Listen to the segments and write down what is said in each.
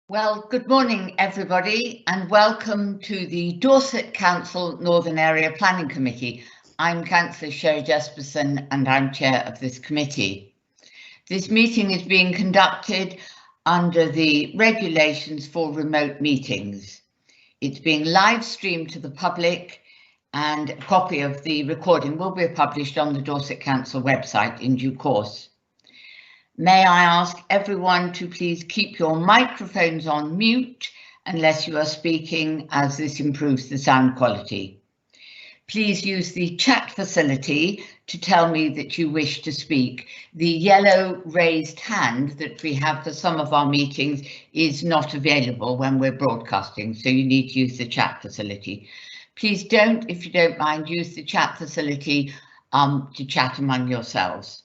Well, good morning, everybody, and welcome to the Dorset Council Northern Area Planning Committee. I'm Councillor Sherry Jesperson and I'm chair of this committee. This meeting is being conducted under the regulations for remote meetings. It's being live streamed to the public and a copy of the recording will be published on the Dorset Council website in due course. May I ask everyone to please keep your microphones on mute unless you are speaking, as this improves the sound quality. Please use the chat facility to tell me that you wish to speak. The yellow raised hand that we have for some of our meetings is not available when we're broadcasting, so you need to use the chat facility. Please don't, if you don't mind, use the chat facility to chat among yourselves.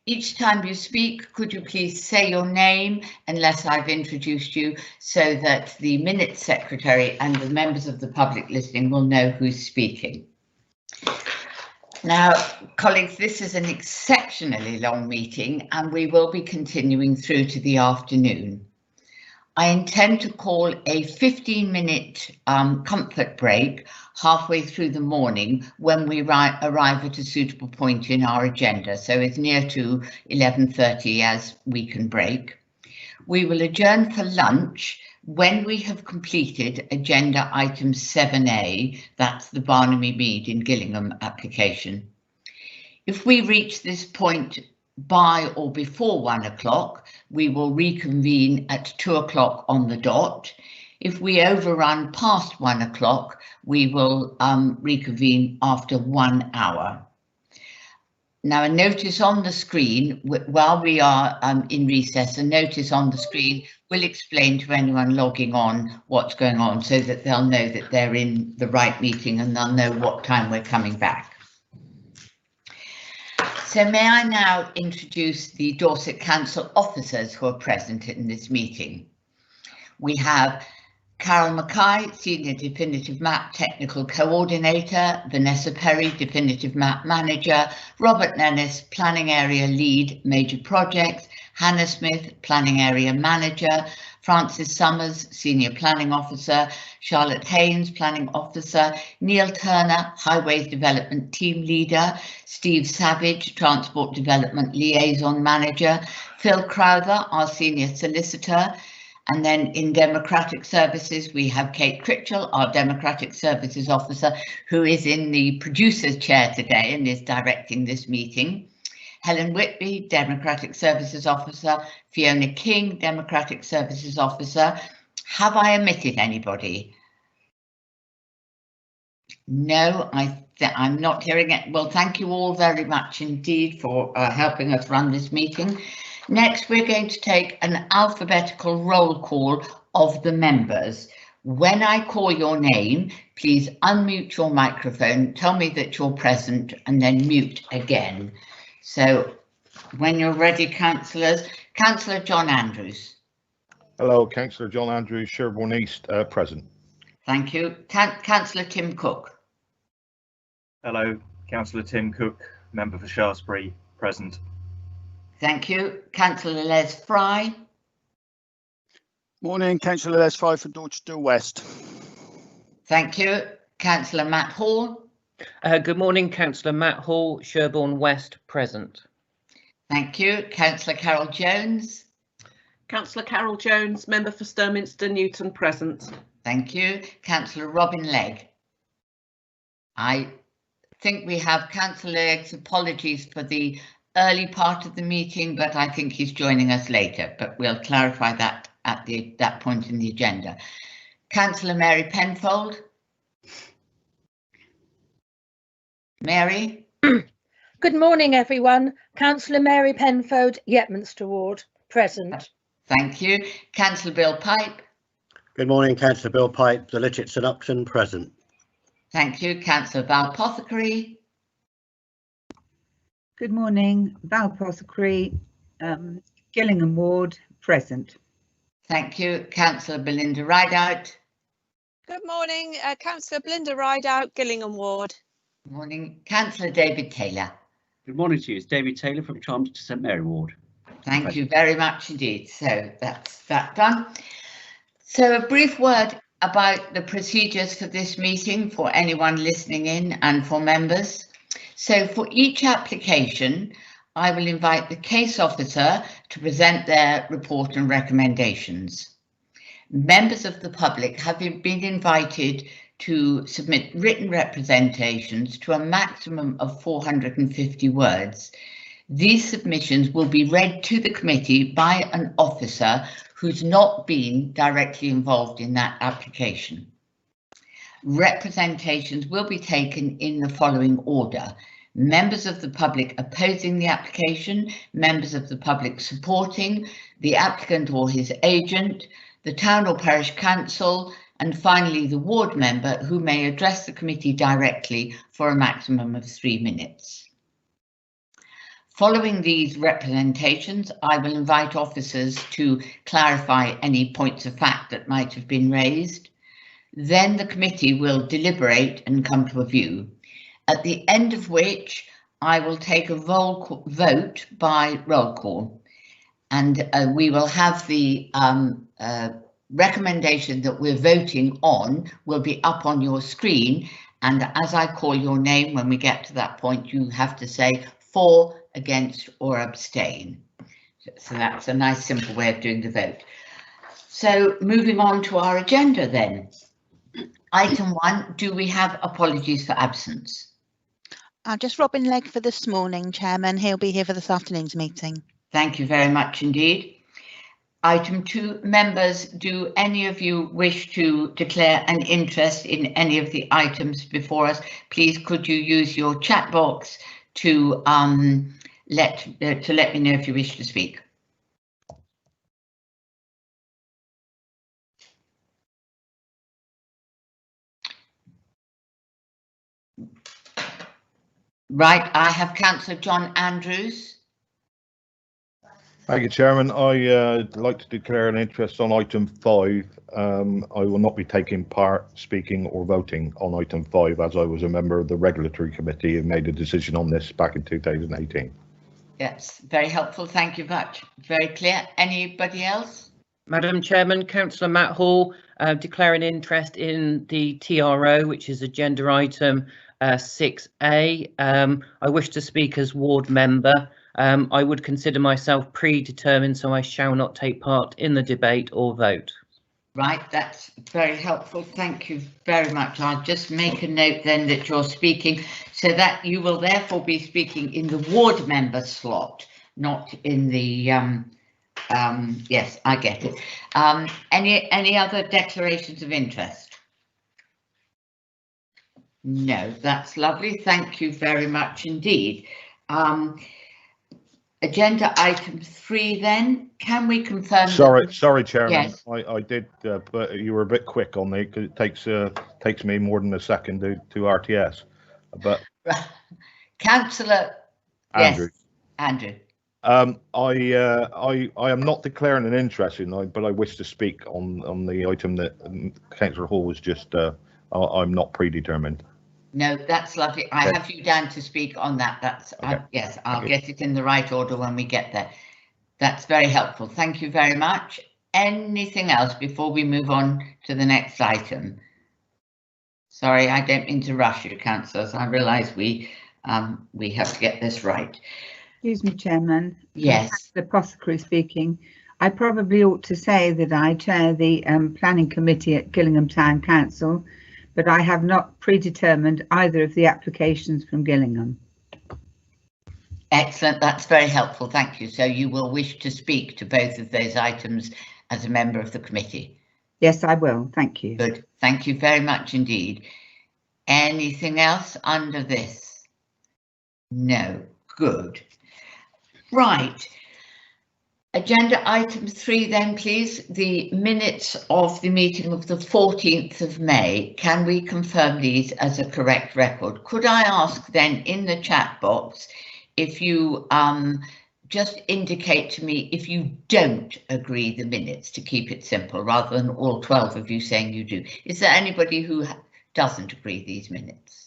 Each time you speak, could you please say your name unless I've introduced you so that the minutes secretary and the members of the public listening will know who's speaking. Now, colleagues, this is an exceptionally long meeting and we will be continuing through to the afternoon. I intend to call a 15-minute comfort break halfway through the morning when we arrive at a suitable point in our agenda, so it's near to 11:30 as we can break. We will adjourn for lunch when we have completed agenda item 7A, that's the Barnamy Mead in Gillingham application. If we reach this point by or before 1 o'clock, we will reconvene at 2 o'clock on the dot. If we overrun past 1 o'clock, we will reconvene after 1 hour. Now, a notice on the screen, while we are in recess, a notice on the screen will explain to anyone logging on what's going on so that they'll know that they're in the right meeting and they'll know what time we're coming back. So may I now introduce the Dorset Council officers who are present in this meeting. We have Carol Mackay, Senior Definitive Map Technical Coordinator, Vanessa Perry, Definitive Map Manager, Robert Nennis, Planning Area Lead, Major Projects, Hannah Smith, Planning Area Manager, Francis Sommers, Senior Planning Officer, Charlotte Haynes, Planning Officer, Neil Turner, Highways Development Team Leader, Steve Savage, Transport Development Liaison Manager, Phil Crowther, our Senior Solicitor, and then in Democratic Services, we have Kate Critchell, our Democratic Services Officer, who is in the producer's chair today and is directing this meeting. Helen Whitby, Democratic Services Officer, Fiona King, Democratic Services Officer. Have I omitted anybody? No, I'm not hearing it. Well, thank you all very much indeed for helping us run this meeting. Next, we're going to take an alphabetical roll call of the members. When I call your name, please unmute your microphone, tell me that you're present, and then mute again. So when you're ready, councillors, Councillor John Andrews. Hello, Councillor John Andrews, Sherborne East, present. Thank you. Councillor Tim Cook. Hello, Councillor Tim Cook, member for Shaftesbury, present. Thank you. Councillor Les Fry. Morning, Councillor Les Fry for Dorset West. Thank you. Councillor Matt Hall. Good morning, Councillor Matt Hall, Sherborne West, present. Thank you. Councillor Carol Jones. Councillor Carol Jones, member for Sturminster Newton, present. Thank you. Councillor Robin Legg. I think we have Councillor Legg's apologies for the early part of the meeting, but I think he's joining us later, but we'll clarify that at that point in the agenda. Councillor Mary Penfold. Mary. Good morning, everyone. Councillor Mary Penfold, Yetminster Ward, present. Thank you. Councillor Bill Pipe. Good morning, Councillor Bill Pipe, the Litchits and Upton, present. Thank you. Councillor Val Pothecary. Good morning, Val Pothecary, Gillingham Ward, present. Thank you. Councillor Belinda Rideout. Good morning, Councillor Belinda Rideout, Gillingham Ward. Good morning. Councillor David Taylor. Good morning to you. It's David Taylor from Chelmsford St Mary Ward. Thank you very much indeed. So that's that done. So a brief word about the procedures for this meeting for anyone listening in and for members. So for each application, I will invite the case officer to present their report and recommendations. Members of the public have been invited to submit written representations to a maximum of 450 words. These submissions will be read to the committee by an officer who's not been directly involved in that application. Representations will be taken in the following order: members of the public opposing the application, members of the public supporting, the applicant or his agent, the town or parish council, and finally the ward member who may address the committee directly for a maximum of 3 minutes. Following these representations, I will invite officers to clarify any points of fact that might have been raised. Then the committee will deliberate and come to a view, at the end of which I will take a vote by roll call, and we will have the recommendation that we're voting on will be up on your screen, and as I call your name when we get to that point, you have to say for, against or abstain. So that's a nice simple way of doing the vote. So moving on to our agenda then. Item 1, do we have apologies for absence? Just Robin Legg for this morning, Chairman. He'll be here for this afternoon's meeting. Thank you very much indeed. Item 2, members, do any of you wish to declare an interest in any of the items before us? Please could you use your chat box to let me know if you wish to speak. Right, I have Councillor John Andrews. Thank you, Chairman. I'd like to declare an interest on item 5. I will not be taking part, speaking or voting on item 5 as I was a member of the regulatory committee and made a decision on this back in 2018. Yes, very helpful. Thank you much. Very clear. Anybody else? Madam Chairman, Councillor Matt Hall, declaring interest in the TRO, which is agenda item 6A. I wish to speak as ward member. I would consider myself predetermined, so I shall not take part in the debate or vote. Right, that's very helpful. Thank you very much. I'll just make a note then that you're speaking, so that you will therefore be speaking in the ward member slot, not in the yes, I get it. Any other declarations of interest? No, that's lovely. Thank you very much indeed. Agenda item 3 then, can we confirm? Sorry, Chairman. Yes. I did, but you were a bit quick on me because it takes me more than a second to RTS. But Councillor Andrew. Yes, Andrew. I am not declaring an interest in, but I wish to speak on the item that Councillor Hall was just. I'm not predetermined. No, that's lovely. I have you down to speak on that. That's okay. Yes, I'll get it in the right order when we get there. That's very helpful. Thank you very much. Anything else before we move on to the next item? Sorry, I don't mean to rush you, councillors. I realise we have to get this right. Excuse me, Chairman. Yes. The apothecary speaking. I probably ought to say that I chair the planning committee at Gillingham Town Council, but I have not predetermined either of the applications from Gillingham. Excellent, that's very helpful, thank you. So you will wish to speak to both of those items as a member of the committee? Yes, I will, thank you. Good, thank you very much indeed. Anything else under this? No, good. Right. Agenda item 3 then, please. The minutes of the meeting of the 14th of May. Can we confirm these as a correct record? Could I ask then in the chat box if you just indicate to me if you don't agree the minutes, to keep it simple, rather than all 12 of you saying you do. Is there anybody who doesn't agree these minutes?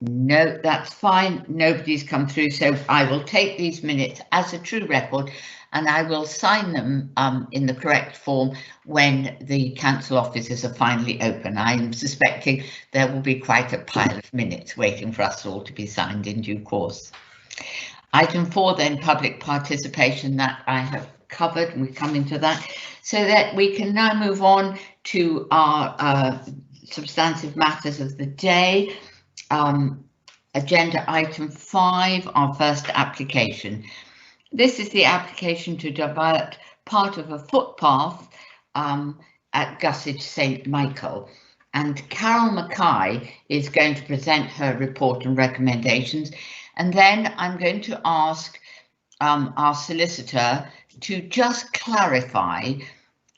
No, that's fine. Nobody's come through, so I will take these minutes as a true record and I will sign them in the correct form when the council offices are finally open. I'm suspecting there will be quite a pile of minutes waiting for us all to be signed in due course. Item 4 then, public participation, that I have covered, and we come into that, so that we can now move on to our substantive matters of the day. Agenda item 5, our first application. This is the application to divert part of a footpath at Gussage St Michael, and Carol Mackay is going to present her report and recommendations, and then I'm going to ask our solicitor to just clarify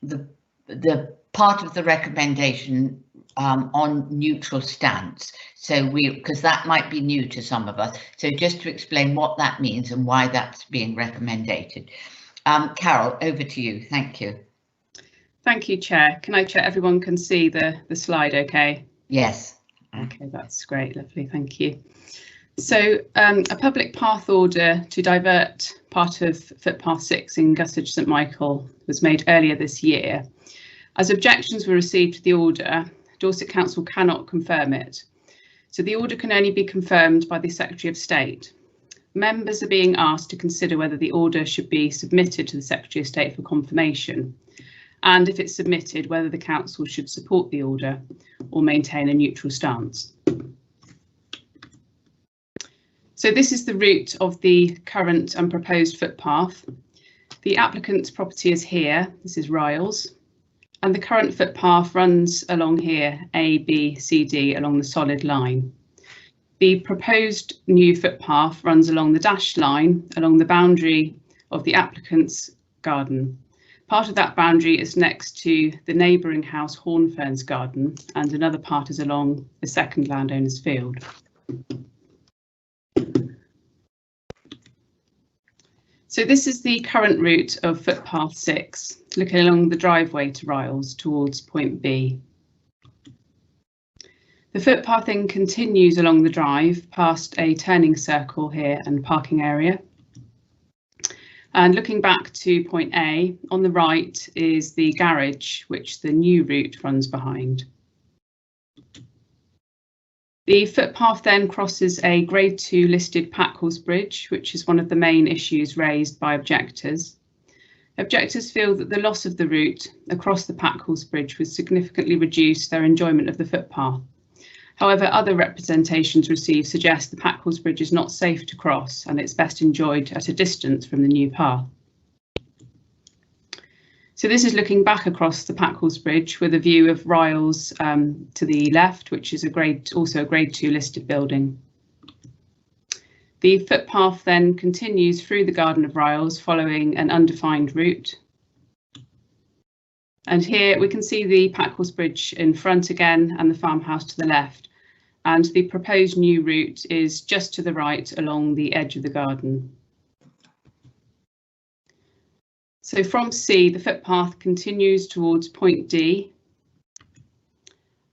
the part of the recommendation on neutral stance, so because that might be new to some of us, so just to explain what that means and why that's being recommended. Carol, over to you. Thank you. Thank you, Chair. Can I check everyone can see the slide okay? Yes. Okay, that's great, lovely, thank you. So a public path order to divert part of Footpath 6 in Gussage St Michael was made earlier this year. As objections were received to the order, Dorset Council cannot confirm it. So the order can only be confirmed by the Secretary of State. Members are being asked to consider whether the order should be submitted to the Secretary of State for confirmation, and if it's submitted, whether the Council should support the order or maintain a neutral stance. So this is the route of the current and proposed footpath. The applicant's property is here, this is Riles, and the current footpath runs along here, A, B, C, D, along the solid line. The proposed new footpath runs along the dashed line, along the boundary of the applicant's garden. Part of that boundary is next to the neighbouring house Hornfern's garden, and another part is along the second landowner's field. So this is the current route of Footpath 6, looking along the driveway to Riles towards point B. The footpath then continues along the drive past a turning circle here and parking area. And looking back to point A, on the right is the garage, which the new route runs behind. The footpath then crosses a Grade 2 listed Packhorse Bridge, which is one of the main issues raised by objectors. Objectors feel that the loss of the route across the Packhorse Bridge would significantly reduce their enjoyment of the footpath. However, other representations received suggest the Packhorse Bridge is not safe to cross and it's best enjoyed at a distance from the new path. So this is looking back across the Packhorse Bridge with a view of Riles to the left, which is also a Grade 2 listed building. The footpath then continues through the garden of Riles following an undefined route. And here we can see the Packhorse Bridge in front again and the farmhouse to the left. And the proposed new route is just to the right along the edge of the garden. So from C, the footpath continues towards point D.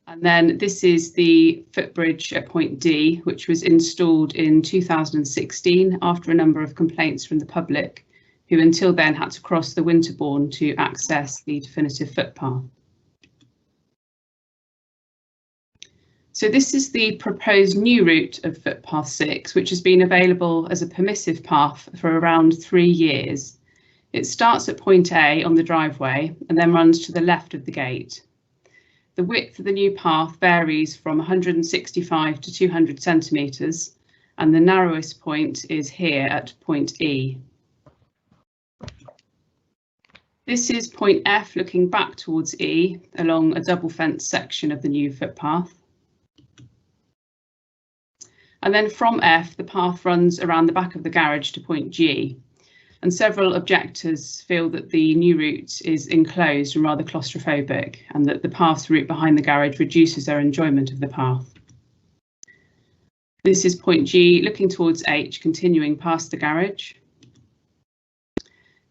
And then this is the footbridge at point D, which was installed in 2016 after a number of complaints from the public, who until then had to cross the Winterbourne to access the definitive footpath. So this is the proposed new route of Footpath 6, which has been available as a permissive path for around 3 years. It starts at point A on the driveway and then runs to the left of the gate. The width of the new path varies from 165 to 200 centimetres, and the narrowest point is here at point E. This is point F looking back towards E along a double fence section of the new footpath. And then from F, the path runs around the back of the garage to point G. And several objectors feel that the new route is enclosed and rather claustrophobic, and that the path's route behind the garage reduces their enjoyment of the path. This is point G looking towards H, continuing past the garage.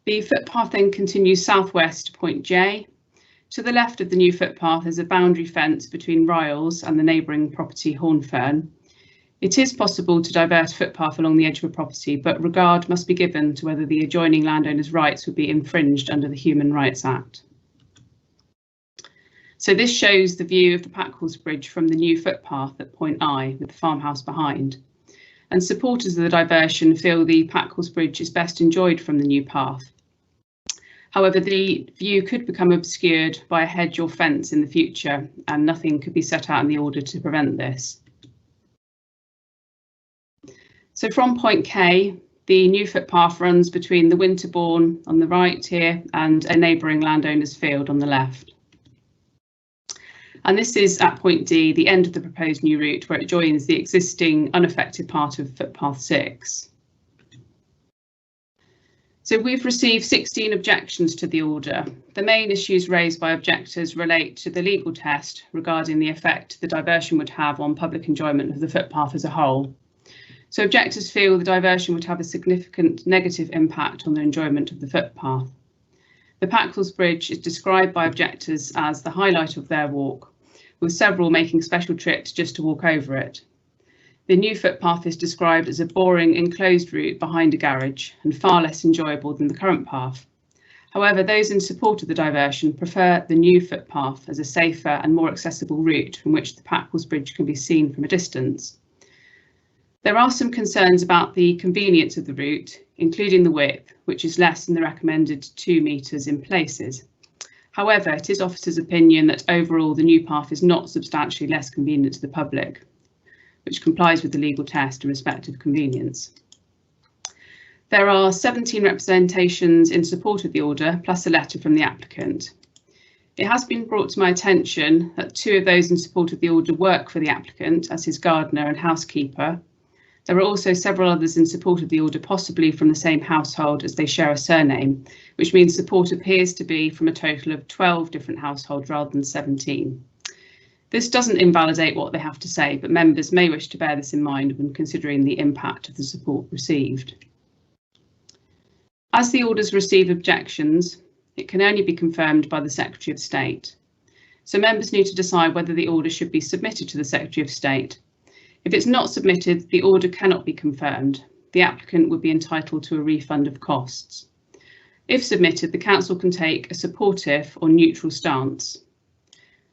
The footpath then continues southwest to point J. To the left of the new footpath is a boundary fence between Riles and the neighbouring property Hornfern. It is possible to divert a footpath along the edge of a property, but regard must be given to whether the adjoining landowner's rights would be infringed under the Human Rights Act. So this shows the view of the Packhorse Bridge from the new footpath at point I, with the farmhouse behind. And supporters of the diversion feel the Packhorse Bridge is best enjoyed from the new path. However, the view could become obscured by a hedge or fence in the future, and nothing could be set out in the order to prevent this. So from point K, the new footpath runs between the Winterbourne on the right here and a neighbouring landowner's field on the left. And this is at point D, the end of the proposed new route, where it joins the existing unaffected part of footpath 6. So we've received 16 objections to the order. The main issues raised by objectors relate to the legal test regarding the effect the diversion would have on public enjoyment of the footpath as a whole. So objectors feel the diversion would have a significant negative impact on the enjoyment of the footpath. The Packhorse Bridge is described by objectors as the highlight of their walk, with several making special trips just to walk over it. The new footpath is described as a boring enclosed route behind a garage and far less enjoyable than the current path. However, those in support of the diversion prefer the new footpath as a safer and more accessible route from which the Packhorse Bridge can be seen from a distance. There are some concerns about the convenience of the route, including the width, which is less than the recommended 2 metres in places. However, it is officers' opinion that overall the new path is not substantially less convenient to the public, which complies with the legal test in respect of convenience. There are 17 representations in support of the order, plus a letter from the applicant. It has been brought to my attention that 2 of those in support of the order work for the applicant as his gardener and housekeeper. There are also several others in support of the order, possibly from the same household as they share a surname, which means support appears to be from a total of 12 different households rather than 17. This doesn't invalidate what they have to say, but members may wish to bear this in mind when considering the impact of the support received. As the orders receive objections, it can only be confirmed by the Secretary of State. So members need to decide whether the order should be submitted to the Secretary of State. If it's not submitted, the order cannot be confirmed. The applicant would be entitled to a refund of costs. If submitted, the council can take a supportive or neutral stance.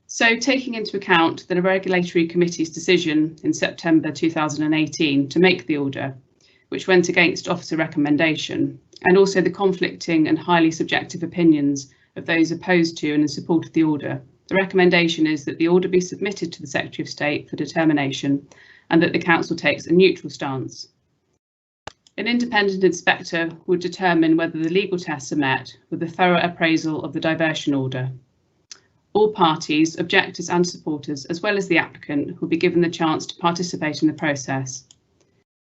So, taking into account that a regulatory committee's decision in September 2018 to make the order, which went against officer recommendation, and also the conflicting and highly subjective opinions of those opposed to and in support of the order, the recommendation is that the order be submitted to the Secretary of State for determination and that the council takes a neutral stance. An independent inspector would determine whether the legal tests are met with a thorough appraisal of the diversion order. All parties, objectors and supporters, as well as the applicant, will be given the chance to participate in the process.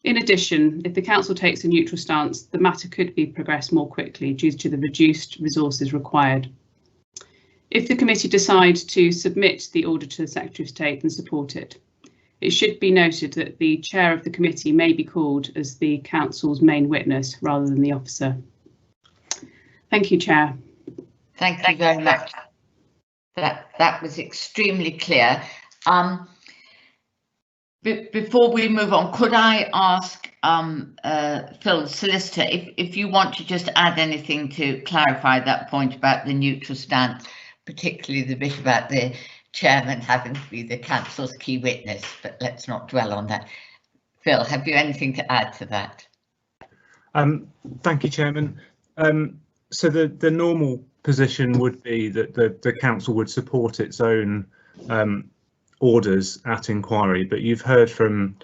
In addition, if the council takes a neutral stance, the matter could be progressed more quickly due to the reduced resources required. If the committee decide to submit the order to the Secretary of State and support it, it should be noted that the chair of the committee may be called as the council's main witness rather than the officer. Thank you, Chair. Thank you very much. That was extremely clear. Before we move on, could I ask Phil, solicitor, if you want to just add anything to clarify that point about the neutral stance, particularly the bit about the chairman having to be the council's key witness, but let's not dwell on that. Phil, have you anything to add to that? Thank you, Chairman. So the normal position would be that the council would support its own orders at inquiry, but you've heard from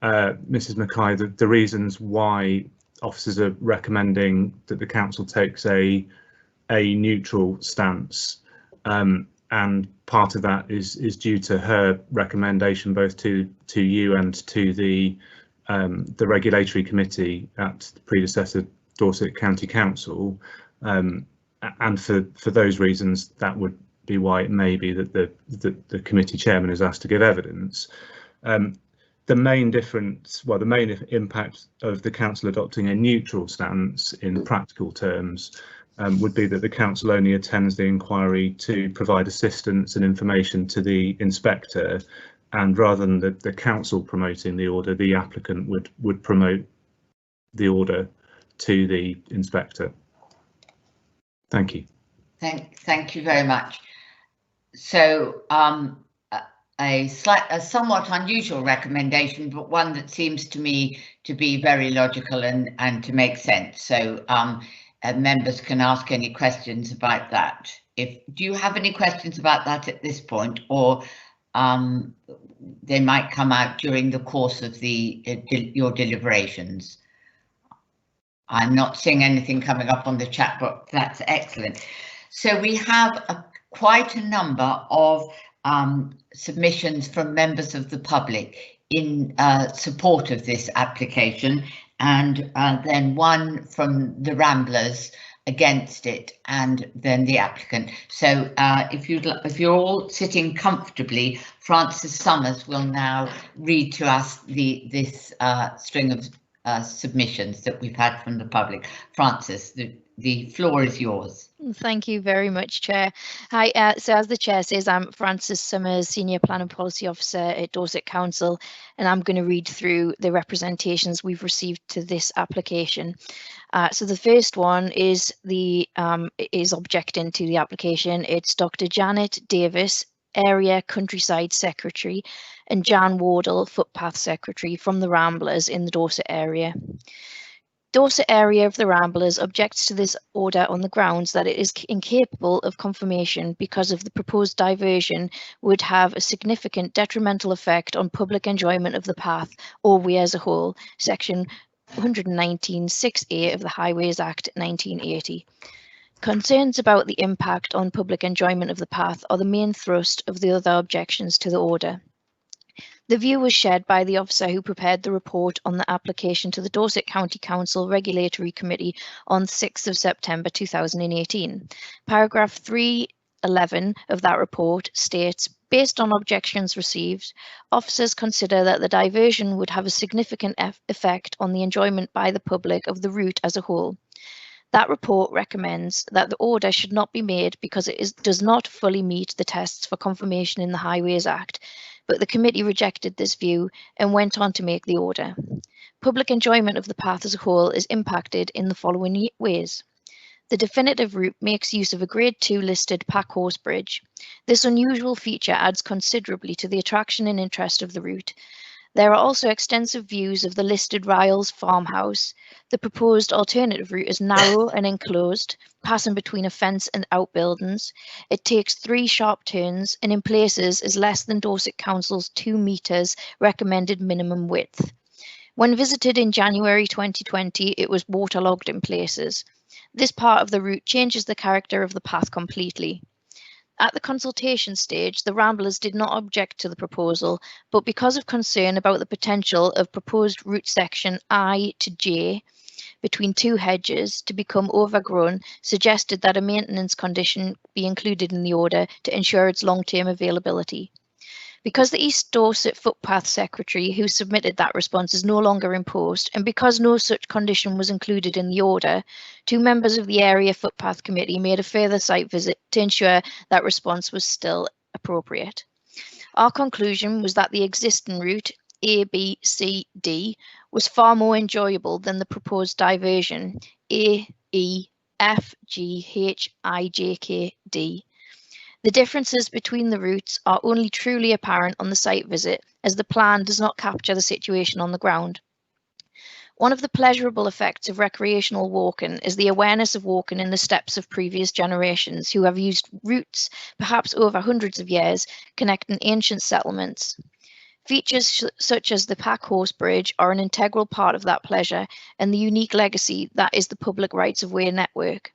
Mrs. Mackay the reasons why officers are recommending that the council takes a neutral stance, and part of that is due to her recommendation both to you and to the regulatory committee at the predecessor Dorset County Council, and for those reasons that would be why it may be that the committee chairman is asked to give evidence. The main difference, well, the main impact of the council adopting a neutral stance in practical terms would be that the council only attends the inquiry to provide assistance and information to the inspector, and rather than the council promoting the order, the applicant would promote the order to the inspector. Thank you. Thank you very much. So a somewhat unusual recommendation, but one that seems to me to be very logical and to make sense. So members can ask any questions about that. Do you have any questions about that at this point, or they might come out during the course of your deliberations? I'm not seeing anything coming up on the chat box. That's excellent. So we have quite a number of submissions from members of the public in support of this application, and then one from the Ramblers against it, and then the applicant. So if you're all sitting comfortably, Francis Sommers will now read to us this string of submissions that we've had from the public. Francis, the floor is yours. Thank you very much, Chair. Hi, so as the Chair says, I'm Francis Sommers, Senior Plan and Policy Officer at Dorset Council, and I'm going to read through the representations we've received to this application. So the first one is objecting to the application. It's Dr. Janet Davis, Area Countryside Secretary, and Jan Wardle, Footpath Secretary from the Ramblers in the Dorset area. Dorset area of the Ramblers objects to this order on the grounds that it is incapable of confirmation because of the proposed diversion would have a significant detrimental effect on public enjoyment of the path or way as a whole, section 119(6)(a) of the Highways Act 1980. Concerns about the impact on public enjoyment of the path are the main thrust of the other objections to the order. The view was shared by the officer who prepared the report on the application to the Dorset County Council Regulatory Committee on 6th of September 2018. Paragraph 311 of that report states, based on objections received, officers consider that the diversion would have a significant effect on the enjoyment by the public of the route as a whole. That report recommends that the order should not be made because it does not fully meet the tests for confirmation in the Highways Act, but the committee rejected this view and went on to make the order. Public enjoyment of the path as a whole is impacted in the following ways. The definitive route makes use of a Grade 2 listed pack horse bridge. This unusual feature adds considerably to the attraction and interest of the route. There are also extensive views of the listed Ryals farmhouse. The proposed alternative route is narrow and enclosed, passing between a fence and outbuildings. It takes 3 sharp turns and in places is less than Dorset Council's 2 metres recommended minimum width. When visited in January 2020, it was waterlogged in places. This part of the route changes the character of the path completely. At the consultation stage, the Ramblers did not object to the proposal, but because of concern about the potential of proposed route section I to J between 2 hedges to become overgrown, suggested that a maintenance condition be included in the order to ensure its long-term availability. Because the East Dorset Footpath Secretary who submitted that response is no longer in post, and because no such condition was included in the order, 2 members of the Area Footpath Committee made a further site visit to ensure that response was still appropriate. Our conclusion was that the existing route, A, B, C, D, was far more enjoyable than the proposed diversion, A, E, F, G, H, I, J, K, D. The differences between the routes are only truly apparent on the site visit, as the plan does not capture the situation on the ground. One of the pleasurable effects of recreational walking is the awareness of walking in the steps of previous generations who have used routes, perhaps over hundreds of years, connecting ancient settlements. Features such as the Pack Horse Bridge are an integral part of that pleasure and the unique legacy that is the public rights of way network.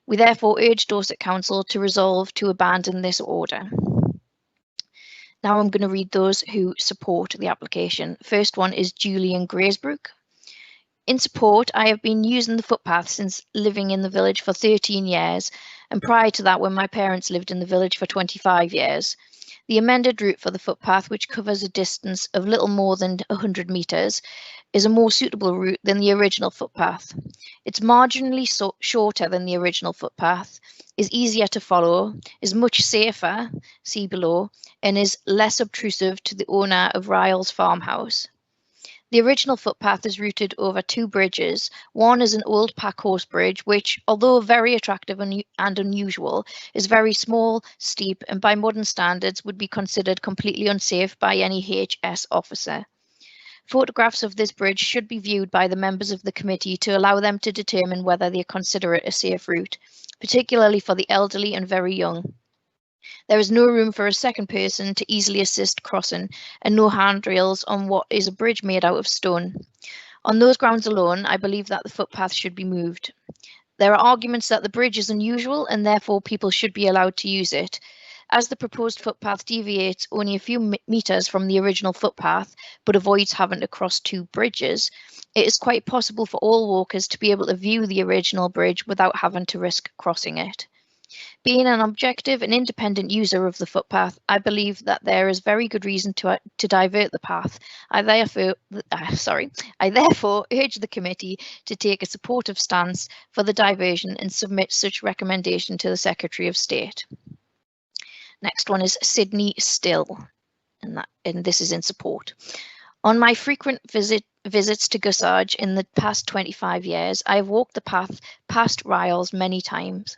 We therefore urge Dorset Council to resolve to abandon this order. Now I'm going to read those who support the application. First one is Julian Graysbrook. In support, I have been using the footpath since living in the village for 13 years, and prior to that when my parents lived in the village for 25 years. The amended route for the footpath, which covers a distance of little more than 100 metres, is a more suitable route than the original footpath. It's marginally shorter than the original footpath, is easier to follow, is much safer, see below, and is less obtrusive to the owner of Ryall's farmhouse. The original footpath is routed over two bridges. One is an old packhorse bridge, which, although very attractive and unusual, is very small, steep, and by modern standards would be considered completely unsafe by any HS officer. Photographs of this bridge should be viewed by the members of the committee to allow them to determine whether they consider it a safe route, particularly for the elderly and very young. There is no room for a second person to easily assist crossing, and no handrails on what is a bridge made out of stone. On those grounds alone, I believe that the footpath should be moved. There are arguments that the bridge is unusual and therefore people should be allowed to use it. As the proposed footpath deviates only a few metres from the original footpath, but avoids having to cross two bridges, it is quite possible for all walkers to be able to view the original bridge without having to risk crossing it. Being an objective and independent user of the footpath, I believe that there is very good reason to divert the path. I therefore urge the committee to take a supportive stance for the diversion and submit such recommendation to the Secretary of State. Next one is Sydney Still, and this is in support. On my frequent visits to Gussage in the past 25 years, I have walked the path past Ryall's many times.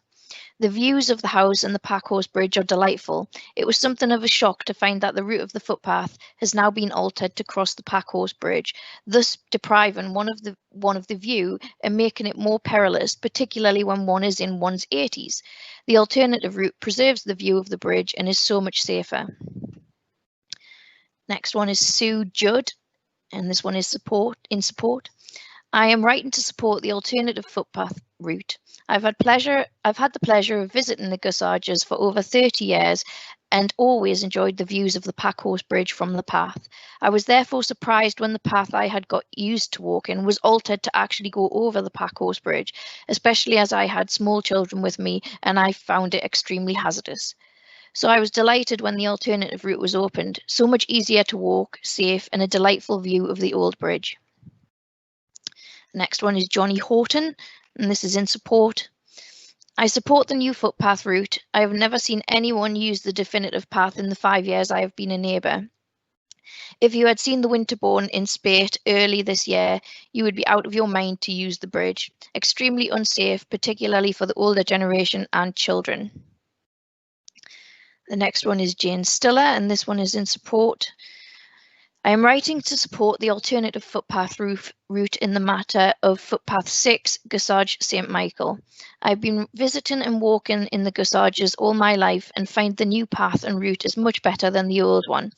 The views of the house and the Packhorse Bridge are delightful. It was something of a shock to find that the route of the footpath has now been altered to cross the Packhorse Bridge, thus depriving one of the view and making it more perilous, particularly when one is in one's 80s. The alternative route preserves the view of the bridge and is so much safer. Next one is Sue Judd, and this one is in support. I am writing to support the alternative footpath route. I've had the pleasure of visiting the Gussages for over 30 years and always enjoyed the views of the Packhorse Bridge from the path. I was therefore surprised when the path I had got used to walking was altered to actually go over the Packhorse Bridge, especially as I had small children with me and I found it extremely hazardous. So I was delighted when the alternative route was opened, so much easier to walk, safe, and a delightful view of the old bridge. Next one is Johnny Horton, and this is in support. I support the new footpath route. I have never seen anyone use the definitive path in the 5 years I have been a neighbour. If you had seen the Winterbourne in Spate early this year, you would be out of your mind to use the bridge. Extremely unsafe, particularly for the older generation and children. The next one is Jane Stiller, and this one is in support. I am writing to support the alternative footpath route in the matter of footpath 6, Gussage St Michael. I've been visiting and walking in the Gussages all my life and find the new path and route is much better than the old one.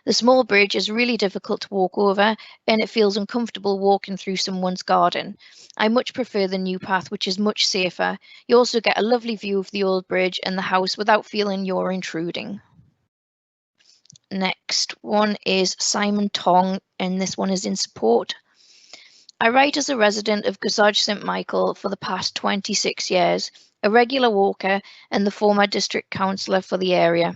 The small bridge is really difficult to walk over and it feels uncomfortable walking through someone's garden. I much prefer the new path, which is much safer. You also get a lovely view of the old bridge and the house without feeling you're intruding. Next one is Simon Tong, and this one is in support. I write as a resident of Gussage St Michael for the past 26 years, a regular walker and the former district councillor for the area.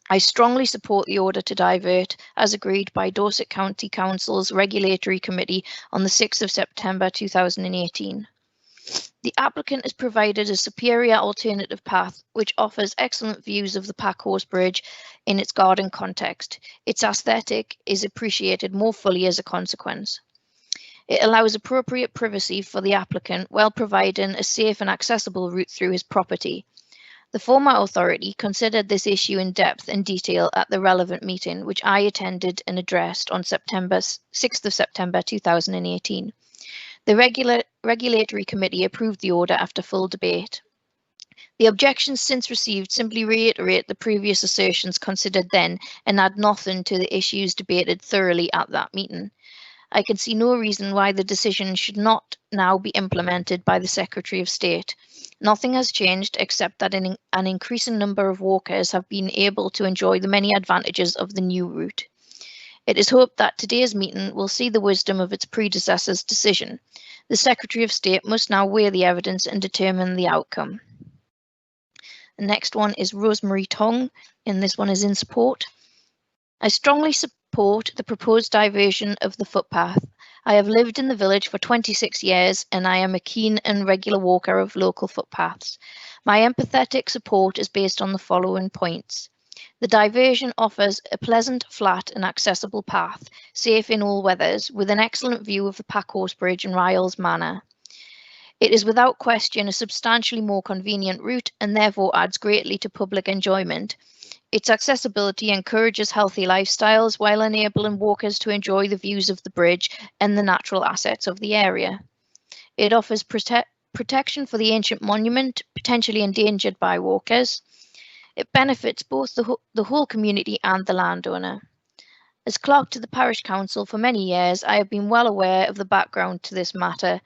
I strongly support the order to divert, as agreed by Dorset County Council's Regulatory Committee on the 6th of September 2018. The applicant has provided a superior alternative path which offers excellent views of the Packhorse Bridge in its garden context. Its aesthetic is appreciated more fully as a consequence. It allows appropriate privacy for the applicant while providing a safe and accessible route through his property. The former authority considered this issue in depth and detail at the relevant meeting, which I attended and addressed on 6th of September 2018. The Regulatory Committee approved the order after full debate. The objections since received simply reiterate the previous assertions considered then and add nothing to the issues debated thoroughly at that meeting. I can see no reason why the decision should not now be implemented by the Secretary of State. Nothing has changed except that an increasing number of walkers have been able to enjoy the many advantages of the new route. It is hoped that today's meeting will see the wisdom of its predecessor's decision. The Secretary of State must now weigh the evidence and determine the outcome. The next one is Rosemary Tong, and this one is in support. I strongly support the proposed diversion of the footpath. I have lived in the village for 26 years and I am a keen and regular walker of local footpaths. My empathetic support is based on the following points. The diversion offers a pleasant, flat and accessible path, safe in all weathers, with an excellent view of the Packhorse Bridge and Ryals Manor. It is without question a substantially more convenient route and therefore adds greatly to public enjoyment. Its accessibility encourages healthy lifestyles while enabling walkers to enjoy the views of the bridge and the natural assets of the area. It offers protection for the ancient monument, potentially endangered by walkers. It benefits both the whole community and the landowner. As clerk to the parish council for many years, I have been well aware of the background to this matter.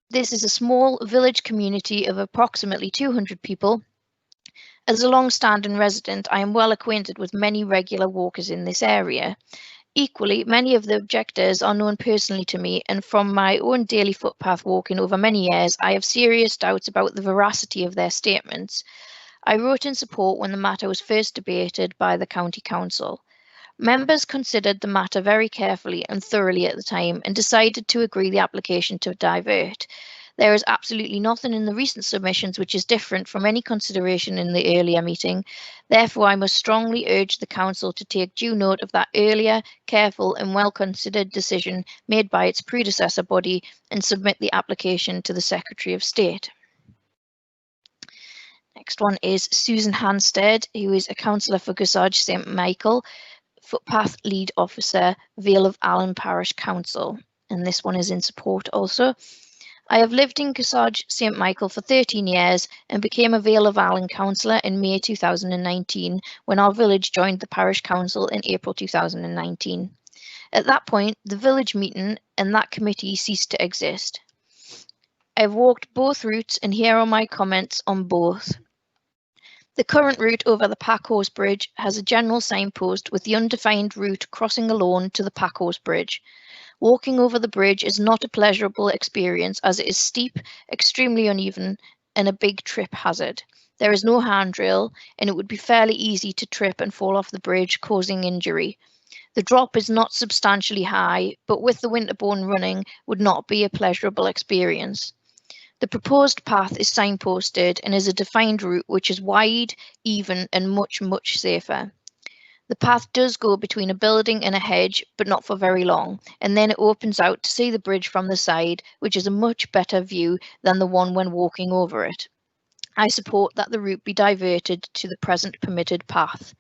This is a small village community of approximately 200 people. As a long-standing resident, I am well acquainted with many regular walkers in this area. Equally, many of the objectors are known personally to me, and from my own daily footpath walking over many years, I have serious doubts about the veracity of their statements. I wrote in support when the matter was first debated by the County Council. Members considered the matter very carefully and thoroughly at the time and decided to agree the application to divert. There is absolutely nothing in the recent submissions which is different from any consideration in the earlier meeting. Therefore, I must strongly urge the Council to take due note of that earlier, careful and well-considered decision made by its predecessor body and submit the application to the Secretary of State. Next one is Susan Hampstead, who is a councillor for Gusage St Michael, Footpath Lead Officer, Vale of Allen Parish Council. And this one is in support also. I have lived in Gusage St Michael for 13 years and became a Vale of Allen councillor in May 2019 when our village joined the parish council in April 2019. At that point, the village meeting and that committee ceased to exist. I've walked both routes and here are my comments on both. The current route over the Packhorse Bridge has a general signpost with the undefined route crossing a lawn to the Packhorse Bridge. Walking over the bridge is not a pleasurable experience as it is steep, extremely uneven, and a big trip hazard. There is no handrail, and it would be fairly easy to trip and fall off the bridge, causing injury. The drop is not substantially high, but with the winterbourne running would not be a pleasurable experience. The proposed path is signposted and is a defined route which is wide, even, and much safer. The path does go between a building and a hedge, but not for very long, and then it opens out to see the bridge from the side, which is a much better view than the one when walking over it. I support that the route be diverted to the present permitted path.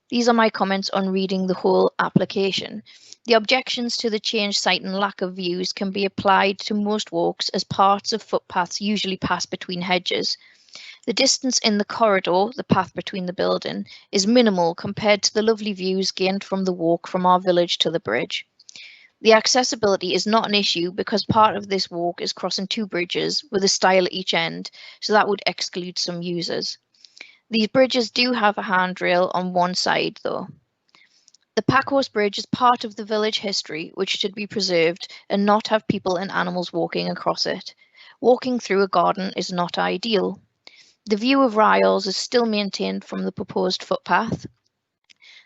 These are my comments on reading the whole application. The objections to the changed site and lack of views can be applied to most walks as parts of footpaths usually pass between hedges. The distance in the corridor, the path between the building, is minimal compared to the lovely views gained from the walk from our village to the bridge. The accessibility is not an issue because part of this walk is crossing two bridges with a stile at each end, so that would exclude some users. These bridges do have a handrail on one side though. The Packhorse Bridge is part of the village history which should be preserved and not have people and animals walking across it. Walking through a garden is not ideal. The view of Ryals is still maintained from the proposed footpath.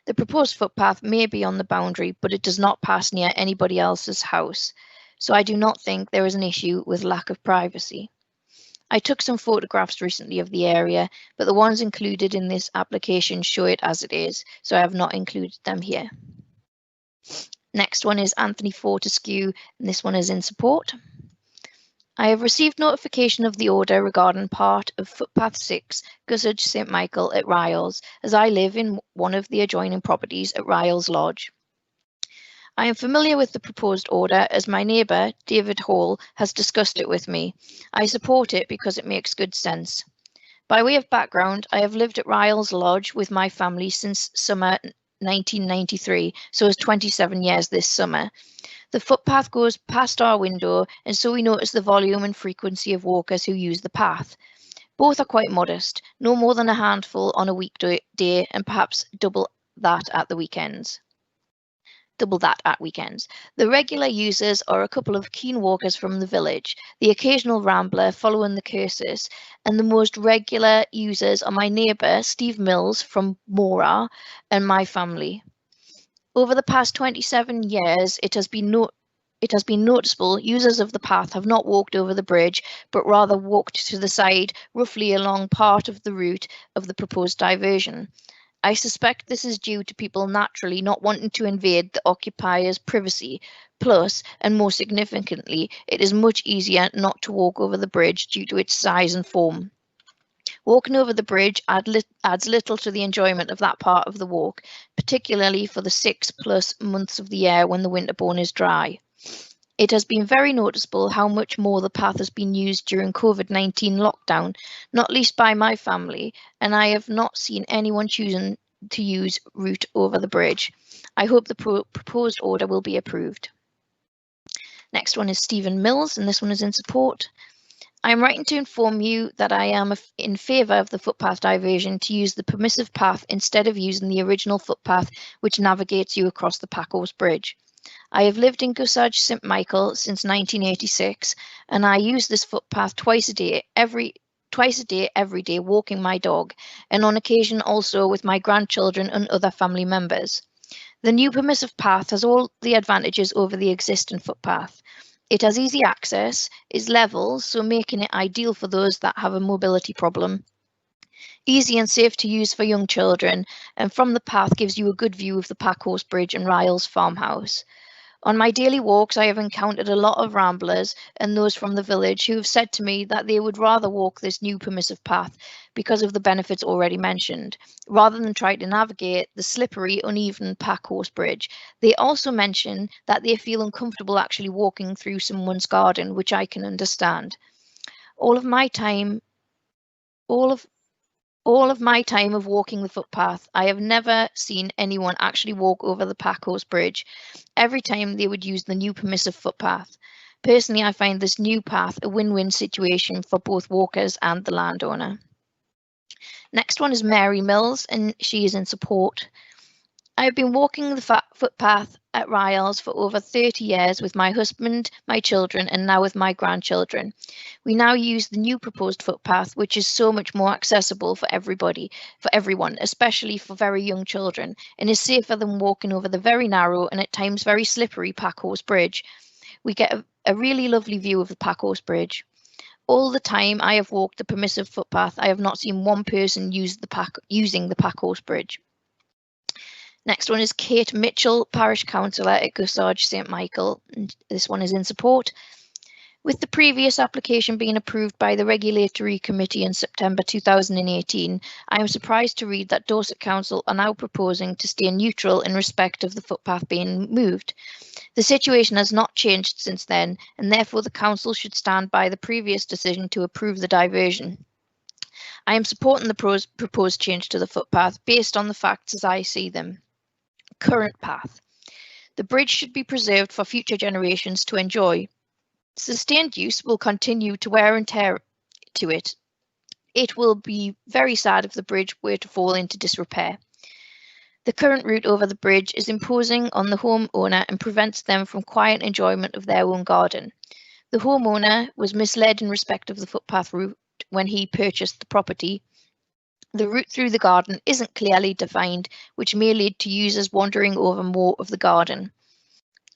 The proposed footpath may be on the boundary, but it does not pass near anybody else's house, so I do not think there is an issue with lack of privacy. I took some photographs recently of the area, but the ones included in this application show it as it is, so I have not included them here. Next one is Anthony Fortescue, and this one is in support. I have received notification of the order regarding part of Footpath 6, Gusage St Michael at Ryals, as I live in one of the adjoining properties at Ryals Lodge. I am familiar with the proposed order as my neighbour, David Hall, has discussed it with me. I support it because it makes good sense. By way of background, I have lived at Ryals Lodge with my family since summer 1993, so it's 27 years this summer. The footpath goes past our window, and so we notice the volume and frequency of walkers who use the path. Both are quite modest, no more than a handful on a weekday and perhaps double that at the weekends. double that at weekends. The regular users are a couple of keen walkers from the village, the occasional rambler following the cursus, and the most regular users are my neighbour Steve Mills from Mora and my family. Over the past 27 years, it has been noticeable users of the path have not walked over the bridge, but rather walked to the side, roughly along part of the route of the proposed diversion. I suspect this is due to people naturally not wanting to invade the occupier's privacy. Plus, and more significantly, it is much easier not to walk over the bridge due to its size and form. Walking over the bridge adds little to the enjoyment of that part of the walk, particularly for the 6+ months of the year when the winterbourne is dry. It has been very noticeable how much more the path has been used during COVID-19 lockdown, not least by my family, and I have not seen anyone choosing to use route over the bridge. I hope the proposed order will be approved. Next one is Stephen Mills, and this one is in support. I am writing to inform you that I am in favour of the footpath diversion to use the permissive path instead of using the original footpath which navigates you across the Packhorse Bridge. I have lived in Gossage St Michael since 1986, and I use this footpath twice a day, every day, walking my dog, and on occasion also with my grandchildren and other family members. The new permissive path has all the advantages over the existing footpath. It has easy access, is level, so making it ideal for those that have a mobility problem. Easy and safe to use for young children, and from the path gives you a good view of the Packhorse Bridge and Ryles farmhouse. On my daily walks, I have encountered a lot of ramblers and those from the village who have said to me that they would rather walk this new permissive path because of the benefits already mentioned, rather than try to navigate the slippery, uneven Packhorse Bridge. They also mention that they feel uncomfortable actually walking through someone's garden, which I can understand. All of my time of walking the footpath, I have never seen anyone actually walk over the Packhorse Bridge. Every time they would use the new permissive footpath. Personally, I find this new path a win-win situation for both walkers and the landowner. Next one is Mary Mills, and she is in support. I have been walking the footpath at Ryles for over 30 years with my husband, my children, and now with my grandchildren. We now use the new proposed footpath, which is so much more accessible for everyone, especially for very young children, and is safer than walking over the very narrow and at times very slippery Packhorse Bridge. We get a really lovely view of the Packhorse Bridge. All the time I have walked the permissive footpath, I have not seen one person using the Packhorse Bridge. Next one is Kate Mitchell, Parish Councillor at Gossage St Michael. And this one is in support. With the previous application being approved by the Regulatory Committee in September 2018, I am surprised to read that Dorset Council are now proposing to stay neutral in respect of the footpath being moved. The situation has not changed since then, and therefore the Council should stand by the previous decision to approve the diversion. I am supporting the proposed change to the footpath based on the facts as I see them. Current path. The bridge should be preserved for future generations to enjoy. Sustained use will continue to wear and tear to it. It will be very sad if the bridge were to fall into disrepair. The current route over the bridge is imposing on the homeowner and prevents them from quiet enjoyment of their own garden. The homeowner was misled in respect of the footpath route when he purchased the property. The route through the garden isn't clearly defined, which may lead to users wandering over more of the garden.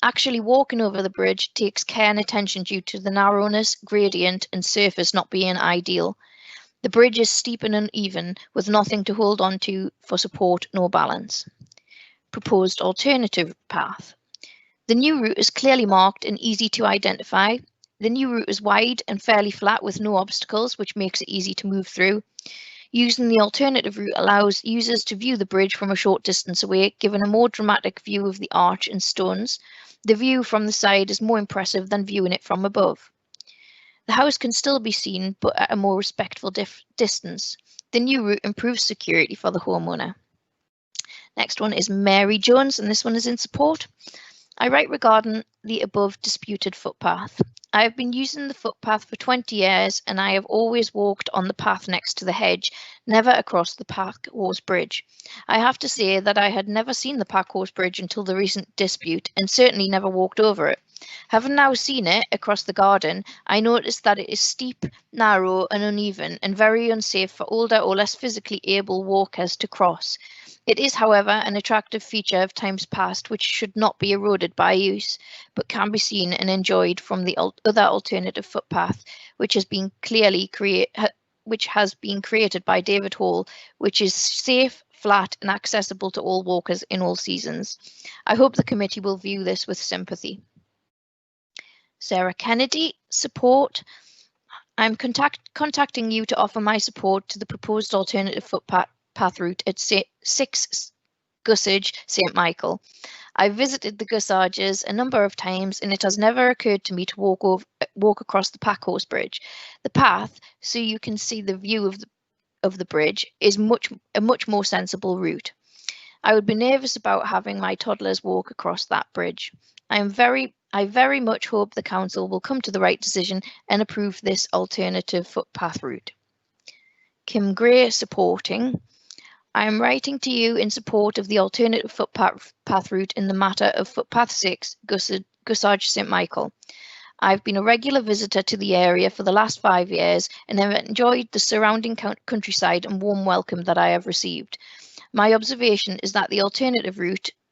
Actually walking over the bridge takes care and attention due to the narrowness, gradient and surface not being ideal. The bridge is steep and uneven with nothing to hold on to for support nor balance. Proposed alternative path. The new route is clearly marked and easy to identify. The new route is wide and fairly flat with no obstacles, which makes it easy to move through. Using the alternative route allows users to view the bridge from a short distance away, giving a more dramatic view of the arch and stones. The view from the side is more impressive than viewing it from above. The house can still be seen, but at a more respectful distance. The new route improves security for the homeowner. Next one is Mary Jones, and this one is in support. I write regarding the above disputed footpath. I have been using the footpath for 20 years and I have always walked on the path next to the hedge, never across the Packhorse Bridge. I have to say that I had never seen the Packhorse Bridge until the recent dispute and certainly never walked over it. Having now seen it across the garden, I noticed that it is steep, narrow and uneven and very unsafe for older or less physically able walkers to cross. It is, however, an attractive feature of times past which should not be eroded by use, but can be seen and enjoyed from the other alternative footpath, which has been created by David Hall, which is safe, flat and accessible to all walkers in all seasons. I hope the committee will view this with sympathy. Sarah Kennedy, support. I'm contacting you to offer my support to the proposed alternative footpath route at 6 Gussage, St Michael. I've visited the Gussages a number of times and it has never occurred to me to walk across the Packhorse Bridge. The path, so you can see the view of the bridge, is a much more sensible route. I would be nervous about having my toddlers walk across that bridge. I very much hope the council will come to the right decision and approve this alternative footpath route. Kim Gray, supporting. I am writing to you in support of the alternative footpath route in the matter of Footpath 6, Gussage St Michael. I've been a regular visitor to the area for the last 5 years and have enjoyed the surrounding countryside and warm welcome that I have received. My observation is that the alternative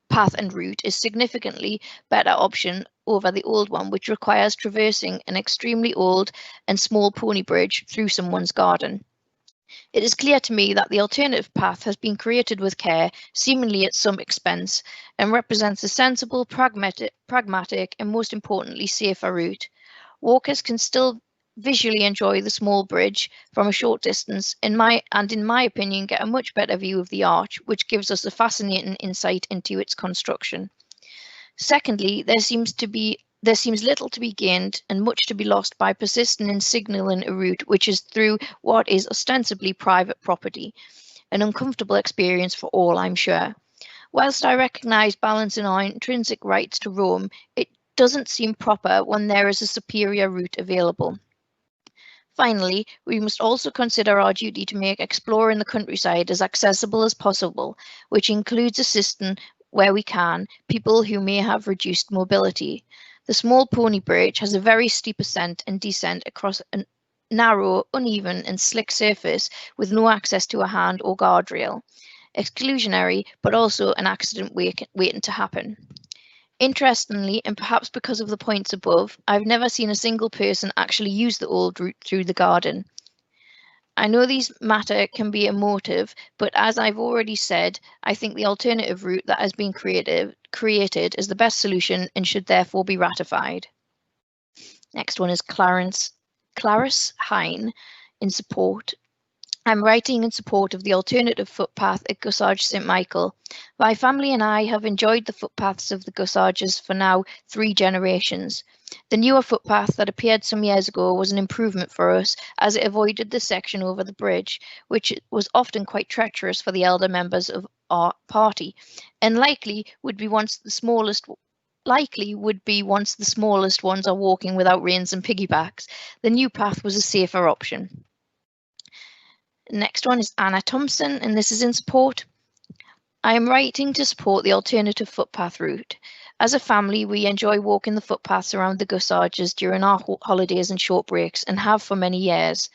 path and route is significantly better option over the old one, which requires traversing an extremely old and small pony bridge through someone's garden. It is clear to me that the alternative path has been created with care, seemingly at some expense, and represents a sensible, pragmatic and most importantly safer route. Walkers can still visually enjoy the small bridge from a short distance in my opinion get a much better view of the arch, which gives us a fascinating insight into its construction. Secondly, there seems little to be gained and much to be lost by persisting in signalling a route which is through what is ostensibly private property, an uncomfortable experience for all, I'm sure. Whilst I recognise balancing our intrinsic rights to roam, it doesn't seem proper when there is a superior route available. Finally, we must also consider our duty to make exploring the countryside as accessible as possible, which includes assisting, where we can, people who may have reduced mobility. The small pony bridge has a very steep ascent and descent across a narrow, uneven and slick surface with no access to a hand or guardrail. Exclusionary, but also an accident waiting to happen. Interestingly, and perhaps because of the points above, I've never seen a single person actually use the old route through the garden. I know these matter can be emotive, but as I've already said, I think the alternative route that has been created is the best solution and should therefore be ratified. Next one is Clarice Hine in support. I'm writing in support of the alternative footpath at Gussage St Michael. My family and I have enjoyed the footpaths of the Gussages for now 3 generations. The newer footpath that appeared some years ago was an improvement for us as it avoided the section over the bridge, which was often quite treacherous for the elder members of our party, and likely would be once the smallest ones are walking without reins and piggybacks. The new path was a safer option. Next one is Anna Thompson, and this is in support. I am writing to support the alternative footpath route. As a family, we enjoy walking the footpaths around the Gussages during our holidays and short breaks and have for many years.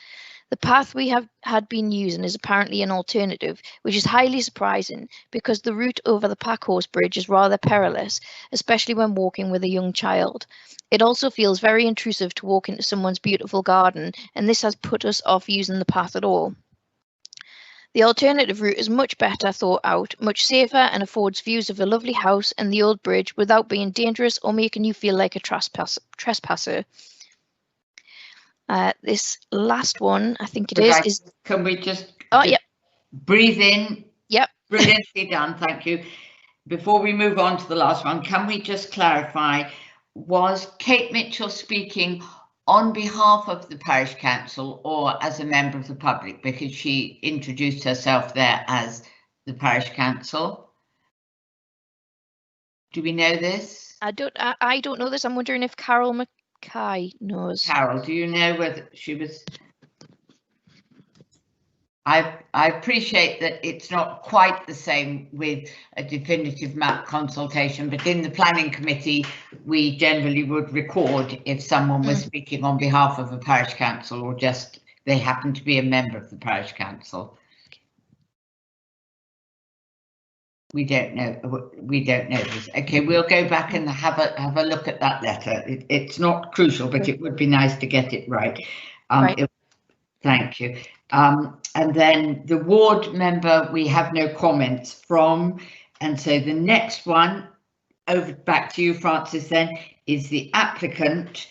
The path we had been using is apparently an alternative, which is highly surprising because the route over the Packhorse Bridge is rather perilous, especially when walking with a young child. It also feels very intrusive to walk into someone's beautiful garden, and this has put us off using the path at all. The alternative route is much better thought out, much safer and affords views of a lovely house and the old bridge without being dangerous or making you feel like a trespasser. This last one, I think it is. Can we just yep. Breathe in? Yep. Brilliantly done, thank you. Before we move on to the last one, can we just clarify, was Kate Mitchell speaking on behalf of the parish council or as a member of the public, because she introduced herself there as the parish council? Do we know this? I don't know this. I'm wondering if Carol Mackay knows. Carol, do you know whether she was? I appreciate that it's not quite the same with a definitive map consultation, but in the planning committee, we generally would record if someone was speaking on behalf of a parish council or just they happen to be a member of the parish council. We don't know. We don't know this. Okay, we'll go back and have a look at that letter. It's not crucial, but it would be nice to get it right. Thank you. And then the ward member, we have no comments from. And so the next one, over back to you, Francis, then, is the applicant,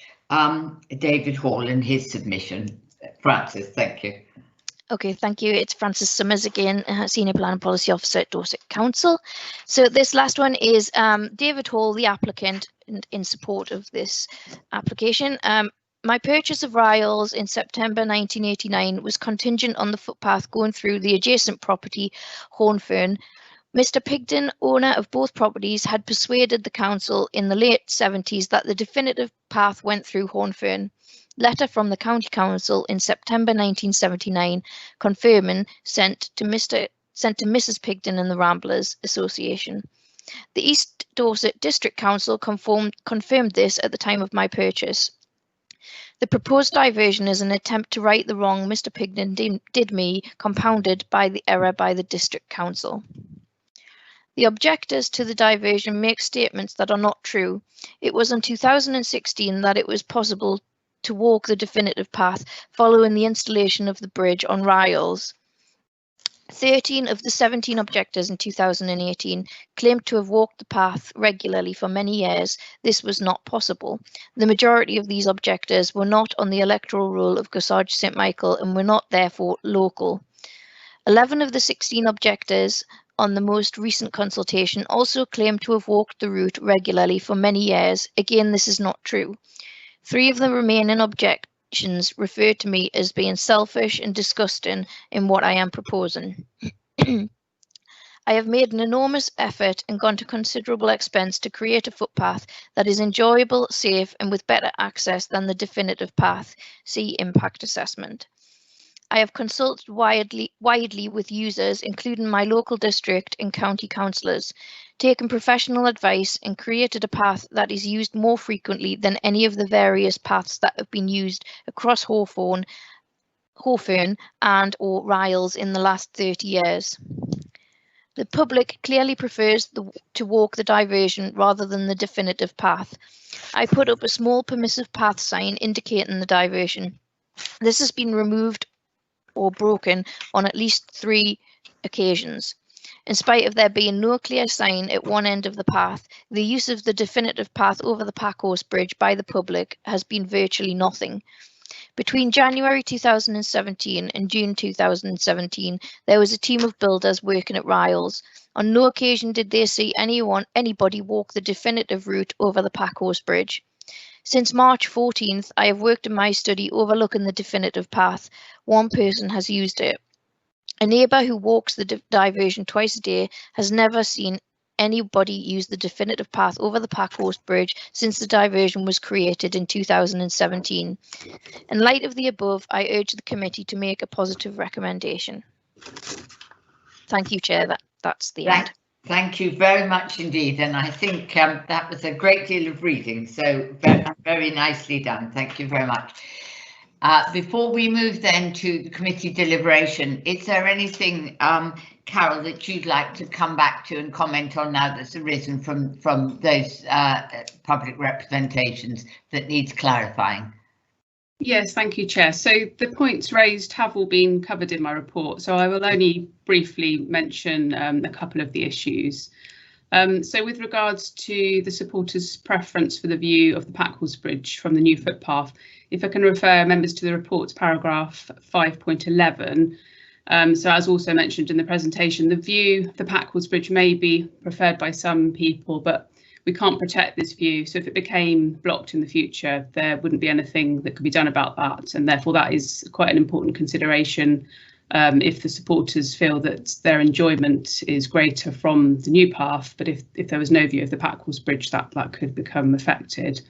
David Hall, and his submission. Francis, thank you. Okay, thank you. It's Frances Sommers again, Senior Plan and Policy Officer at Dorset Council. So this last one is David Hall, the applicant, in support of this application. My purchase of Ryalls in September 1989 was contingent on the footpath going through the adjacent property, Horton. Mr. Pigden, owner of both properties, had persuaded the council in the late 70s that the definitive path went through Horton. Letter from the County Council in September 1979 confirming sent to Mrs. Pigden and the Ramblers Association. The East Dorset District Council confirmed this at the time of my purchase. The proposed diversion is an attempt to right the wrong Mr. Pigden did me, compounded by the error by the District Council. The objectors to the diversion make statements that are not true. It was in 2016 that it was possible to walk the definitive path following the installation of the bridge on Ryalls. 13 of the 17 objectors in 2018 claimed to have walked the path regularly for many years. This was not possible. The majority of these objectors were not on the electoral roll of Gossage St Michael and were not therefore local. 11 of the 16 objectors on the most recent consultation also claimed to have walked the route regularly for many years. Again, this is not true. 3 of the remaining objections refer to me as being selfish and disgusting in what I am proposing. I have made an enormous effort and gone to considerable expense to create a footpath that is enjoyable, safe and with better access than the definitive path. See impact assessment. I have consulted widely with users, including my local district and county councillors, taken professional advice and created a path that is used more frequently than any of the various paths that have been used across Horton and or Ryalls in the last 30 years. The public clearly prefers to walk the diversion rather than the definitive path. I put up a small permissive path sign indicating the diversion. This has been removed or broken on at least 3 occasions. In spite of there being no clear sign at one end of the path, the use of the definitive path over the Packhorse Bridge by the public has been virtually nothing. Between January 2017 and June 2017, there was a team of builders working at Ryalls. On no occasion did they see anybody walk the definitive route over the Packhorse Bridge. Since March 14th, I have worked in my study overlooking the definitive path. One person has used it. A neighbour who walks the diversion twice a day has never seen anybody use the definitive path over the Packhorse Bridge since the diversion was created in 2017. In light of the above, I urge the committee to make a positive recommendation. Thank you, Chair. That's the end. Thank you very much indeed, and I think that was a great deal of reading, so very, very nicely done. Thank you very much. Before we move then to the committee deliberation, is there anything, Carol, that you'd like to come back to and comment on now that's arisen from those public representations that needs clarifying? Yes, thank you, Chair. So the points raised have all been covered in my report, so I will only briefly mention a couple of the issues. So with regards to the supporters' preference for the view of the Packhorse Bridge from the new footpath, if I can refer members to the report's paragraph 5.11. So as also mentioned in the presentation, the view of the Packhorse Bridge may be preferred by some people, but we can't protect this view. So if it became blocked in the future, there wouldn't be anything that could be done about that. And therefore that is quite an important consideration if the supporters feel that their enjoyment is greater from the new path, but if there was no view of the Packwalls Bridge, that could become affected.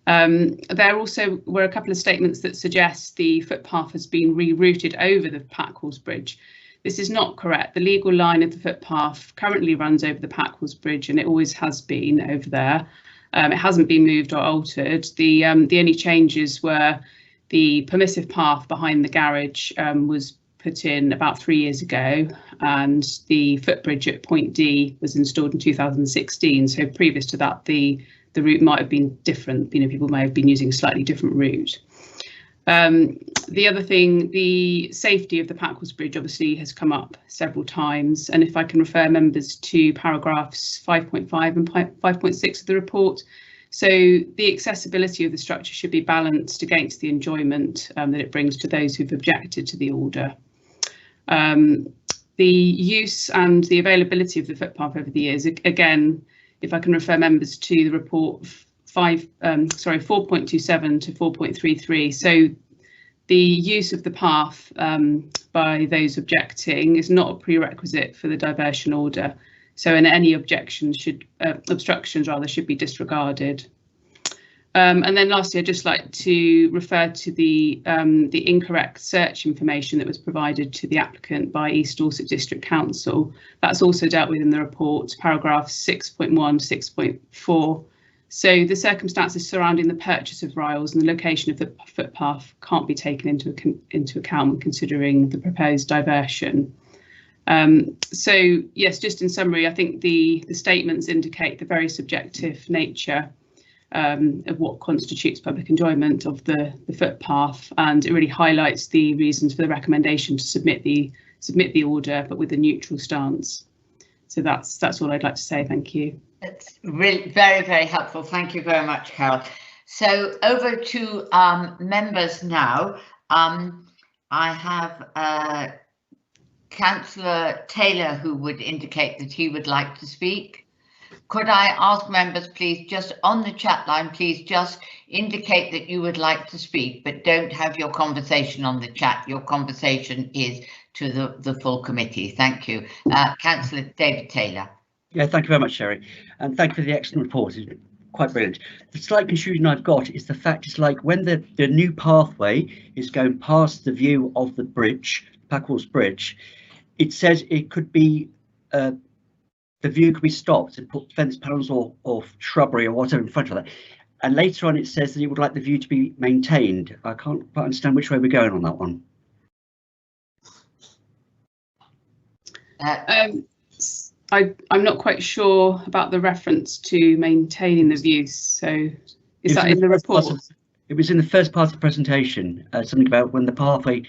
There also were a couple of statements that suggest the footpath has been rerouted over the Packwalls Bridge. This is not correct. The legal line of the footpath currently runs over the Packwalls Bridge, and it always has been over there. It hasn't been moved or altered. The only changes were the permissive path behind the garage was put in about 3 years ago, and the footbridge at Point D was installed in 2016. So previous to that, the route might have been different. People may have been using a slightly different route. The other thing, the safety of the Packwalls Bridge obviously has come up several times, and if I can refer members to paragraphs 5.5 and 5.6 of the report. So the accessibility of the structure should be balanced against the enjoyment that it brings to those who've objected to the order. The use and the availability of the footpath over the years, again, if I can refer members to the report 4.27 to 4.33. So the use of the path by those objecting is not a prerequisite for the diversion order. So any obstructions should be disregarded. And then lastly, I'd just like to refer to the incorrect search information that was provided to the applicant by East Dorset District Council. That's also dealt with in the report, paragraphs 6.1, 6.4. So the circumstances surrounding the purchase of Ryals and the location of the footpath can't be taken into account when considering the proposed diversion. So yes, just in summary, I think the statements indicate the very subjective nature of what constitutes public enjoyment of the footpath, and it really highlights the reasons for the recommendation to submit the order, but with a neutral stance. So that's all I'd like to say. Thank you. That's really very, very helpful. Thank you very much, Carol. So over to members now. I have Councillor Taylor who would indicate that he would like to speak. Could I ask members, please, just on the chat line, please just indicate that you would like to speak, but don't have your conversation on the chat. Your conversation is to the full committee. Thank you. Councillor David Taylor. Yeah, thank you very much, Sherry, and thank you for the excellent report. It's quite brilliant. The slight confusion I've got is the fact it's like when the new pathway is going past the view of the bridge, Packwalls Bridge, it says it could be the view could be stopped and put fence panels or shrubbery or whatever in front of that. And later on it says that it would like the view to be maintained. I can't quite understand which way we're going on that one. I'm not quite sure about the reference to maintaining the views. So is that in the report? It was in the first part of the presentation, something about when the pathway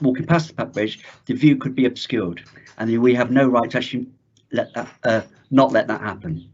walking past the Pack Bridge, the view could be obscured, and we have no right to actually let that not let that happen.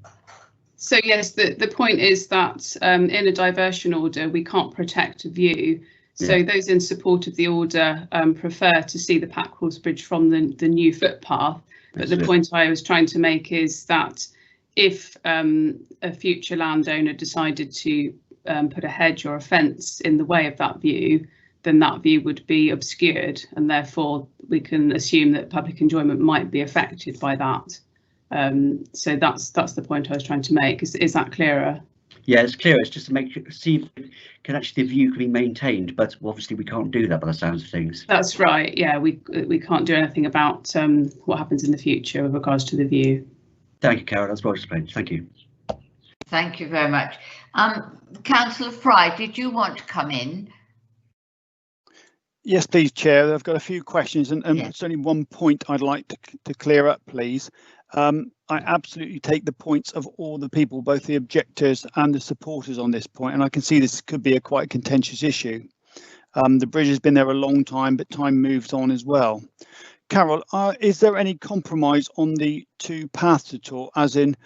So yes, the point is that in a diversion order we can't protect a view. So those in support of the order prefer to see the Packwalls Bridge from the new footpath. But the point I was trying to make is that if a future landowner decided to put a hedge or a fence in the way of that view, then that view would be obscured, and therefore we can assume that public enjoyment might be affected by that. So that's the point I was trying to make. Is that clearer? Yeah, it's clear. It's just to make sure, see if can actually the view can be maintained, but obviously we can't do that by the sounds of things. That's right. Yeah, we can't do anything about what happens in the future with regards to the view. Thank you, Carol. That's well explained. Thank you. Thank you very much. Councillor Fry, did you want to come in? Yes, please, Chair. I've got a few questions, and Yes. it's only one point I'd like to clear up, please. I absolutely take the points of all the people, both the objectors and the supporters on this point, and I can see this could be a quite contentious issue. The bridge has been there a long time, but time moves on as well. Carol, is there any compromise on the two paths at all? As in,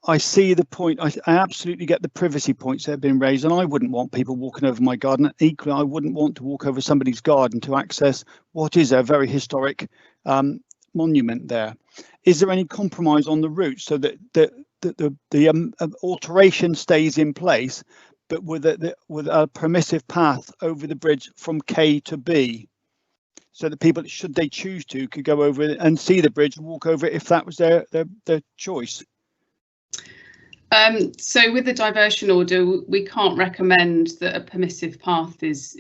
I see the point, I absolutely get the privacy points that have been raised, and I wouldn't want people walking over my garden. Equally, I wouldn't want to walk over somebody's garden to access what is a very historic monument there. Is there any compromise on the route so that the alteration stays in place, but with a permissive path over the bridge from K to B? so that people, should they choose to, could go over it and see the bridge and walk over it if that was their choice? So with the diversion order, we can't recommend that a permissive path is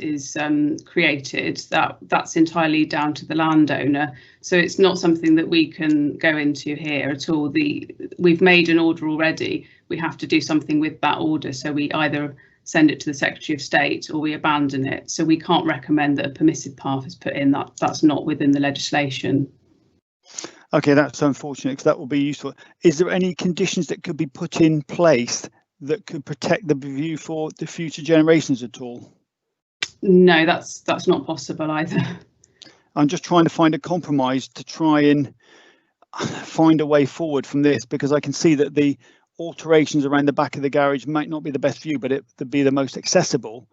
created. That's entirely down to the landowner. So it's not something that we can go into here at all. We've made an order already. We have to do something with that order. So we either send it to the Secretary of State or we abandon it. So we can't recommend that a permissive path is put in. That's not within the legislation. Okay, that's unfortunate because that will be useful. Is there any conditions that could be put in place that could protect the view for the future generations at all? No, that's not possible either. I'm just trying to find a compromise to try and find a way forward from this, because I can see that the alterations around the back of the garage might not be the best view, but it would be the most accessible.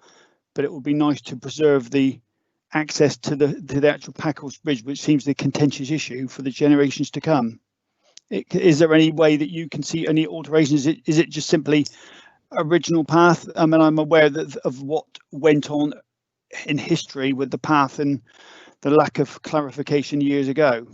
But it would be nice to preserve the access to the actual Packhorse Bridge, which seems the contentious issue for the generations to come. Is there any way that you can see any alterations? Is it just simply original path? I mean, I'm aware of what went on in history with the path and the lack of clarification years ago.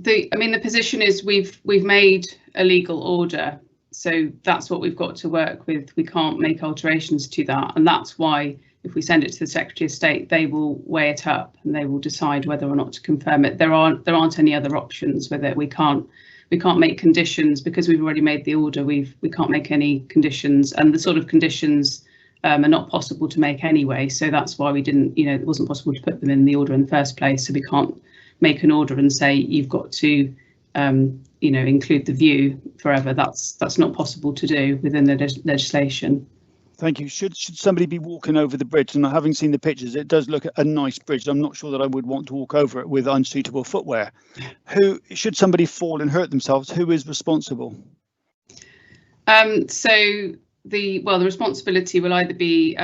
I mean, the position is we've made a legal order, so that's what we've got to work with. We can't make alterations to that, and that's why if we send it to the Secretary of State, they will weigh it up and they will decide whether or not to confirm it. There aren't any other options. Whether we can't make conditions because we've already made the order. We can't make any conditions, and the sort of conditions are not possible to make anyway. So that's why we didn't. It wasn't possible to put them in the order in the first place. So we can't make an order and say you've got to include the view forever. That's not possible to do within the legislation. Thank you. Should somebody be walking over the bridge, and having seen the pictures, it does look a nice bridge. I'm not sure that I would want to walk over it with unsuitable footwear. Should somebody fall and hurt themselves, who is responsible? So the responsibility will either be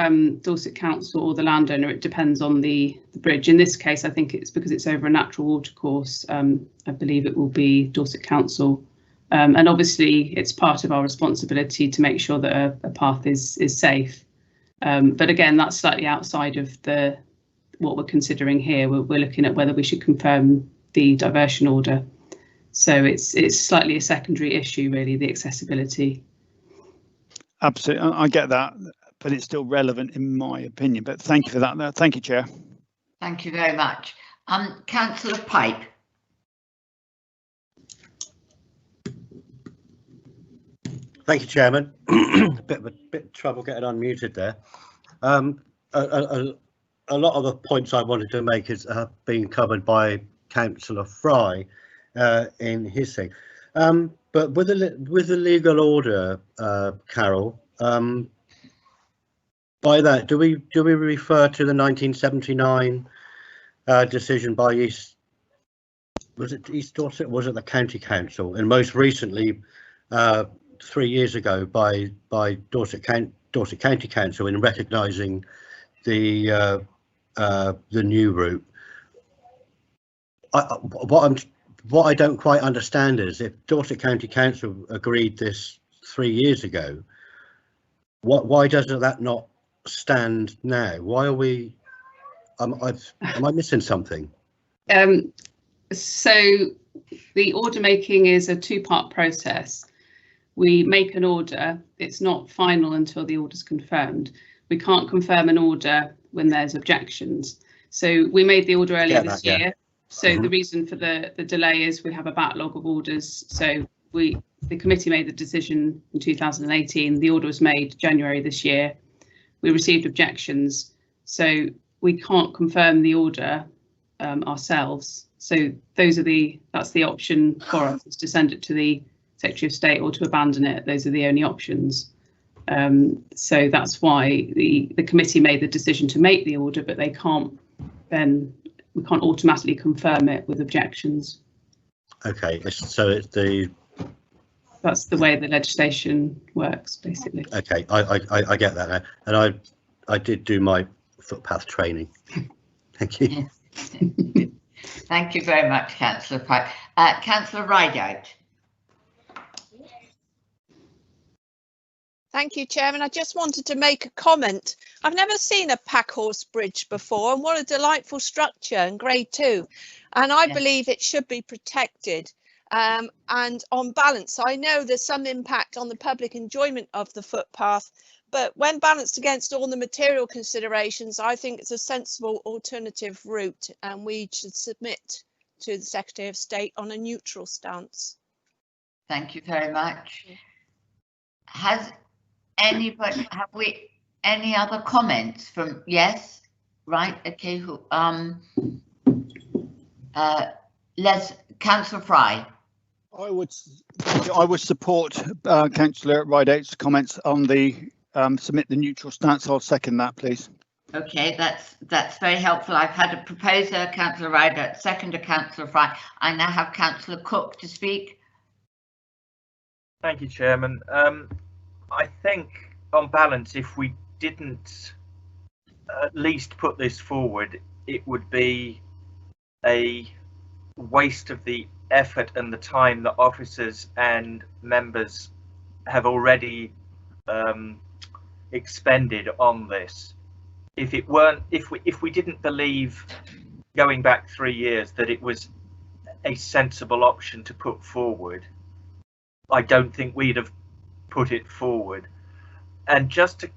Dorset Council or the landowner. It depends on the bridge. In this case, I think it's because it's over a natural watercourse. I believe it will be Dorset Council. And obviously, it's part of our responsibility to make sure that a path is safe. But again, that's slightly outside of what we're considering here. We're looking at whether we should confirm the diversion order. So it's slightly a secondary issue, really, the accessibility. Absolutely, I get that, but it's still relevant in my opinion. But thank you for that. Thank you, Chair. Thank you very much. Councillor Pipe. Thank you, Chairman. a bit of trouble getting unmuted there. A lot of the points I wanted to make have been covered by Councillor Fry in his thing. But with the legal order, Carol, by that, do we refer to the 1979 decision by East Dorset? Was it the County Council? And most recently, 3 years ago, by Dorset County Council in recognising the new route. What I don't quite understand is if Dorset County Council agreed this 3 years ago, why doesn't that not stand now? Why are we? Am I missing something? So the order making is a two-part process. We make an order. It's not final until the order is confirmed. We can't confirm an order when there's objections. So we made the order earlier this year. So the reason for the delay is we have a backlog of orders. So the committee made the decision in 2018. The order was made January this year. We received objections. So we can't confirm the order ourselves. So that's the option for us, is to send it to the Secretary of State or to abandon it. Those are the only options. So that's why the committee made the decision to make the order, but we can't automatically confirm it with objections. Okay, so that's the way the legislation works, basically. Okay, I get that now, and I did do my footpath training. Thank you. Thank you very much, Councillor Pipe. Councillor Rideout. Thank you, Chairman. I just wanted to make a comment. I've never seen a packhorse bridge before, and what a delightful structure in Grade 2. And I believe it should be protected. And on balance, I know there's some impact on the public enjoyment of the footpath, but when balanced against all the material considerations, I think it's a sensible alternative route, and we should submit to the Secretary of State on a neutral stance. Thank you very much. Have we any other comments from, yes, right, okay, who, Councillor Fry. I would support Councillor Rideout's comments on the submit the neutral stance. I'll second that, please. Okay, that's very helpful. I've had a proposer, Councillor Rideout, seconder, Councillor Fry. I now have Councillor Cook to speak. Thank you, Chairman. I think on balance, if we didn't at least put this forward, it would be a waste of the effort and the time that officers and members have already expended on this. If we didn't believe, going back 3 years, that it was a sensible option to put forward, I don't think we'd have put it forward. And just to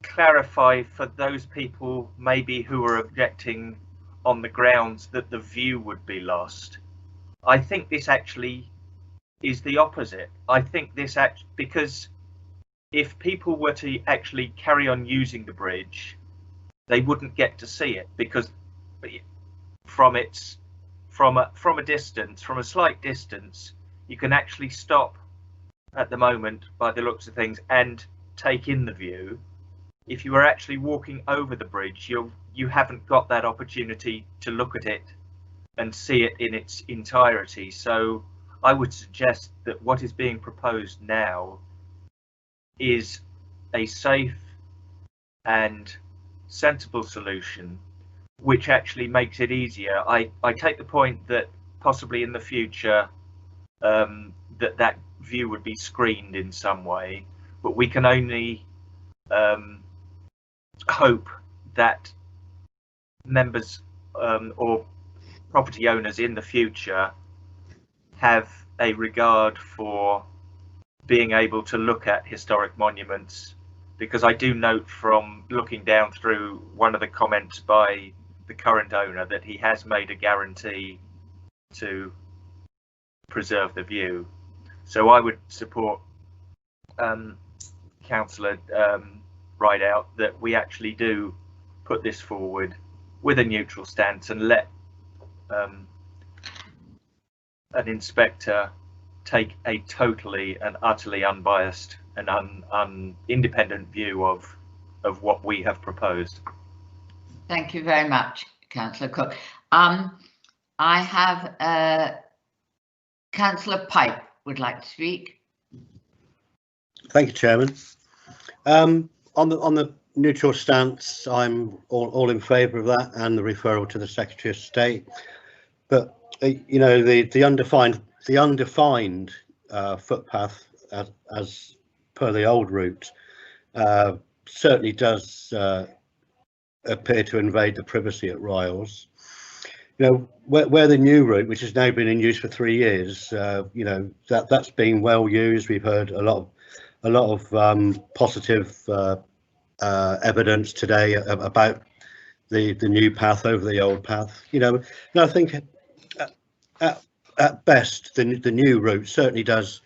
clarify for those people maybe who are objecting on the grounds that the view would be lost, I think this actually is the opposite. I think this because if people were to actually carry on using the bridge, they wouldn't get to see it, because from a distance, from a slight distance, you can actually stop at the moment, by the looks of things, and take in the view. If you are actually walking over the bridge, you haven't got that opportunity to look at it and see it in its entirety. So I would suggest that what is being proposed now is a safe and sensible solution, which actually makes it easier. I take the point that possibly in the future that view would be screened in some way, but we can only hope that members or property owners in the future have a regard for being able to look at historic monuments, because I do note from looking down through one of the comments by the current owner that he has made a guarantee to preserve the view. So I would support Councillor Rideout that we actually do put this forward with a neutral stance and let an inspector take a totally and utterly unbiased and independent view of what we have proposed. Thank you very much, Councillor Cook. I have Councillor Pipe would like to speak. Thank you, Chairman. On the neutral stance, I'm all in favour of that and the referral to the Secretary of State. But you know, the undefined footpath as per the old route certainly does appear to invade the privacy at Ryals. You know, where the new route, which has now been in use for 3 years, you know, that's been well used. We've heard a lot of positive evidence today about the new path over the old path. You know, and I think at best the new route certainly does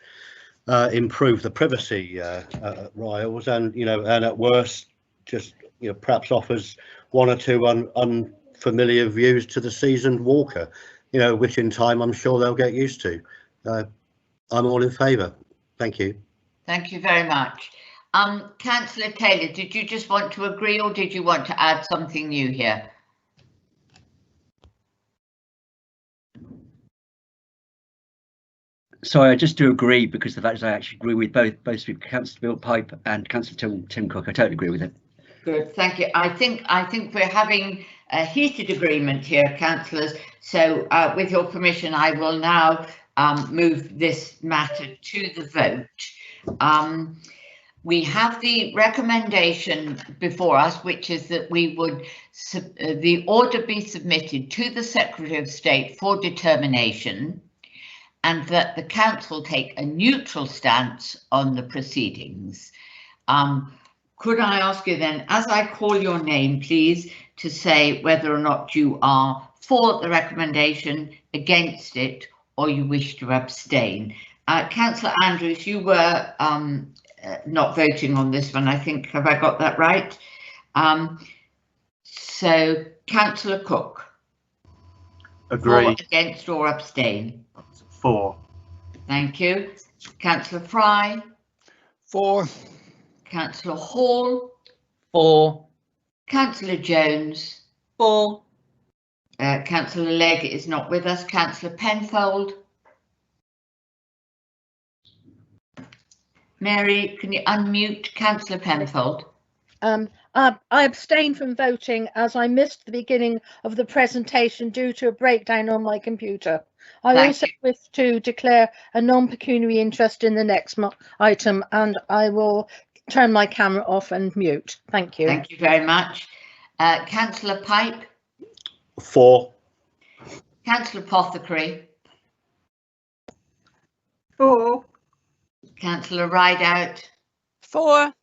improve the privacy at Ryals, and you know, and at worst, just you know, perhaps offers one or two unfamiliar views to the seasoned walker, you know, which in time I'm sure they'll get used to. I'm all in favour. Thank you. Thank you very much. Councillor Taylor, did you just want to agree or did you want to add something new here? Sorry, I just do agree, because the fact is I actually agree with both people, Councillor Bill Pipe and Councillor Tim Cook. I totally agree with it. Good, thank you. I think we're having a heated agreement here, councillors. So with your permission, I will now move this matter to the vote. We have the recommendation before us, which is that we would the order be submitted to the Secretary of State for determination, and that the council take a neutral stance on the proceedings. Could I ask you then, as I call your name, please, to say whether or not you are for the recommendation, against it, or you wish to abstain? Councillor Andrews, you were not voting on this one, I think. Have I got that right? So, Councillor Cook. Agree. For, against, or abstain? For. Thank you. Councillor Fry. For. Councillor Hall. For. Councillor Jones. For. Councillor Legg is not with us. Councillor Penfold. Mary, can you unmute Councillor Penfold? I abstain from voting as I missed the beginning of the presentation due to a breakdown on my computer. I also wish to declare a non-pecuniary interest in the next item, and I will turn my camera off and mute. Thank you. Thank you very much. Councillor Pipe. For. Councillor Apothecary. For. Councillor Rideout. For.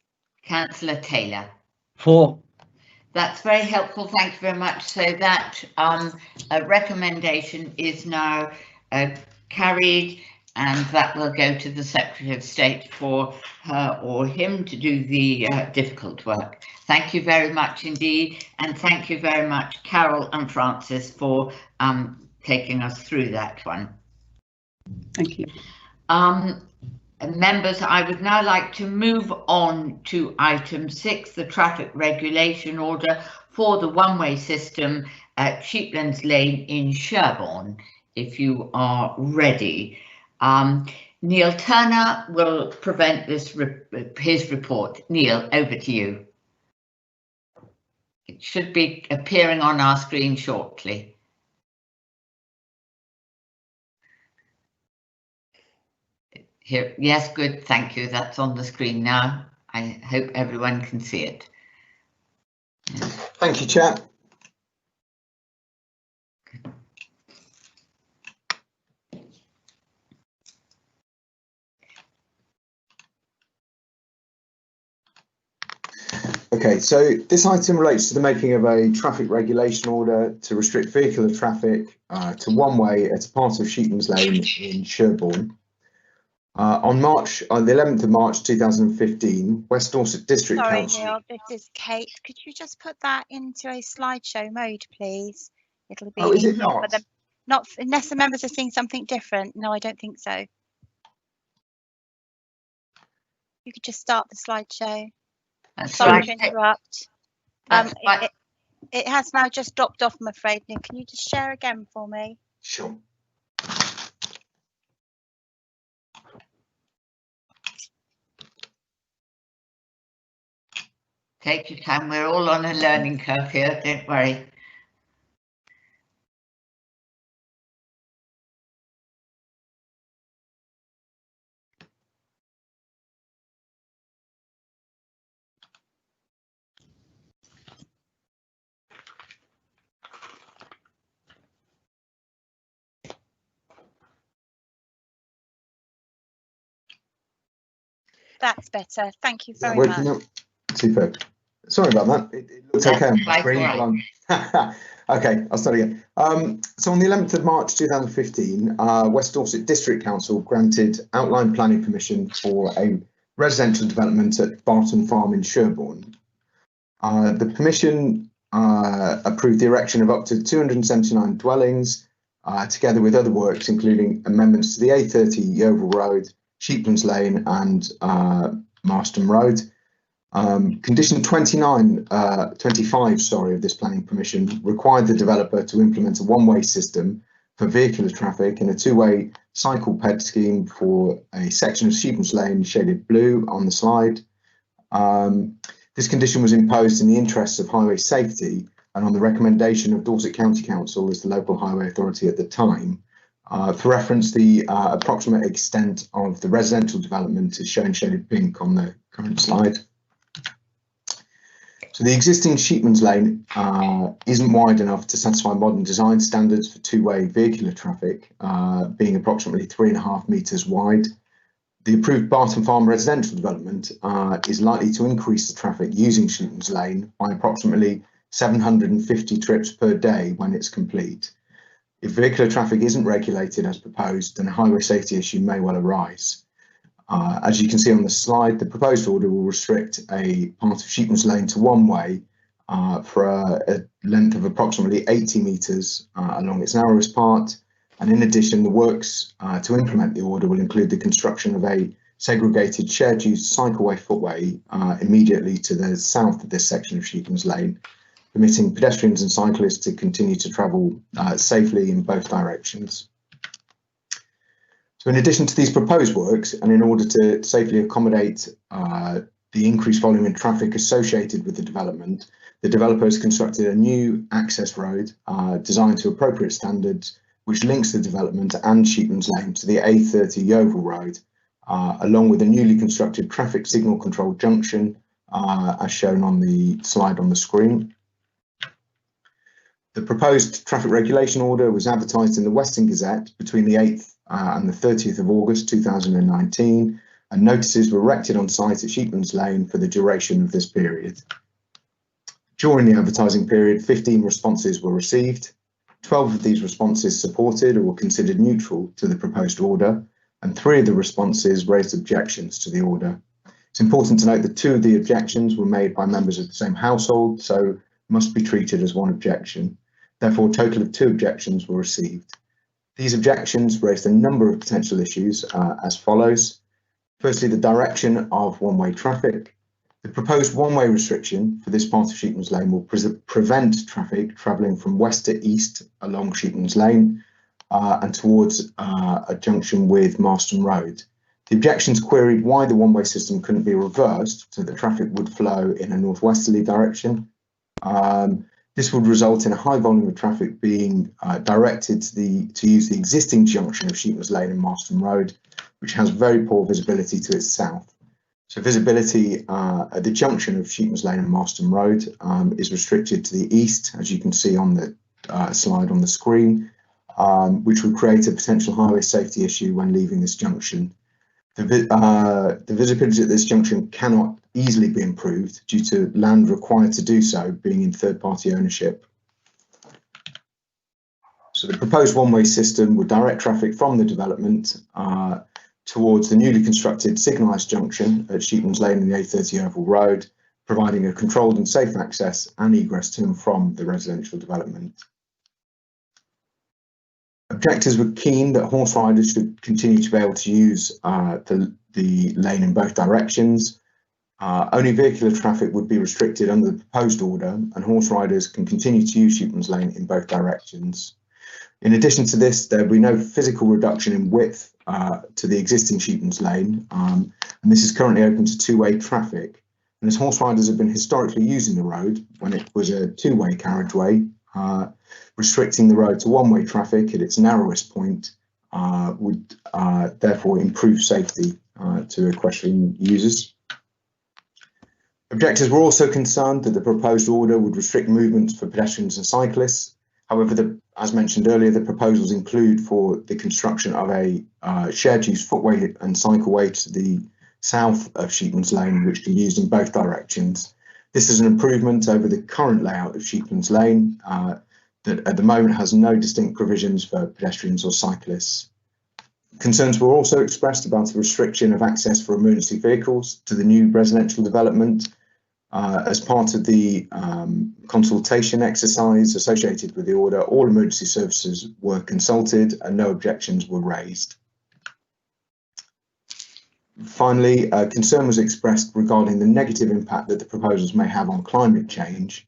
Councillor Taylor. For. That's very helpful. Thank you very much. So that recommendation is now carried, and that will go to the Secretary of State for her or him to do the difficult work. Thank you very much indeed, and thank you very much, Carol and Francis, for taking us through that one. Thank you. Members, I would now like to move on to item 6, the traffic regulation order for the one-way system at Chitlins Lane in Sherborne, if you are ready. Neil Turner will present his report. Neil, over to you. It should be appearing on our screen shortly. Here, yes, good, thank you. That's on the screen now. I hope everyone can see it. Thank you, Chair. Okay, so this item relates to the making of a traffic regulation order to restrict vehicular traffic to one way at a part of Chitlins Lane in Sherborne. On the 11th of March 2015, West Dorset District Council. Sorry, Neil, this is Kate. Could you just put that into a slideshow mode, please? It'll be. Oh, is it easier not? for them. Not unless the members are seeing something different. No, I don't think so. You could just start the slideshow. Sorry to interrupt. It has now just dropped off, I'm afraid. Nick, can you just share again for me? Sure. Take your time, we're all on a learning curve here, don't worry. That's better. Thank you very much. Up? Super. Sorry about that. It looks okay on my screen. But okay, I'll start again. So on the 11th of March 2015, West Dorset District Council granted outline planning permission for a residential development at Barton Farm in Sherborne. The permission approved the erection of up to 279 dwellings, together with other works, including amendments to the A30 Yeovil Road, Chitlins Lane and Marston Road. Condition 25 of this planning permission required the developer to implement a one-way system for vehicular traffic in a two-way cycle ped scheme for a section of Chitlins Lane shaded blue on the slide. This condition was imposed in the interests of highway safety and on the recommendation of Dorset County Council as the local highway authority at the time, For reference, the approximate extent of the residential development is shown shaded pink on the current slide. So the existing Sheepman's Lane isn't wide enough to satisfy modern design standards for two-way vehicular traffic, being approximately 3.5 metres wide. The approved Barton Farm residential development is likely to increase the traffic using Sheepman's Lane by approximately 750 trips per day when it's complete. If vehicular traffic isn't regulated as proposed, then a highway safety issue may well arise. As you can see on the slide, the proposed order will restrict a part of Sheepman's Lane to one way for a length of approximately 80 metres along its narrowest part. And in addition, the works to implement the order will include the construction of a segregated shared use cycleway footway immediately to the south of this section of Sheepman's Lane, permitting pedestrians and cyclists to continue to travel safely in both directions. So in addition to these proposed works, and in order to safely accommodate the increased volume in traffic associated with the development, the developer has constructed a new access road designed to appropriate standards, which links the development and Sheepman's Lane to the A30 Yeovil Road, along with a newly constructed traffic signal control junction, as shown on the slide on the screen. The proposed traffic regulation order was advertised in the Western Gazette between the 8th and the 30th of August 2019, and notices were erected on site at Sheepman's Lane for the duration of this period. During the advertising period, 15 responses were received. 12 of these responses supported or were considered neutral to the proposed order, and 3 of the responses raised objections to the order. It's important to note that 2 of the objections were made by members of the same household, so must be treated as one objection. Therefore, a total of 2 objections were received. These objections raised a number of potential issues as follows. Firstly, the direction of one-way traffic. The proposed one-way restriction for this part of Sheepman's Lane will prevent traffic travelling from west to east along Sheepman's Lane and towards a junction with Marston Road. The objections queried why the one-way system couldn't be reversed so that traffic would flow in a northwesterly direction. This would result in a high volume of traffic being directed to use the existing junction of Sheepman's Lane and Marston Road, which has very poor visibility to its south. So visibility at the junction of Sheepman's Lane and Marston Road is restricted to the east, as you can see on the slide on the screen, which would create a potential highway safety issue when leaving this junction. The visibility at this junction cannot easily be improved due to land required to do so being in third-party ownership. So the proposed one-way system would direct traffic from the development towards the newly constructed signalised junction at Sheepman's Lane and the A30 Yeovil Road, providing a controlled and safe access and egress to and from the residential development. Objectors were keen that horse riders should continue to be able to use the lane in both directions. Only vehicular traffic would be restricted under the proposed order, and horse riders can continue to use Sheepman's Lane in both directions. In addition to this, there will be no physical reduction in width to the existing Sheepman's Lane, and this is currently open to two-way traffic. And as horse riders have been historically using the road when it was a two-way carriageway, restricting the road to one-way traffic at its narrowest point would therefore improve safety to equestrian users. Objectors were also concerned that the proposed order would restrict movements for pedestrians and cyclists. However, as mentioned earlier, the proposals include for the construction of a shared use footway and cycleway to the south of Sheepman's Lane, which can be used in both directions. This is an improvement over the current layout of Sheepman's Lane that at the moment has no distinct provisions for pedestrians or cyclists. Concerns were also expressed about the restriction of access for emergency vehicles to the new residential development. As part of the consultation exercise associated with the order, all emergency services were consulted and no objections were raised. Finally, concern was expressed regarding the negative impact that the proposals may have on climate change.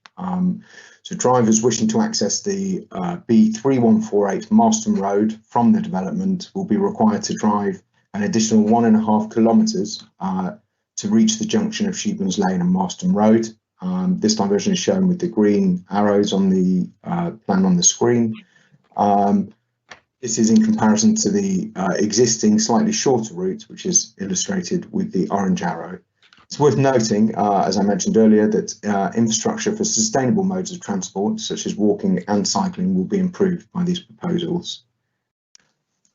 So drivers wishing to access the B3148 Marston Road from the development will be required to drive an additional 1.5 kilometres to reach the junction of Sheepman's Lane and Marston Road. This diversion is shown with the green arrows on the plan on the screen. This is in comparison to the existing slightly shorter route, which is illustrated with the orange arrow. It's worth noting, as I mentioned earlier, that infrastructure for sustainable modes of transport, such as walking and cycling, will be improved by these proposals.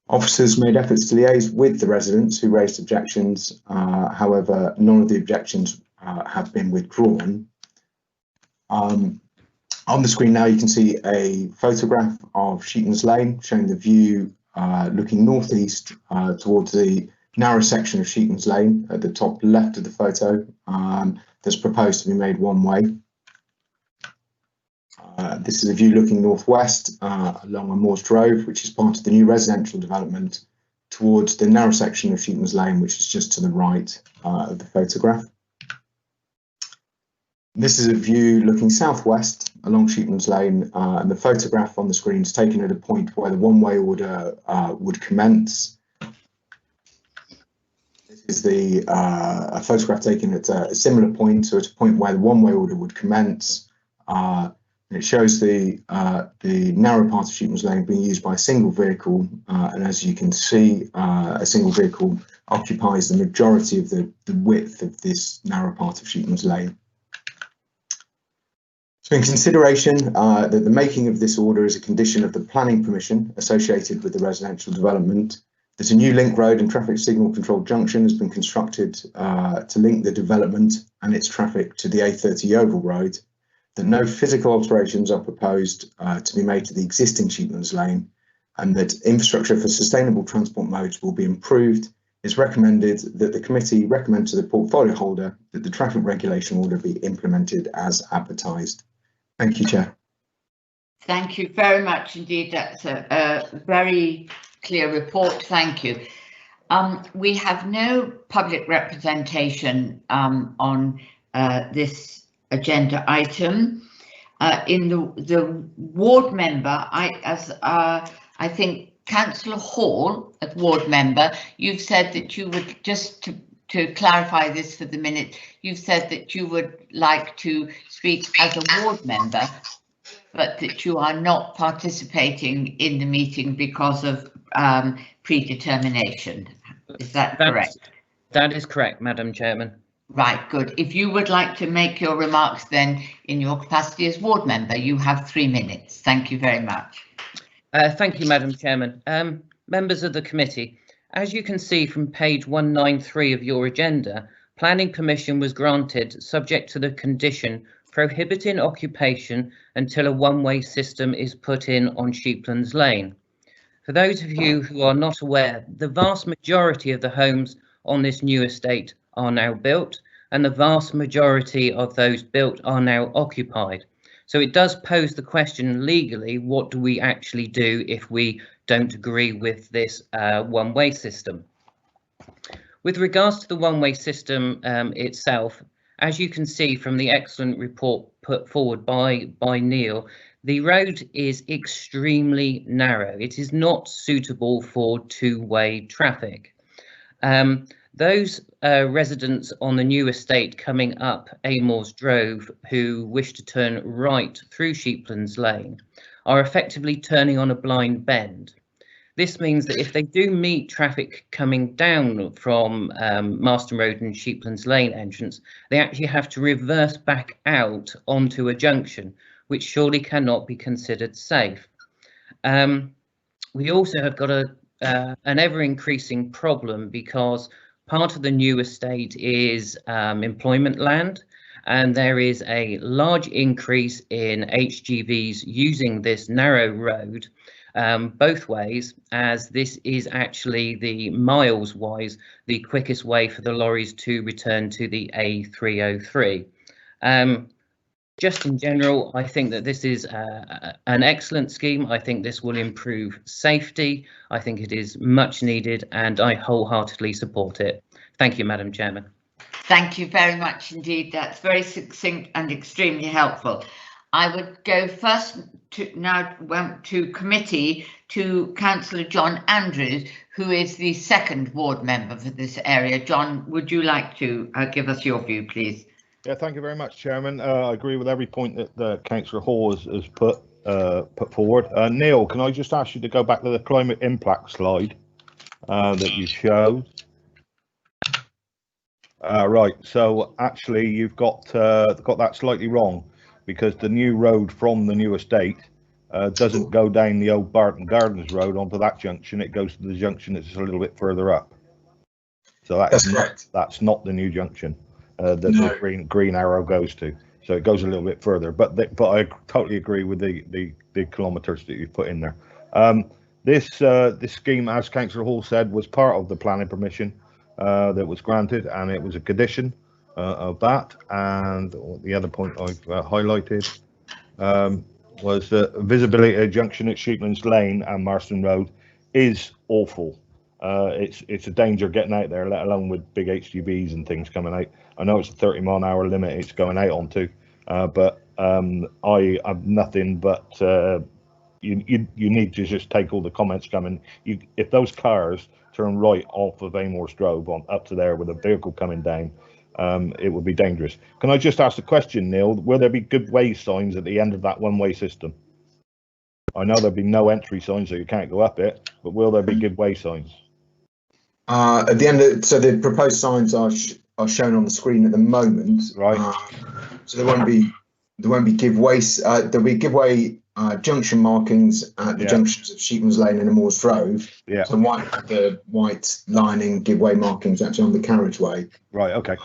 Officers made efforts to liaise with the residents who raised objections. However, none of the objections have been withdrawn. On the screen now, you can see a photograph of Chitlins Lane showing the view looking northeast towards the narrow section of Chitlins Lane at the top left of the photo that's proposed to be made one way. This is a view looking northwest along a Moors Drove, which is part of the new residential development, towards the narrow section of Chitlins Lane, which is just to the right of the photograph. This is a view looking southwest along Chitlins Lane, and the photograph on the screen is taken at a point where the one-way order would commence. This is a photograph taken at a similar point, so at a point where the one-way order would commence. It shows the narrow part of Chitlins Lane being used by a single vehicle, and as you can see, a single vehicle occupies the majority of the width of this narrow part of Chitlins Lane. So in consideration that the making of this order is a condition of the planning permission associated with the residential development, that a new link road and traffic signal controlled junction has been constructed to link the development and its traffic to the A30 Oval Road, that no physical alterations are proposed to be made to the existing Chitlins Lane, and that infrastructure for sustainable transport modes will be improved, it's recommended that the committee recommend to the portfolio holder that the traffic regulation order be implemented as advertised. Thank you, Chair. Thank you very much indeed. That's a very clear report. Thank you. We have no public representation on this agenda item. In the ward member, I think Councillor Hall, as ward member, you've said that you would, just to clarify this for the minute, you've said that you would like to speak as a ward member, but that you are not participating in the meeting because of predetermination. Is that correct? That is correct, Madam Chairman. Right, good. If you would like to make your remarks then in your capacity as ward member, you have 3 minutes. Thank you very much. Thank you, Madam Chairman. Members of the committee, as you can see from page 193 of your agenda, planning permission was granted subject to the condition prohibiting occupation until a one-way system is put in on Chitlins Lane. For those of you who are not aware, the vast majority of the homes on this new estate are now built, and the vast majority of those built are now occupied. So it does pose the question legally, what do we actually do if we don't agree with this one-way system? With regards to the one-way system itself, as you can see from the excellent report put forward by Neil, the road is extremely narrow. It is not suitable for two-way traffic. Those residents on the new estate coming up Moors Drove who wish to turn right through Chitlins Lane are effectively turning on a blind bend. This means that if they do meet traffic coming down from Marston Road and Chitlins Lane entrance, they actually have to reverse back out onto a junction, which surely cannot be considered safe. We also have got an ever-increasing problem because part of the new estate is employment land, and there is a large increase in HGVs using this narrow road both ways, as this is actually the miles-wise the quickest way for the lorries to return to the A303. Just in general, I think that this is an excellent scheme. I think this will improve safety. I think it is much needed, and I wholeheartedly support it. Thank you, Madam Chairman. Thank you very much indeed. That's very succinct and extremely helpful. I would go first to committee to Councillor John Andrews, who is the second ward member for this area. John, would you like to give us your view, please? Yeah, thank you very much, Chairman. I agree with every point that Councillor Hall has put. put forward. Neil, can I just ask you to go back to the climate impact slide that you showed? Right, so actually you've got that slightly wrong, because the new road from the new estate doesn't go down the old Barton Gardens road onto that junction. It goes to the junction that's a little bit further up. So that's correct. That's not the new junction that the green arrow goes to. So it goes a little bit further. But I totally agree with the kilometres that you put in there. This scheme, as Councillor Hall said, was part of the planning permission that was granted, and it was a condition of that. And the other point I've highlighted was visibility at junction at Chitlins Lane and Marston Road is awful. It's a danger getting out there, let alone with big HGVs and things coming out. I know it's a 30-mile-an-hour limit it's going out onto, but I have nothing but you need to just take all the comments coming. If those cars turn right off of Amorse Grove on up to there with a vehicle coming down, it would be dangerous. Can I just ask a question, Neil? Will there be good way signs at the end of that one-way system? I know there'll be no entry signs, so you can't go up it, but will there be good way signs? At the end, so the proposed signs are shown on the screen at the moment. Right. So there won't be give way. There'll be give way junction markings at the junctions of Sheepman's Lane and Amorse Grove. Yeah. So the white lining give way markings actually on the carriageway. Right. Okay.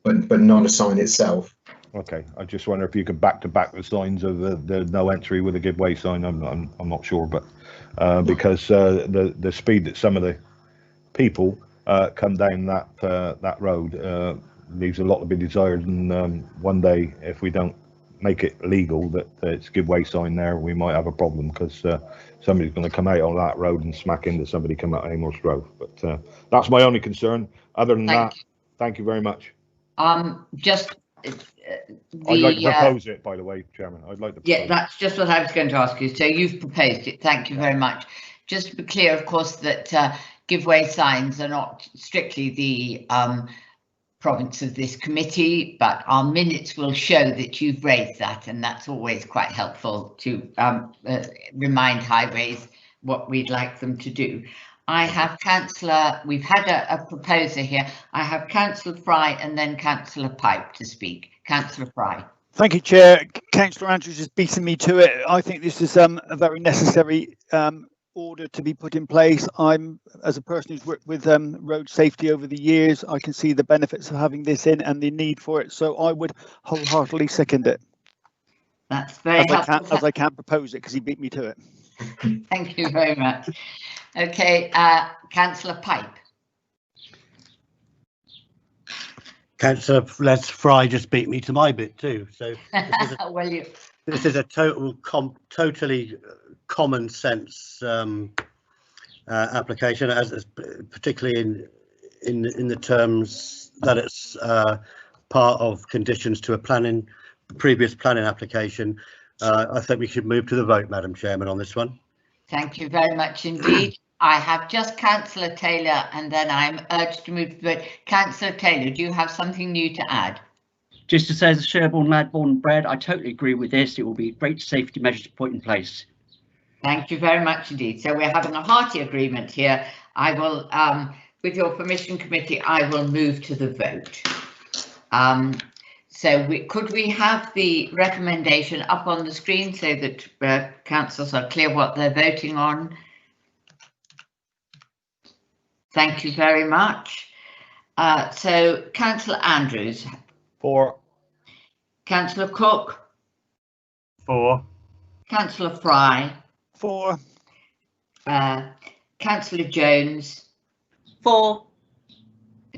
But not a sign itself. Okay. I just wonder if you could back to back the signs of the no entry with a give way sign. I'm not sure, but because the speed that some of the people come down that road leaves a lot to be desired, and one day if we don't make it legal that it's give way sign there, we might have a problem, because somebody's going to come out on that road and smack into somebody coming out of Amorse Grove. But that's my only concern. Other than that, thank you very much. Just I'd like to propose it, by the way, Chairman. I'd like to propose. Yeah, that's just what I was going to ask you. So you've proposed it. Thank you very much. Just to be clear, of course, that give way signs are not strictly the province of this committee, but our minutes will show that you've raised that, and that's always quite helpful to remind highways what we'd like them to do. I have we've had a proposer here. I have Councillor Fry and then Councillor Pipe to speak. Councillor Fry. Thank you, Chair. Councillor Andrews has beaten me to it. I think this is a very necessary order to be put in place. As a person who's worked with road safety over the years, I can see the benefits of having this in and the need for it. So I would wholeheartedly second it. That's very helpful. As I can't propose it because he beat me to it. Thank you very much. Okay, Councillor Pipe. Councillor Les Fry just beat me to my bit too. So this is a totally common sense application, as particularly in the terms that it's part of conditions to a previous planning application. I think we should move to the vote, Madam Chairman, on this one. Thank you very much indeed. I have just Councillor Taylor, and then I'm urged to move to the vote. Councillor Taylor, do you have something new to add? Just to say, as a Sherborne lad born and bred, I totally agree with this. It will be a great safety measure to put in place. Thank you very much indeed. So we're having a hearty agreement here. I will, with your permission, committee, I will move to the vote. Could we have the recommendation up on the screen so that councillors are clear what they're voting on? Thank you very much. So Councillor Andrews. 4. Councillor Cook. 4. Councillor Fry. 4. Councillor Jones. 4.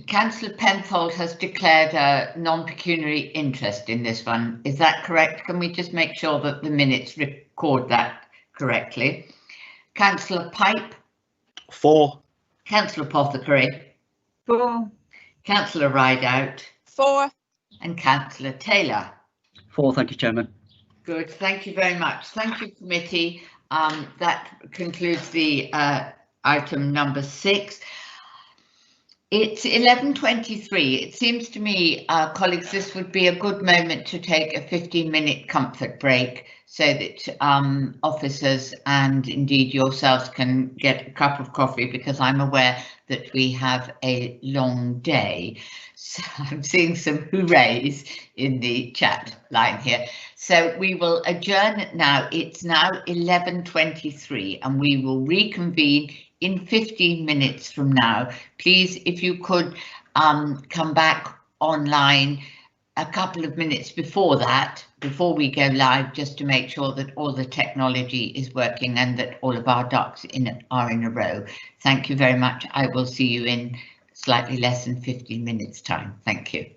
Councillor Penfold has declared a non-pecuniary interest in this one. Is that correct? Can we just make sure that the minutes record that correctly? Councillor Pipe. 4. Councillor Apothecary. 4. Councillor Rideout. 4. And Councillor Taylor. 4. Thank you, Chairman. Good. Thank you very much. Thank you, committee. That concludes the item number 6. It's 11:23. It seems to me, colleagues, this would be a good moment to take a 15-minute comfort break so that officers and indeed yourselves can get a cup of coffee, because I'm aware that we have a long day. So I'm seeing some hoorays in the chat line here. So we will adjourn now. It's now 11:23 and we will reconvene in 15 minutes from now. Please, if you could come back online a couple of minutes before that, before we go live, just to make sure that all the technology is working and that all of our ducks are in a row. Thank you very much. I will see you in slightly less than 15 minutes time. Thank you.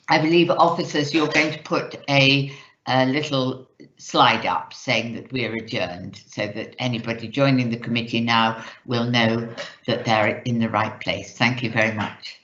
I believe, officers, you're going to put a little slide up saying that we're adjourned, so that anybody joining the committee now will know that they're in the right place. Thank you very much.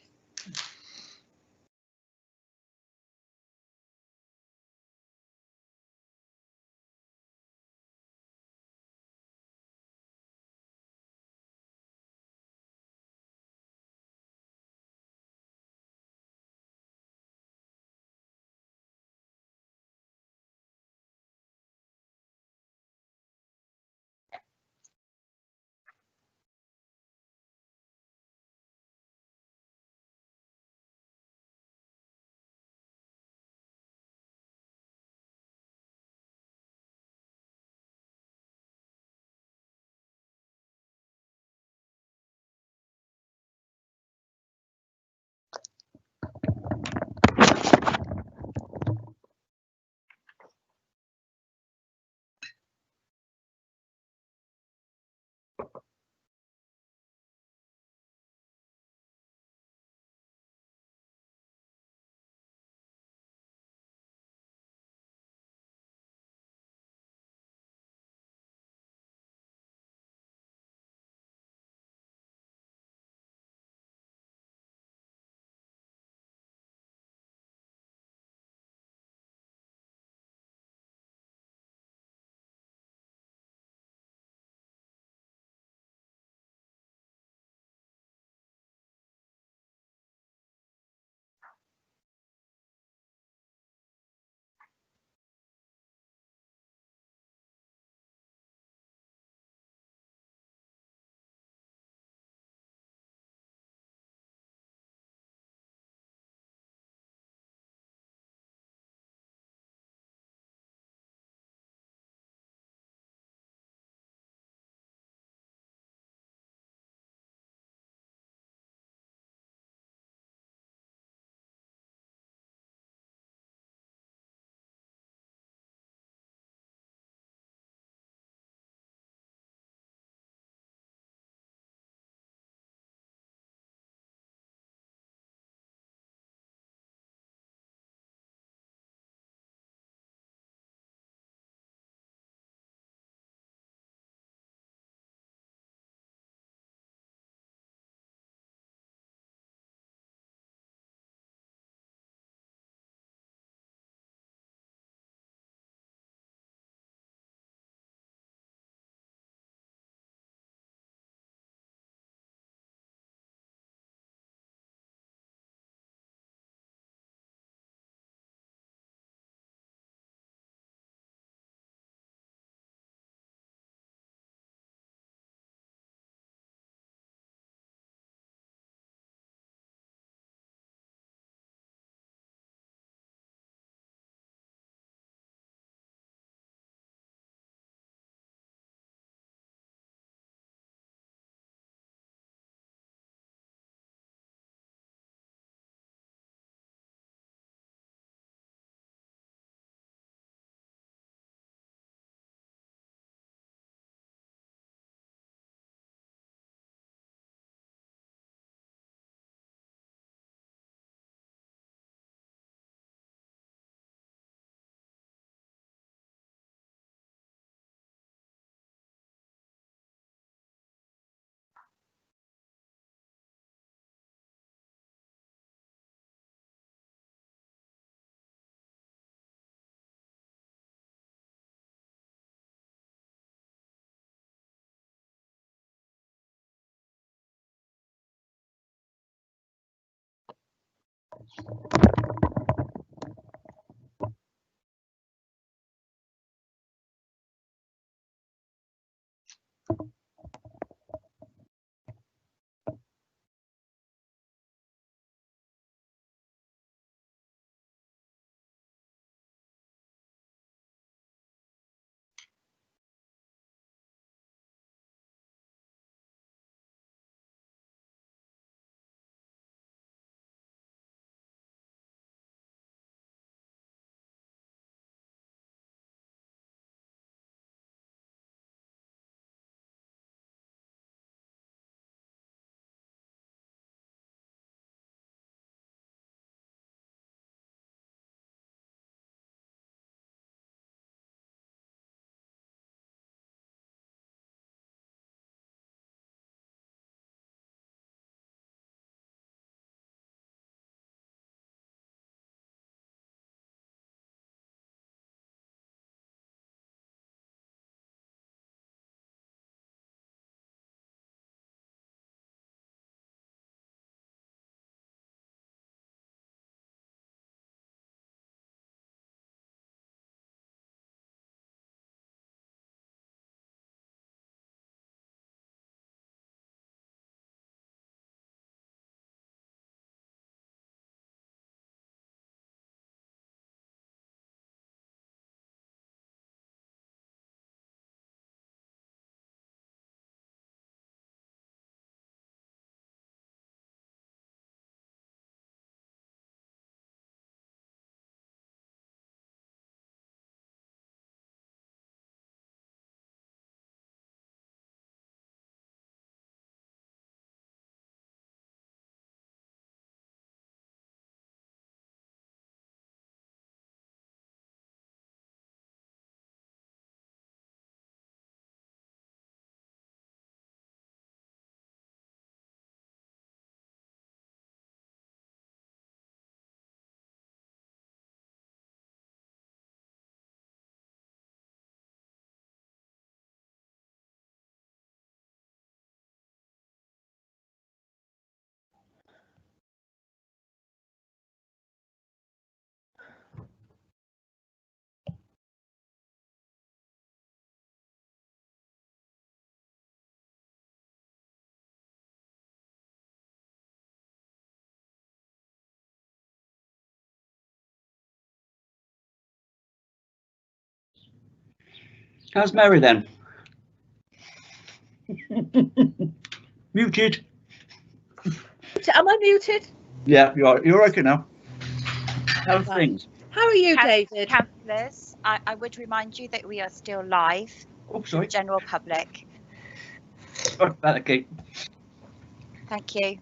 How's Mary then? Muted. Am I muted? Yeah, you're okay now. How's things? How are you, David? Councillors, I would remind you that we are still live. Oh, sorry. General public. Okay. Thank you.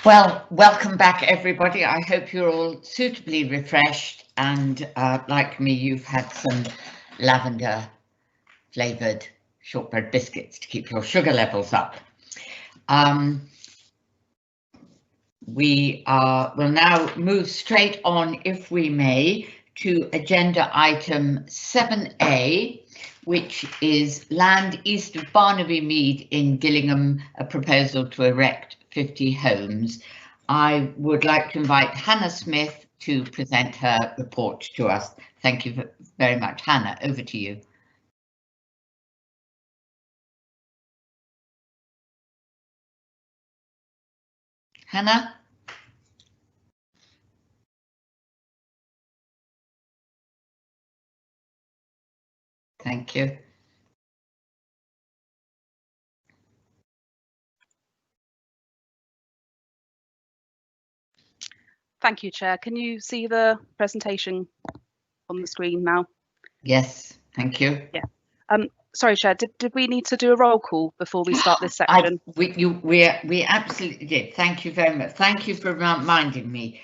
Well, welcome back everybody. I hope you're all suitably refreshed and like me, you've had some lavender flavoured shortbread biscuits to keep your sugar levels up. We'll now move straight on, if we may, to agenda item 7A, which is land east of Barnaby Mead in Gillingham, a proposal to erect 50 homes. I would like to invite Hannah Smith to present her report to us. Thank you very much. Hannah, over to you. Hannah? Thank you. Thank you, Chair. Can you see the presentation on the screen now? Yes, thank you. Yeah. Sorry, Chair, did we need to do a roll call before we start this section? We absolutely did. Thank you very much. Thank you for reminding me.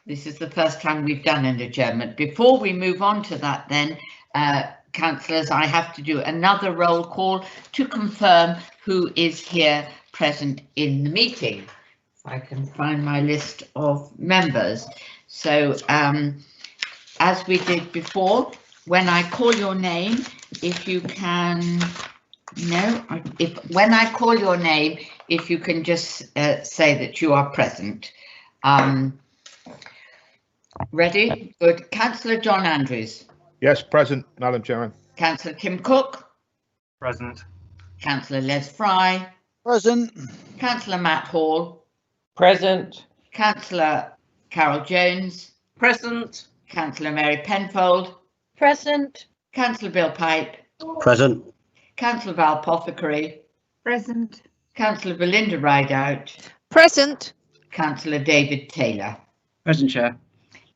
This is the first time we've done an adjournment. Before we move on to that then, councillors, I have to do another roll call to confirm who is here present in the meeting. If I can find my list of members. So as we did before, when I call your name, if you can, when I call your name, if you can just say that you are present. Ready? Good. Councillor John Andrews. Yes, present, Madam Chairman. Councillor Kim Cook. Present. Councillor Les Fry. Present. Councillor Matt Hall. Present. Councillor Carol Jones. Present. Councillor Mary Penfold. Present. Councillor Bill Pipe. Present. Councillor Val Pothecary. Present. Councillor Belinda Rideout. Present. Councillor David Taylor. Present, Chair.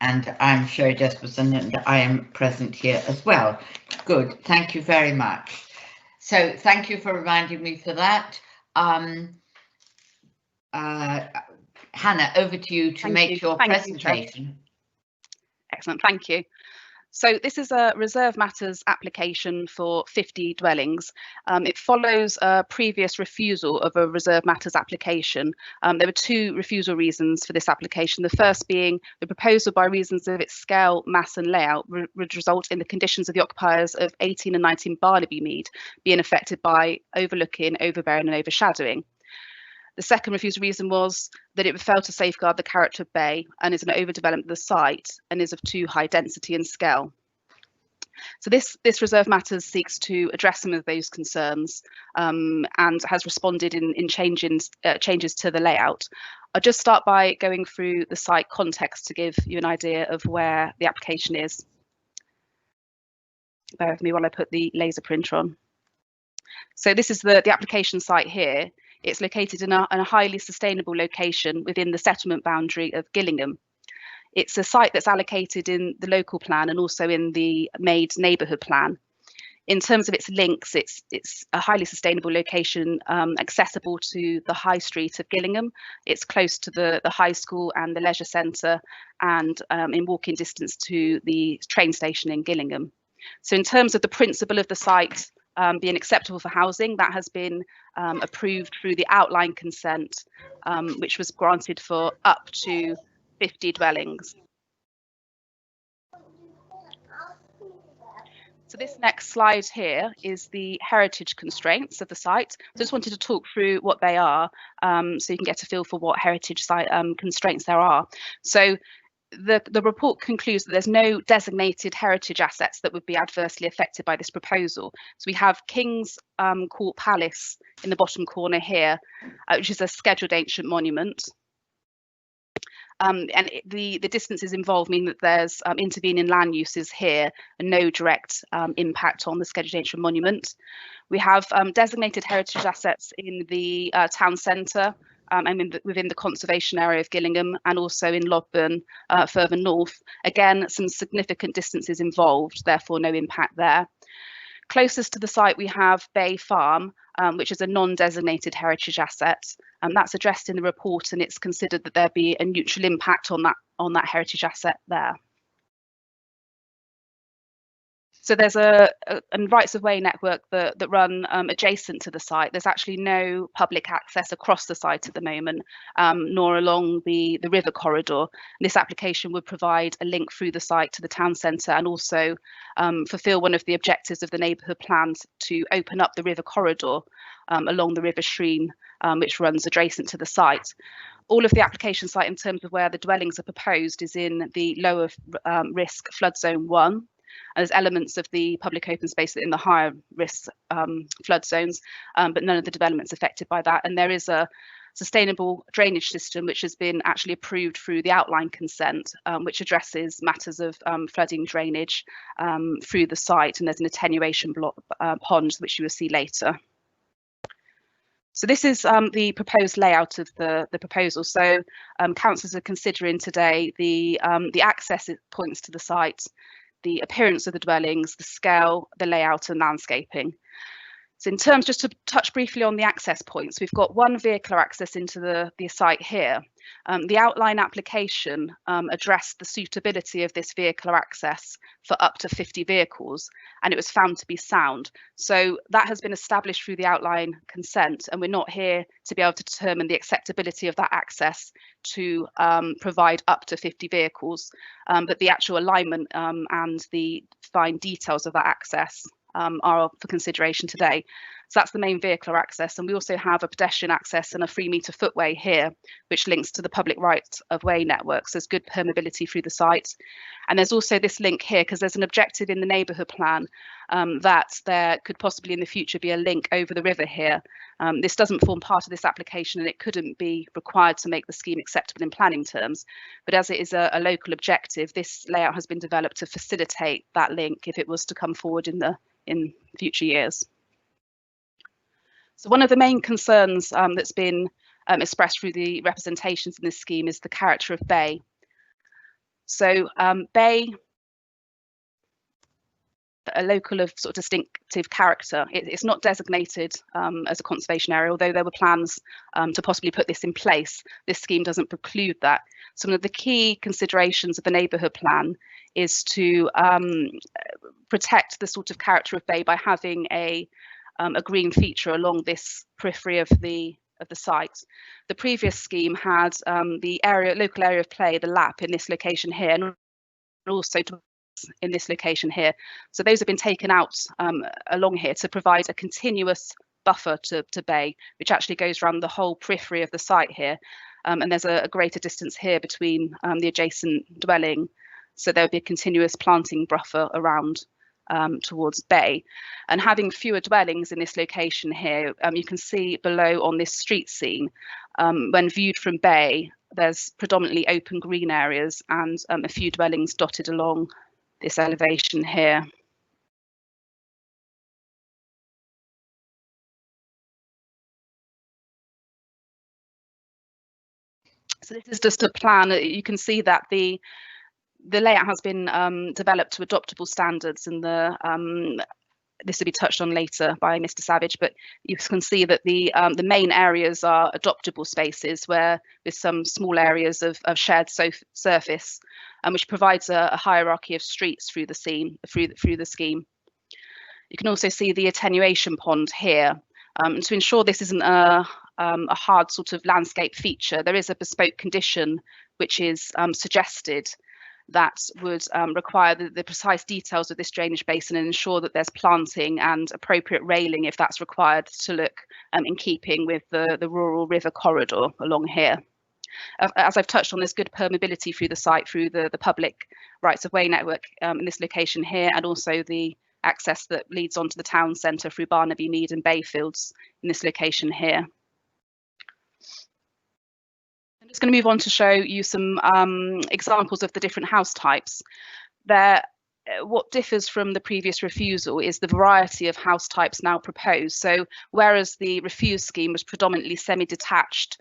And I'm Sherry Jesperson and I am present here as well. Good, thank you very much. So thank you for reminding me for that. Hannah, over to you to make your presentation. Excellent, thank you. So this is a Reserve Matters application for 50 dwellings. It follows a previous refusal of a Reserve Matters application. There were two refusal reasons for this application. The first being the proposal, by reasons of its scale, mass and layout, would result in the conditions of the occupiers of 18 and 19 Barnaby Mead being affected by overlooking, overbearing and overshadowing. The second refusal reason was that it would fail to safeguard the character of Bay and is an overdevelopment of the site and is of too high density and scale. So this Reserve Matters seeks to address some of those concerns and has responded in changes to the layout. I'll just start by going through the site context to give you an idea of where the application is. Bear with me while I put the laser printer on. So this is the application site here. It's located in a highly sustainable location within the settlement boundary of Gillingham. It's a site that's allocated in the local plan and also in the Made neighbourhood plan. In terms of its links, it's a highly sustainable location accessible to the high street of Gillingham. It's close to the high school and the leisure centre and in walking distance to the train station in Gillingham. So in terms of the principle of the site being acceptable for housing, that has been approved through the outline consent, which was granted for up to 50 dwellings. So this next slide here is the heritage constraints of the site. So I just wanted to talk through what they are so you can get a feel for what heritage site constraints there are. So the report concludes that there's no designated heritage assets that would be adversely affected by this proposal. So we have King's Court Palace in the bottom corner here, which is a scheduled ancient monument. And the distances involved mean that there's intervening land uses here and no direct impact on the scheduled ancient monument. We have designated heritage assets in the town centre and within the conservation area of Gillingham and also in Lodburn further north. Again, some significant distances involved, therefore no impact there. Closest to the site we have Bay Farm, which is a non-designated heritage asset. That's addressed in the report, and it's considered that there be a neutral impact on that heritage asset there. So there's a rights of way network that run adjacent to the site. There's actually no public access across the site at the moment, nor along the river corridor. And this application would provide a link through the site to the town centre, and also fulfil one of the objectives of the neighbourhood plans to open up the river corridor along the River Shreen, which runs adjacent to the site. All of the application site in terms of where the dwellings are proposed is in the lower risk flood zone 1. There's elements of the public open space in the higher risk flood zones, but none of the developments affected by that. And there is a sustainable drainage system which has been actually approved through the outline consent, which addresses matters of flooding drainage through the site, and there's an attenuation pond which you will see later. So this is the proposed layout of the proposal. So councillors are considering today the access points to the site, the appearance of the dwellings, the scale, the layout and landscaping. So in terms, just to touch briefly on the access points, we've got one vehicular access into the site here. The outline application addressed the suitability of this vehicular access for up to 50 vehicles, and it was found to be sound. So that has been established through the outline consent, and we're not here to be able to determine the acceptability of that access to provide up to 50 vehicles, but the actual alignment and the fine details of that access are for consideration today. So that's the main vehicular access, and we also have a pedestrian access and a 3-metre footway here, which links to the public right of way network. So there's good permeability through the site. And there's also this link here because there's an objective in the neighbourhood plan that there could possibly in the future be a link over the river here. This doesn't form part of this application, and it couldn't be required to make the scheme acceptable in planning terms. But as it is a local objective, this layout has been developed to facilitate that link if it was to come forward in future years. So one of the main concerns that's been expressed through the representations in this scheme is the character of Bay. So Bay, a local of sort of distinctive character, it's not designated as a conservation area, although there were plans to possibly put this in place. This scheme doesn't preclude that. So one of the key considerations of the neighbourhood plan is to protect the sort of character of Bay by having a green feature along this periphery of the site. The previous scheme had the local area of play, the lap, in this location here, and also in this location here. So those have been taken out along here to provide a continuous buffer to Bay, which actually goes around the whole periphery of the site here. And there's a greater distance here between the adjacent dwelling. So there would be a continuous planting buffer around towards Bay. And having fewer dwellings in this location here, you can see below on this street scene, when viewed from Bay, there's predominantly open green areas and a few dwellings dotted along this elevation here. So this is just a plan. You can see that the layout has been developed to adoptable standards, and this will be touched on later by Mr. Savage, but you can see that the main areas are adoptable spaces where with some small areas of shared surface, which provides a hierarchy of streets through the scheme. You can also see the attenuation pond here. To ensure this isn't a hard sort of landscape feature, there is a bespoke condition which is suggested that would require the precise details of this drainage basin and ensure that there's planting and appropriate railing if that's required to look in keeping with the rural river corridor along here. As I've touched on, there's good permeability through the site through the public rights of way network in this location here, and also the access that leads onto the town centre through Barnaby Mead and Bayfields in this location here. I'm just going to move on to show you some examples of the different house types. What differs from the previous refusal is the variety of house types now proposed. So whereas the refused scheme was predominantly semi-detached,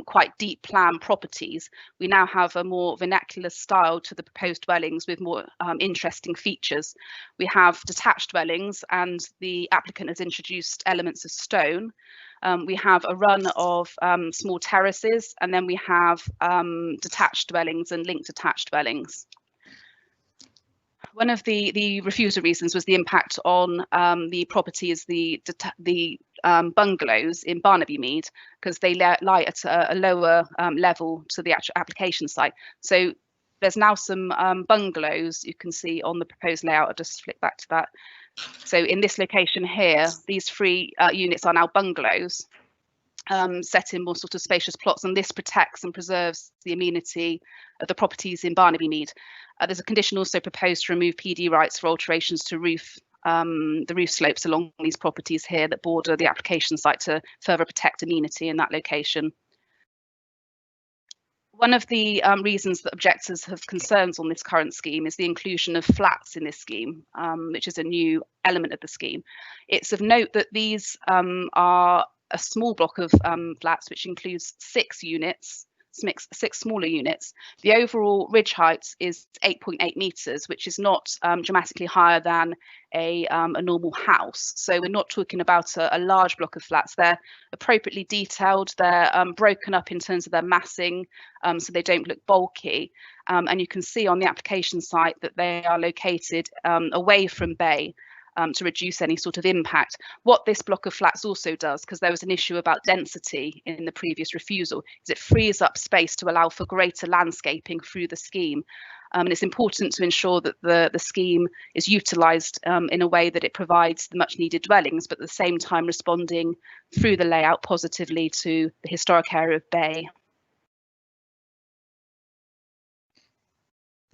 quite deep plan properties, we now have a more vernacular style to the proposed dwellings with more interesting features. We have detached dwellings, and the applicant has introduced elements of stone. We have a run of small terraces, and then we have detached dwellings and linked attached dwellings. One of the refusal reasons was the impact on the properties, the bungalows in Barnaby Mead, because they lie at a lower level to the actual application site. So there's now some bungalows you can see on the proposed layout. I'll just flick back to that. So in this location here, these 3 units are now bungalows set in more sort of spacious plots, and this protects and preserves the amenity of the properties in Barnaby Mead. There's a condition also proposed to remove PD rights for alterations to the roof slopes along these properties here that border the application site to further protect amenity in that location. One of the reasons that objectors have concerns on this current scheme is the inclusion of flats in this scheme, which is a new element of the scheme. It's of note that these are a small block of flats, which includes 6 units, 6 smaller units. The overall ridge height is 8.8 metres, which is not dramatically higher than a normal house. So we're not talking about a large block of flats. They're appropriately detailed. They're broken up in terms of their massing, so they don't look bulky. And you can see on the application site that they are located away from bay, to reduce any sort of impact. What this block of flats also does, because there was an issue about density in the previous refusal, is it frees up space to allow for greater landscaping through the scheme. And it's important to ensure that the scheme is utilised in a way that it provides the much needed dwellings, but at the same time responding through the layout positively to the historic area of Bay.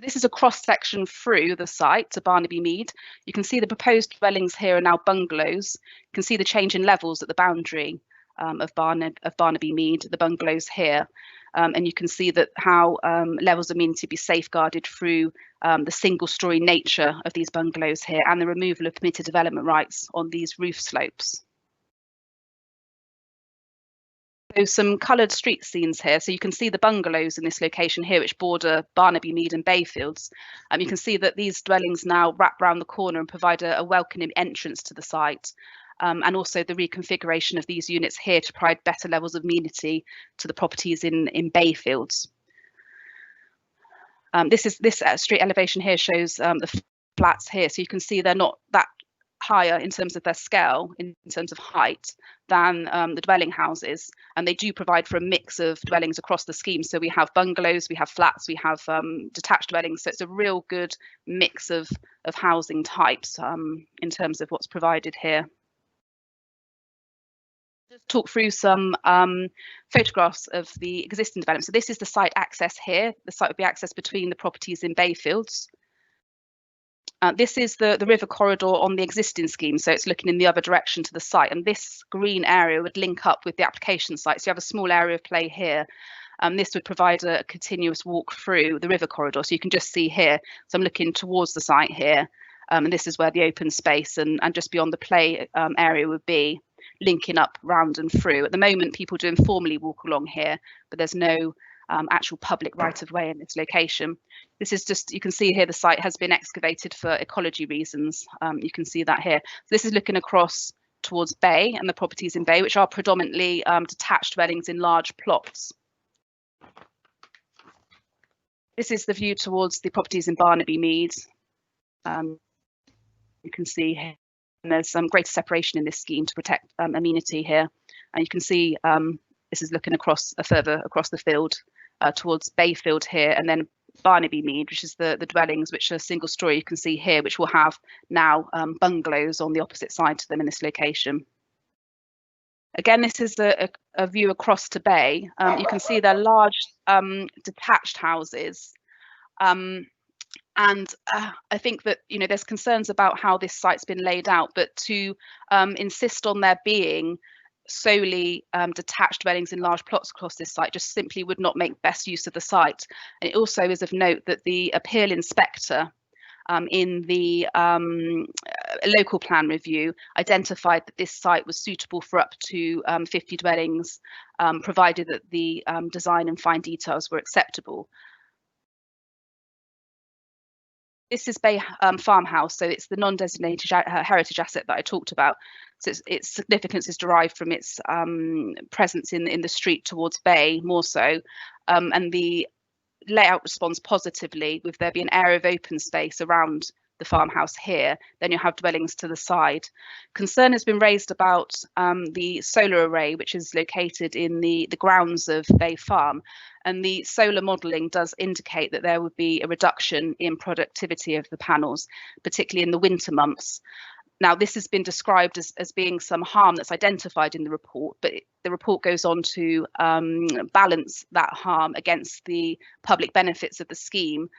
This is a cross section through the site to Barnaby Mead. You can see the proposed dwellings here are now bungalows. You can see the change in levels at the boundary of Barnaby Mead, the bungalows here. And you can see that how levels are meant to be safeguarded through the single story nature of these bungalows here and the removal of permitted development rights on these roof slopes. So some coloured street scenes here. So you can see the bungalows in this location here, which border Barnaby Mead and Bayfields. You can see that these dwellings now wrap round the corner and provide a welcoming entrance to the site. And also the reconfiguration of these units here to provide better levels of amenity to the properties in Bayfields. This street elevation here shows the flats here. So you can see they're not that higher in terms of their scale, in terms of height, than the dwelling houses, and they do provide for a mix of dwellings across the scheme. So we have bungalows, we have flats, we have detached dwellings, so it's a real good mix of housing types in terms of what's provided here. Just talk through some photographs of the existing development. So this is the site access here. The site would be accessed between the properties in Bayfields. This is the river corridor on the existing scheme, so it's looking in the other direction to the site, and this green area would link up with the application site, so you have a small area of play here. This would provide a continuous walk through the river corridor, so you can just see here, so I'm looking towards the site here, and this is where the open space and just beyond the play area would be, linking up round and through. At the moment, people do informally walk along here, but there's no actual public right-of-way in this location. This is just, you can see here the site has been excavated for ecology reasons. You can see that here. So this is looking across towards Bay and the properties in Bay, which are predominantly detached dwellings in large plots. This is the view towards the properties in Barnaby Mead. You can see here, and there's some greater separation in this scheme to protect amenity here. And you can see this is looking across further across the field towards Bayfield here, and then Barnaby Mead, which is the dwellings which are single story. You can see here, which will have now bungalows on the opposite side to them in this location. Again, this is a view across to Bay. You can see they're large detached houses. And I think that, you know, there's concerns about how this site's been laid out, but to insist on there being solely detached dwellings in large plots across this site just simply would not make best use of the site. And it also is of note that the appeal inspector in the local plan review identified that this site was suitable for up to 50 dwellings, provided that the design and fine details were acceptable. this is Bay Farmhouse, so it's the non-designated heritage asset that I talked about. So its significance is derived from its presence in the street towards Bay more so, and the layout responds positively with there being an area of open space around the farmhouse here, then you'll have dwellings to the side. Concern has been raised about the solar array, which is located in the grounds of Bay Farm, and the solar modelling does indicate that there would be a reduction in productivity of the panels, particularly in the winter months. Now, this has been described as being some harm that's identified in the report, but the report goes on to balance that harm against the public benefits of the scheme,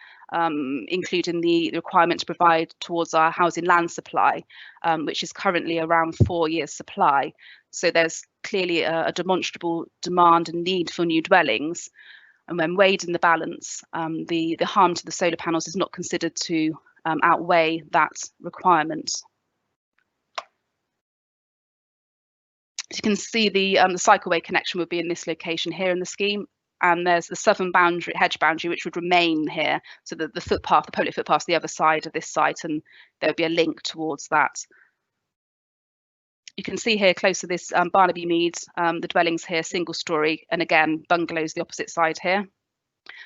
including the requirement to provide towards our housing land supply, which is currently around 4 years supply. So there's clearly a demonstrable demand and need for new dwellings. And when weighed in the balance, the harm to the solar panels is not considered to outweigh that requirement. As you can see, the cycleway connection would be in this location here in the scheme, and there's the southern boundary, hedge boundary, which would remain here. So the footpath, the public footpath, the other side of this site, and there would be a link towards that. You can see here close to this Barnaby Mead, the dwellings here, single story, and again, bungalows the opposite side here.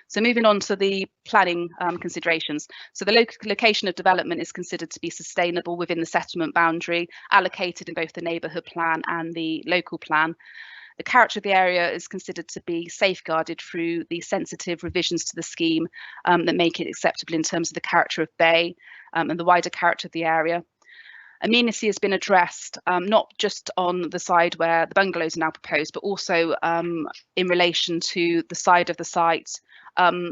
So moving on to the planning considerations. So the location of development is considered to be sustainable within the settlement boundary, allocated in both the neighbourhood plan and the local plan. The character of the area is considered to be safeguarded through the sensitive revisions to the scheme that make it acceptable in terms of the character of Bay and the wider character of the area. Amenity has been addressed not just on the side where the bungalows are now proposed, but also in relation to the side of the site the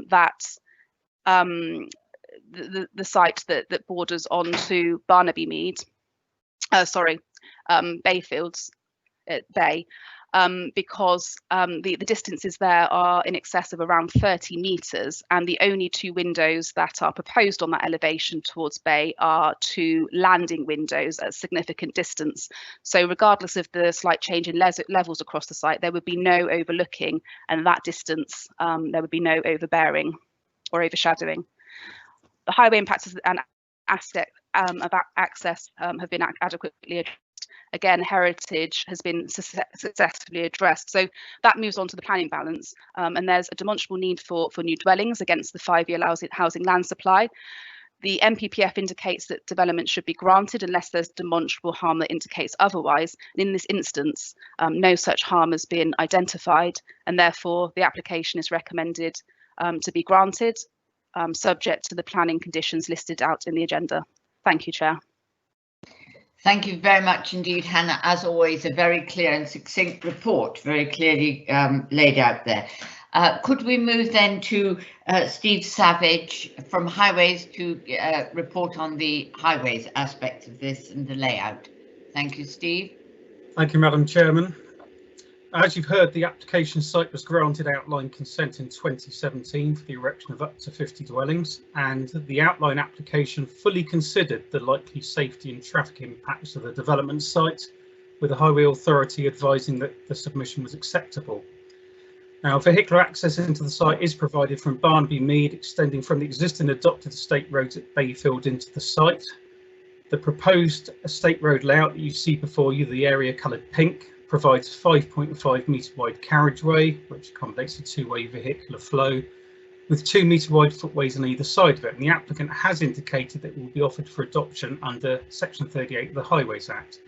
site that borders onto Barnaby Mead, Bayfields at Bay, because the distances there are in excess of around 30 metres, and the only two windows that are proposed on that elevation towards Bay are two landing windows at a significant distance. So regardless of the slight change in levels across the site, there would be no overlooking, and at that distance there would be no overbearing or overshadowing. The highway impacts and aspect of access have been adequately addressed. Again, heritage has been successfully addressed. So that moves on to the planning balance, and there's a demonstrable need for new dwellings against the 5-year housing land supply. The NPPF indicates that development should be granted unless there's demonstrable harm that indicates otherwise. And in this instance, no such harm has been identified, and therefore the application is recommended to be granted, subject to the planning conditions listed out in the agenda. Thank you, Chair. Thank you very much indeed, Hannah. As always, a very clear and succinct report, very clearly laid out there. Could we move then to Steve Savage from Highways to report on the highways aspect of this and the layout? Thank you, Steve. Thank you, Madam Chairman. As you've heard, the application site was granted outline consent in 2017 for the erection of up to 50 dwellings, and the outline application fully considered the likely safety and traffic impacts of the development site, with the Highway Authority advising that the submission was acceptable. Now, vehicular access into the site is provided from Barnaby Mead, extending from the existing adopted estate roads at Bayfield into the site. The proposed estate road layout that you see before you, the area coloured pink, provides 5.5 metre wide carriageway, which accommodates a two-way vehicular flow, with 2 metre wide footways on either side of it. And the applicant has indicated that it will be offered for adoption under Section 38 of the Highways Act.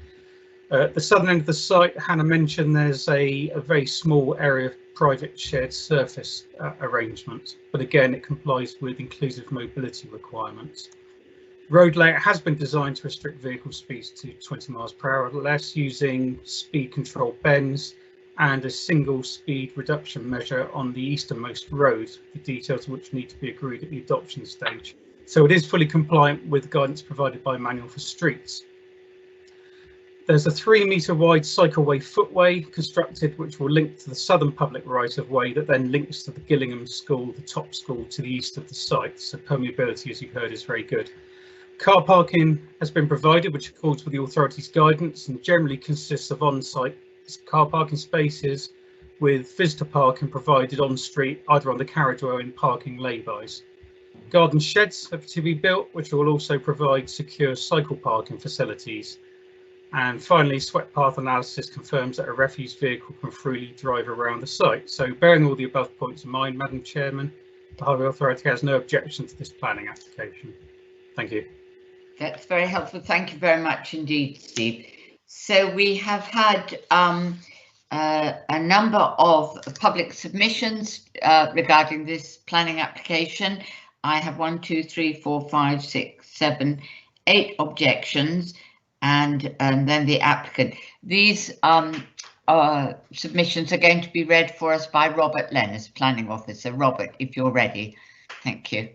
At the southern end of the site, Hannah mentioned there's a very small area of private shared surface arrangement, but again, it complies with inclusive mobility requirements. Road layout has been designed to restrict vehicle speeds to 20 miles per hour or less, using speed control bends and a single speed reduction measure on the easternmost road, the details of which need to be agreed at the adoption stage. So it is fully compliant with guidance provided by Manual for Streets. There's a 3 metre wide cycleway footway constructed, which will link to the southern public right of way that then links to the Gillingham School, the top school to the east of the site. So permeability, as you've heard, is very good. Car parking has been provided, which accords with the authority's guidance, and generally consists of on-site car parking spaces with visitor parking provided on street, either on the carriageway or in parking laybys. Garden sheds are to be built, which will also provide secure cycle parking facilities. And finally, sweat path analysis confirms that a refuse vehicle can freely drive around the site. So bearing all the above points in mind, Madam Chairman, the Highway Authority has no objection to this planning application. Thank you. That's very helpful. Thank you very much indeed, Steve. So we have had a number of public submissions regarding this planning application. I have 1, 2, 3, 4, 5, 6, 7, 8 objections, and then the applicant. These submissions are going to be read for us by Robert Lennis, Planning Officer. Robert, if you're ready. Thank you.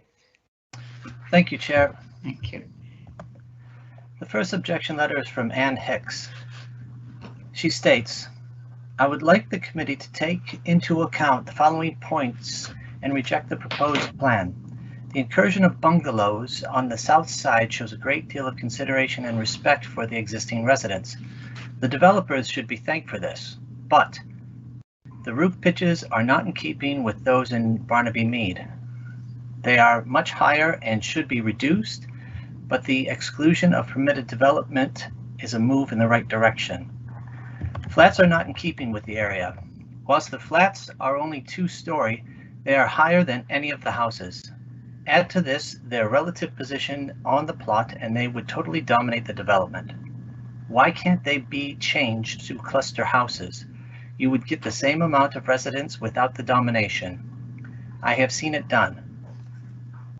Thank you, Chair. Thank you. The first objection letter is from Ann Hicks. She states, I would like the committee to take into account the following points and reject the proposed plan. The incursion of bungalows on the south side shows a great deal of consideration and respect for the existing residents. The developers should be thanked for this, but the roof pitches are not in keeping with those in Barnaby Mead. They are much higher and should be reduced, but the exclusion of permitted development is a move in the right direction. Flats are not in keeping with the area. Whilst the flats are only 2-story, they are higher than any of the houses. Add to this their relative position on the plot and they would totally dominate the development. Why can't they be changed to cluster houses? You would get the same amount of residents without the domination. I have seen it done.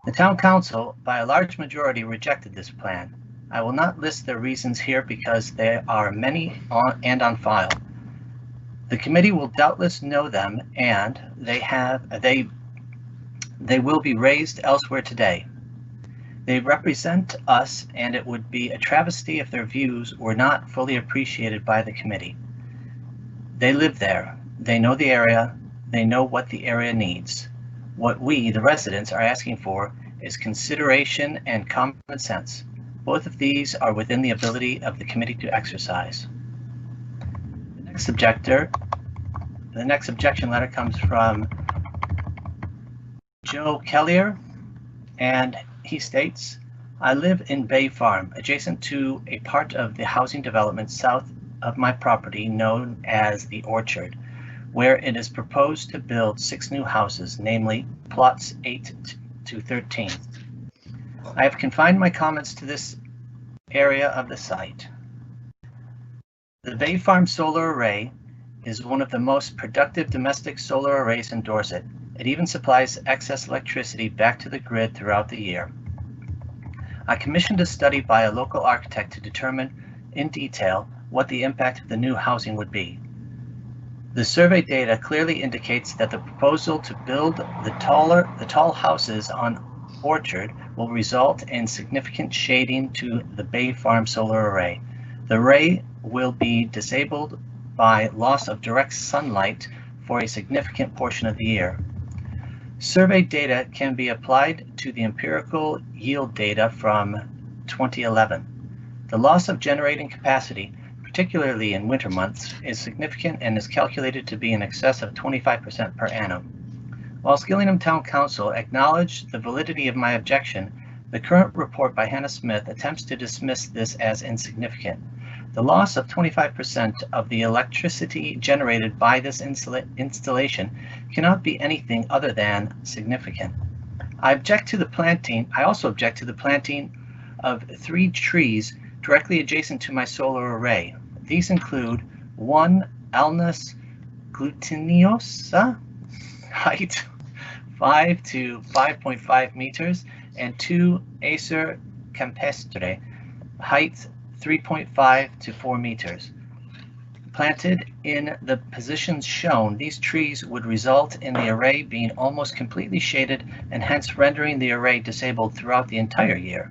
The Town Council, by a large majority, rejected this plan. I will not list their reasons here because there are many on file. The committee will doubtless know them, and they will be raised elsewhere today. They represent us, and it would be a travesty if their views were not fully appreciated by the committee. They live there. They know the area. They know what the area needs. What we, the residents, are asking for is consideration and common sense. Both of these are within the ability of the committee to exercise. The next objection letter comes from Joe Kellier, and he states, I live in Bay Farm, adjacent to a part of the housing development south of my property known as the Orchard, where it is proposed to build 6 new houses, namely plots 8 to 13. I have confined my comments to this area of the site. The Bay Farm solar array is one of the most productive domestic solar arrays in Dorset. It even supplies excess electricity back to the grid throughout the year. I commissioned a study by a local architect to determine in detail what the impact of the new housing would be. The survey data clearly indicates that the proposal to build the tall houses on Orchard will result in significant shading to the Bay Farm solar array. The array will be disabled by loss of direct sunlight for a significant portion of the year. Survey data can be applied to the empirical yield data from 2011. The loss of generating capacity, particularly in winter months, is significant and is calculated to be in excess of 25% per annum. Whilst Gillingham Town Council acknowledged the validity of my objection, the current report by Hannah Smith attempts to dismiss this as insignificant. The loss of 25% of the electricity generated by this installation cannot be anything other than significant. I also object to the planting of 3 trees directly adjacent to my solar array. These include 1 Alnus glutiniosa, height 5 to 5.5 meters, and 2 Acer campestre, height 3.5 to 4 meters. Planted in the positions shown, these trees would result in the array being almost completely shaded and hence rendering the array disabled throughout the entire year.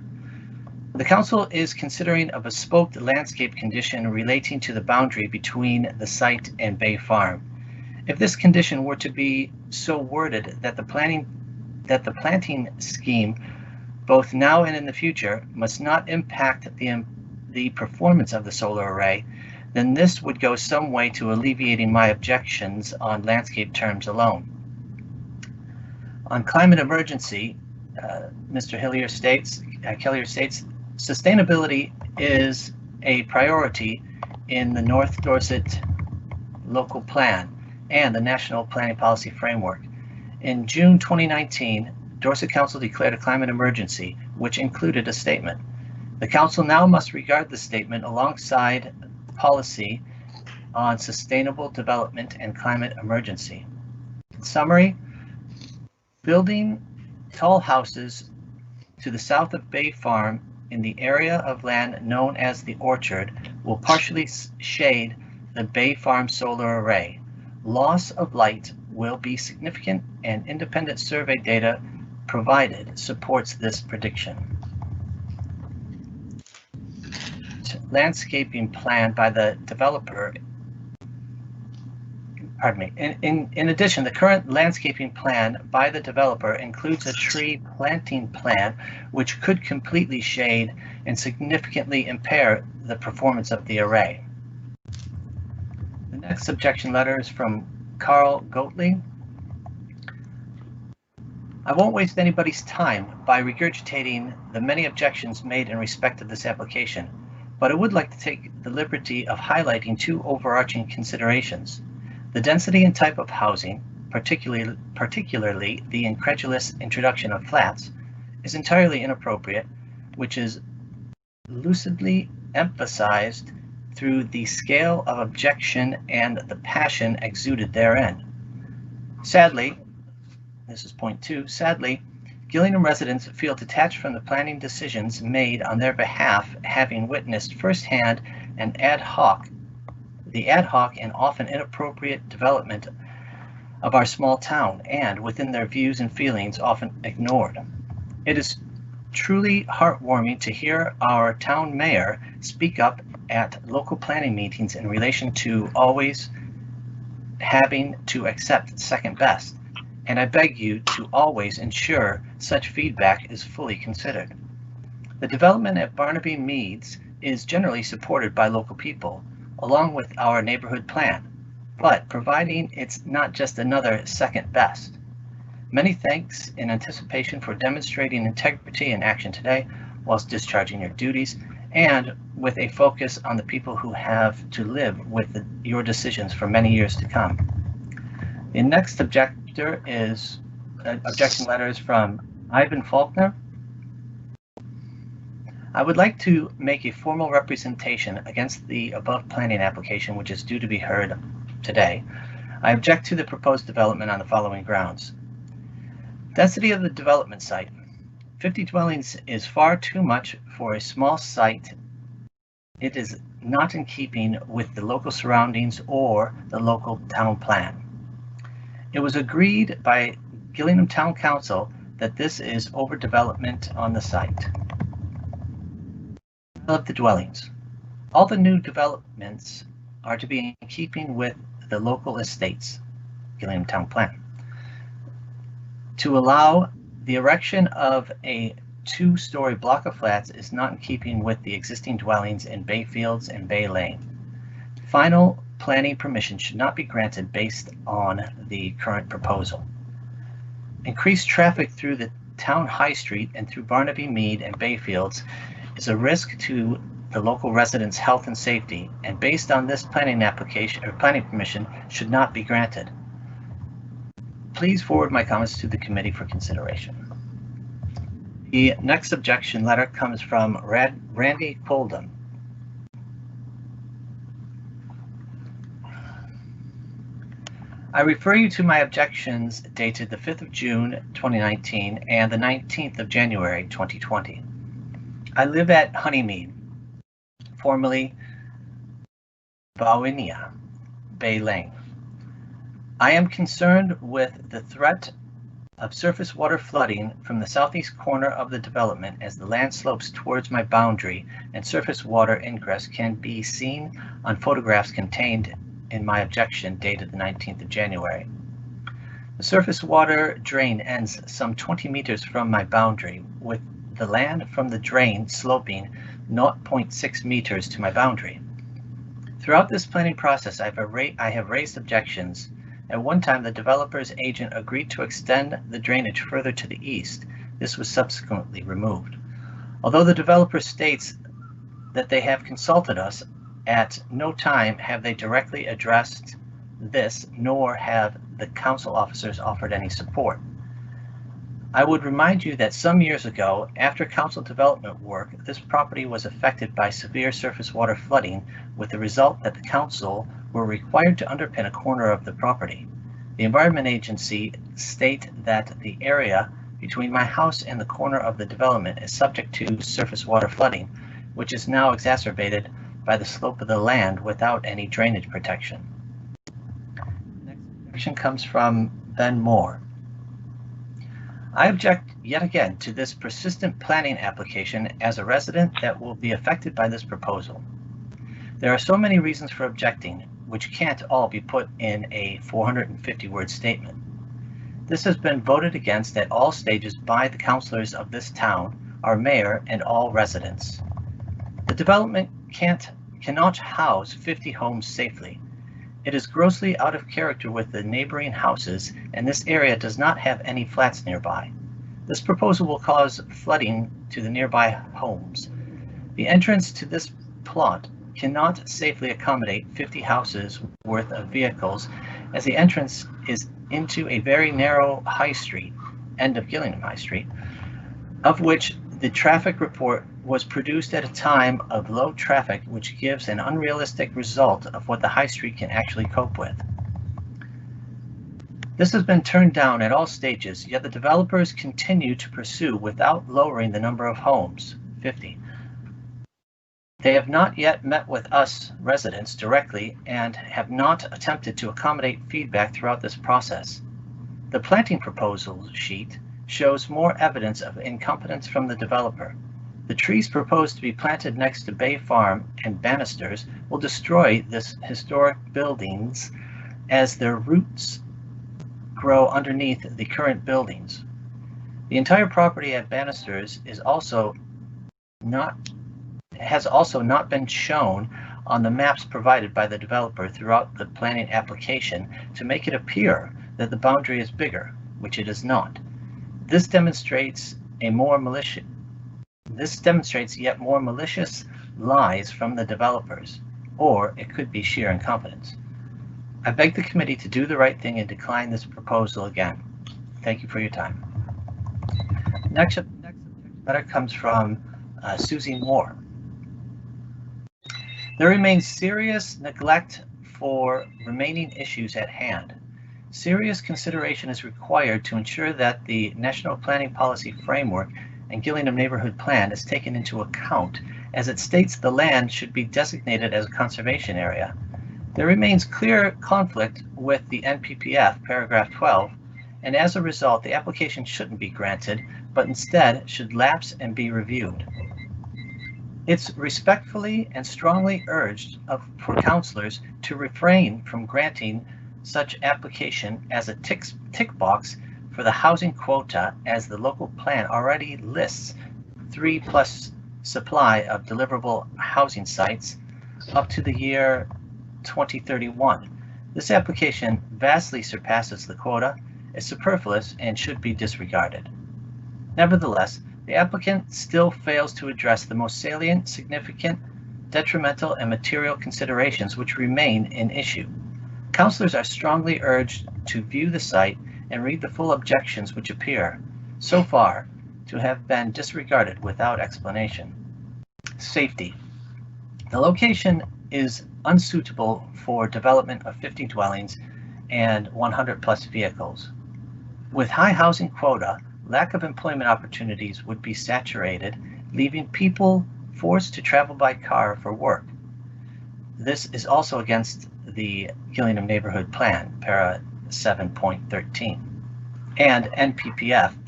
The council is considering a bespoke landscape condition relating to the boundary between the site and Bay Farm. If this condition were to be so worded that the planting scheme, both now and in the future, must not impact the performance of the solar array, then this would go some way to alleviating my objections on landscape terms alone. On climate emergency, Mr. Hillier states, Kellier states, sustainability is a priority in the North Dorset local plan and the National Planning Policy Framework. In June 2019, Dorset Council declared a climate emergency, which included a statement. The Council now must regard the statement alongside policy on sustainable development and climate emergency. In summary, building tall houses to the south of Bay Farm in the area of land known as the Orchard will partially shade the Bay Farm solar array. Loss of light will be significant, and independent survey data provided supports this prediction. Landscaping plan by the developer. Pardon me. In addition, the current landscaping plan by the developer includes a tree planting plan, which could completely shade and significantly impair the performance of the array. The next objection letter is from Carl Goatley. I won't waste anybody's time by regurgitating the many objections made in respect of this application, but I would like to take the liberty of highlighting two overarching considerations. The density and type of housing, particularly the incredulous introduction of flats, is entirely inappropriate, which is lucidly emphasized through the scale of objection and the passion exuded therein. Sadly, this is point 2, sadly, Gillingham residents feel detached from the planning decisions made on their behalf, having witnessed firsthand the ad hoc and often inappropriate development of our small town, and within their views and feelings often ignored. It is truly heartwarming to hear our town mayor speak up at local planning meetings in relation to always having to accept second best, and I beg you to always ensure such feedback is fully considered. The development at Barnaby Meads is generally supported by local people, along with our neighborhood plan, but providing it's not just another second best. Many thanks in anticipation for demonstrating integrity and action today whilst discharging your duties, and with a focus on the people who have to live with your decisions for many years to come. The next objector is objection letters from Ivan Faulkner. I would like to make a formal representation against the above planning application, which is due to be heard today. I object to the proposed development on the following grounds. Density of the development site. 50 dwellings is far too much for a small site. It is not in keeping with the local surroundings or the local town plan. It was agreed by Gillingham Town Council that this is overdevelopment on the site. Of the dwellings. All the new developments are to be in keeping with the local estates, Gillingham Town Plan. To allow the erection of a 2-story block of flats is not in keeping with the existing dwellings in Bay Fields and Bay Lane. Final planning permission should not be granted based on the current proposal. Increased traffic through the town high street and through Barnaby Mead and Bay Fields is a risk to the local residents' health and safety, and based on this planning application or planning permission should not be granted. Please forward my comments to the committee for consideration. The next objection letter comes from Randy Coldham. I refer you to my objections dated the 5th of June 2019 and the 19th of January 2020. I live at Honeymead, formerly Bowinia, Bay Lane. I am concerned with the threat of surface water flooding from the southeast corner of the development as the land slopes towards my boundary, and surface water ingress can be seen on photographs contained in my objection dated the 19th of January. The surface water drain ends some 20 meters from my boundary, with the land from the drain sloping 0.6 meters to my boundary. Throughout this planning process, I have raised objections. At one time, the developer's agent agreed to extend the drainage further to the east, This was subsequently removed. Although the developer states that they have consulted us, at no time have they directly addressed this, nor have the council officers offered any support. I would remind you that some years ago, after council development work, this property was affected by severe surface water flooding, with the result that the council were required to underpin a corner of the property. The Environment Agency state that the area between my house and the corner of the development is subject to surface water flooding, which is now exacerbated by the slope of the land without any drainage protection. Next objection comes from Ben Moore. I object yet again to this persistent planning application as a resident that will be affected by this proposal. There are so many reasons for objecting, which can't all be put in a 450-word statement. This has been voted against at all stages by the councillors of this town, our mayor, and all residents. The development cannot house 50 homes safely. It is grossly out of character with the neighboring houses, and this area does not have any flats nearby. This proposal will cause flooding to the nearby homes. The entrance to this plot cannot safely accommodate 50 houses worth of vehicles, as the entrance is into a very narrow high street, end of Gillingham High Street, of which the traffic report was produced at a time of low traffic, which gives an unrealistic result of what the high street can actually cope with. This has been turned down at all stages, yet the developers continue to pursue without lowering the number of homes, 50. They have not yet met with us residents directly and have not attempted to accommodate feedback throughout this process. The planting proposal sheet shows more evidence of incompetence from the developer. The trees proposed to be planted next to Bay Farm and banisters will destroy this historic buildings as their roots grow underneath the current buildings. The entire property at banisters has also not been shown on the maps provided by the developer throughout the planning application to make it appear that the boundary is bigger, which it is not. This demonstrates yet more malicious lies from the developers, or it could be sheer incompetence. I beg the committee to do the right thing and decline this proposal again. Thank you for your time. Next letter comes from Susie Moore. There remains serious neglect for remaining issues at hand. Serious consideration is required to ensure that the National Planning Policy Framework and Gillingham Neighbourhood Plan is taken into account, as it states the land should be designated as a conservation area. There remains clear conflict with the NPPF, paragraph 12, and as a result, the application shouldn't be granted, but instead should lapse and be reviewed. It's respectfully and strongly urged for councillors to refrain from granting such application as a tick box for the housing quota, as the local plan already lists 3+ supply of deliverable housing sites up to the year 2031. This application vastly surpasses the quota, is superfluous, and should be disregarded. Nevertheless, the applicant still fails to address the most salient, significant, detrimental, and material considerations which remain in issue. Councillors are strongly urged to view the site and read the full objections which appear, so far, to have been disregarded without explanation. Safety. The location is unsuitable for development of 50 dwellings and 100+ vehicles. With high housing quota, lack of employment opportunities would be saturated, leaving people forced to travel by car for work. This is also against the Gillingham Neighbourhood Plan, para 7.13, and NPPF,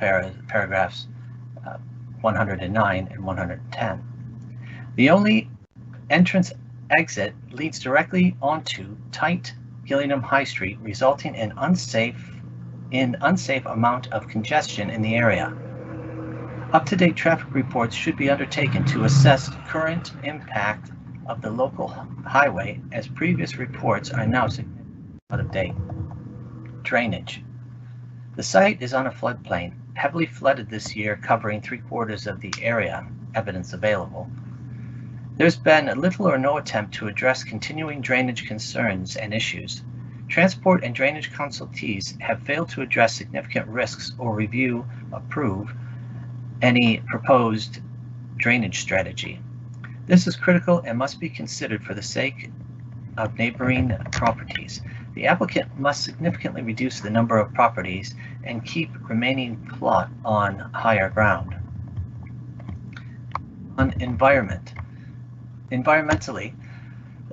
paragraphs 109 and 110. The only entrance exit leads directly onto tight Gillingham High Street, resulting in unsafe amount of congestion in the area. Up-to-date traffic reports should be undertaken to assess current impact of the local highway, as previous reports are now out of date. Drainage. The site is on a floodplain. heavily flooded this year, covering 3/4 of the area, evidence available. There's been little or no attempt to address continuing drainage concerns and issues. Transport and drainage consultees have failed to address significant risks or approve any proposed drainage strategy. This is critical and must be considered for the sake of neighboring properties. The applicant must significantly reduce the number of properties and keep remaining plot on higher ground. On environmentally,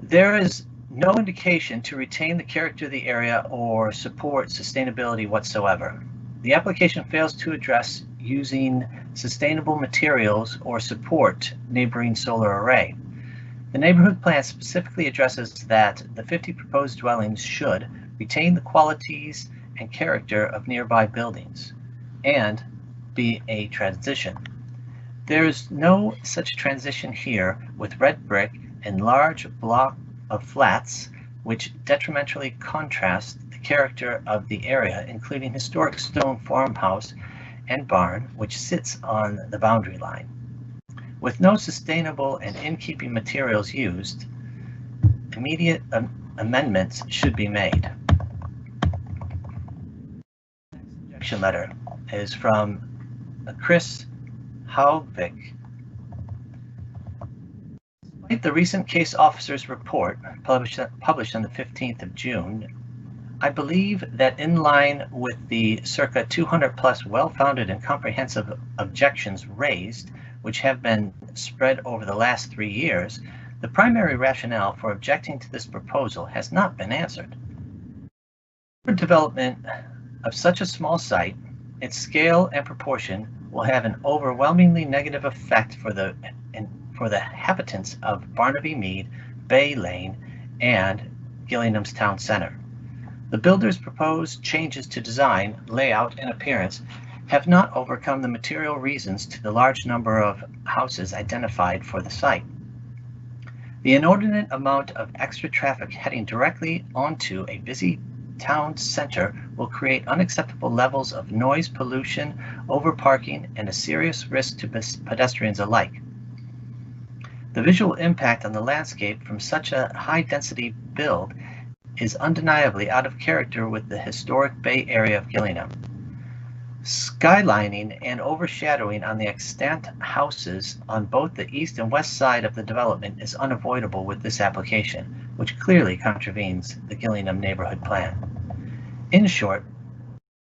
there is no indication to retain the character of the area or support sustainability whatsoever. The application fails to address using sustainable materials or support neighboring solar array. The neighborhood plan specifically addresses that the 50 proposed dwellings should retain the qualities and character of nearby buildings and be a transition. There is no such transition here, with red brick and large block of flats which detrimentally contrast the character of the area, including historic stone farmhouse and barn which sits on the boundary line. With no sustainable and in-keeping materials used, immediate amendments should be made. The objection letter is from Chris Haugvik. Despite the recent case officer's report published on the 15th of June, I believe that in line with the circa 200 plus well-founded and comprehensive objections raised, which have been spread over the last 3 years, the primary rationale for objecting to this proposal has not been answered. For development of such a small site, its scale and proportion will have an overwhelmingly negative effect for the inhabitants of Barnaby Mead, Bay Lane, and Gillingham's town centre. The builder's proposed changes to design, layout, and appearance have not overcome the material reasons to the large number of houses identified for the site. The inordinate amount of extra traffic heading directly onto a busy town center will create unacceptable levels of noise pollution, overparking, and a serious risk to pedestrians alike. The visual impact on the landscape from such a high-density build is undeniably out of character with the historic Bay area of Gillingham. Skylining and overshadowing on the extant houses on both the east and west side of the development is unavoidable with this application, which clearly contravenes the Gillingham neighborhood plan. In short,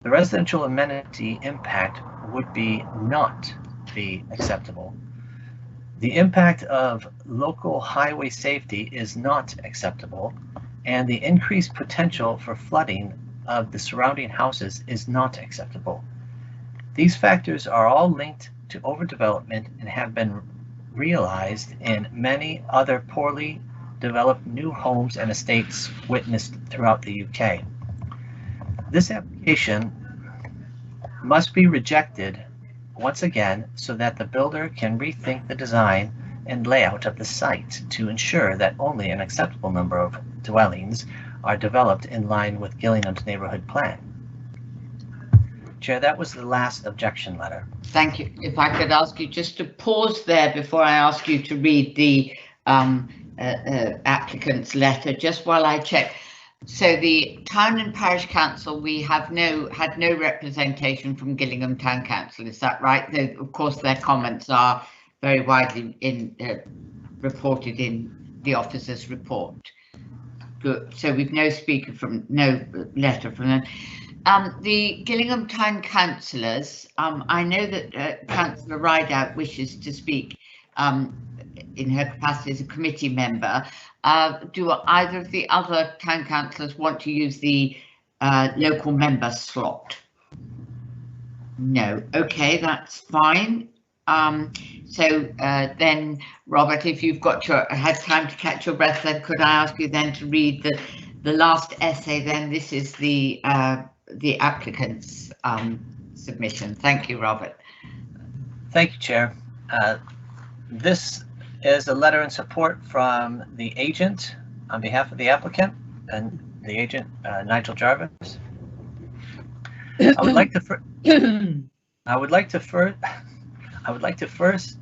the residential amenity impact would not be acceptable. The impact of local highway safety is not acceptable, and the increased potential for flooding of the surrounding houses is not acceptable. These factors are all linked to overdevelopment and have been realized in many other poorly developed new homes and estates witnessed throughout the UK. This application must be rejected once again so that the builder can rethink the design and layout of the site to ensure that only an acceptable number of dwellings are developed in line with Gillingham's neighborhood plan. Chair, that was the last objection letter. Thank you. If I could ask you just to pause there before I ask you to read the applicant's letter, just while I check. So the Town and Parish Council, we have had no representation from Gillingham Town Council, is that right? Though, of course, their comments are very widely reported in the officer's report. Good. So we've no letter from them. The Gillingham Town councillors, I know that Councillor Rideout wishes to speak in her capacity as a committee member. Do either of the other town councillors want to use the local member slot? No. Okay, that's fine. Then, Robert, if you've had time to catch your breath, then could I ask you then to read the last essay? Then this is the applicant's submission. Thank you, Robert. Thank you, Chair. This is a letter in support from the agent on behalf of the applicant and the agent, Nigel Jarvis. I would like to I would like to first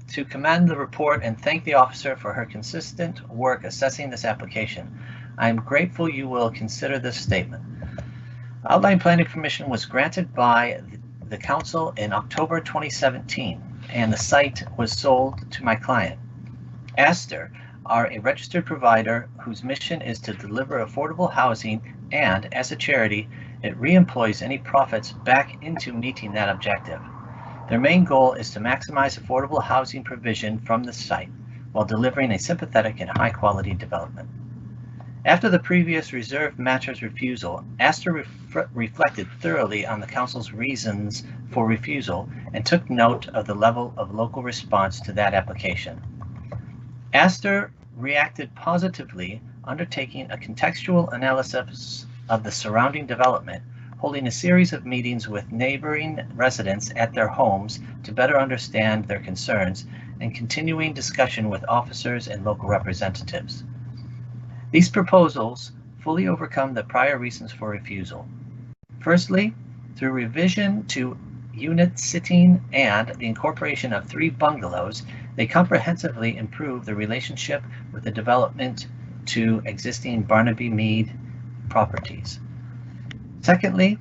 to commend the report and thank the officer for her consistent work assessing this application. I am grateful you will consider this statement. Outline planning permission was granted by the council in October 2017, and the site was sold to my client. Aster are a registered provider whose mission is to deliver affordable housing, and as a charity, it reemploys any profits back into meeting that objective. Their main goal is to maximize affordable housing provision from the site while delivering a sympathetic and high-quality development. After the previous reserved matters refusal, Aster reflected thoroughly on the council's reasons for refusal and took note of the level of local response to that application. Aster reacted positively, undertaking a contextual analysis of the surrounding development, holding a series of meetings with neighboring residents at their homes to better understand their concerns, and continuing discussion with officers and local representatives. These proposals fully overcome the prior reasons for refusal. Firstly, through revision to unit sitting and the incorporation of 3 bungalows, they comprehensively improve the relationship with the development to existing Barnaby Mead properties. Secondly,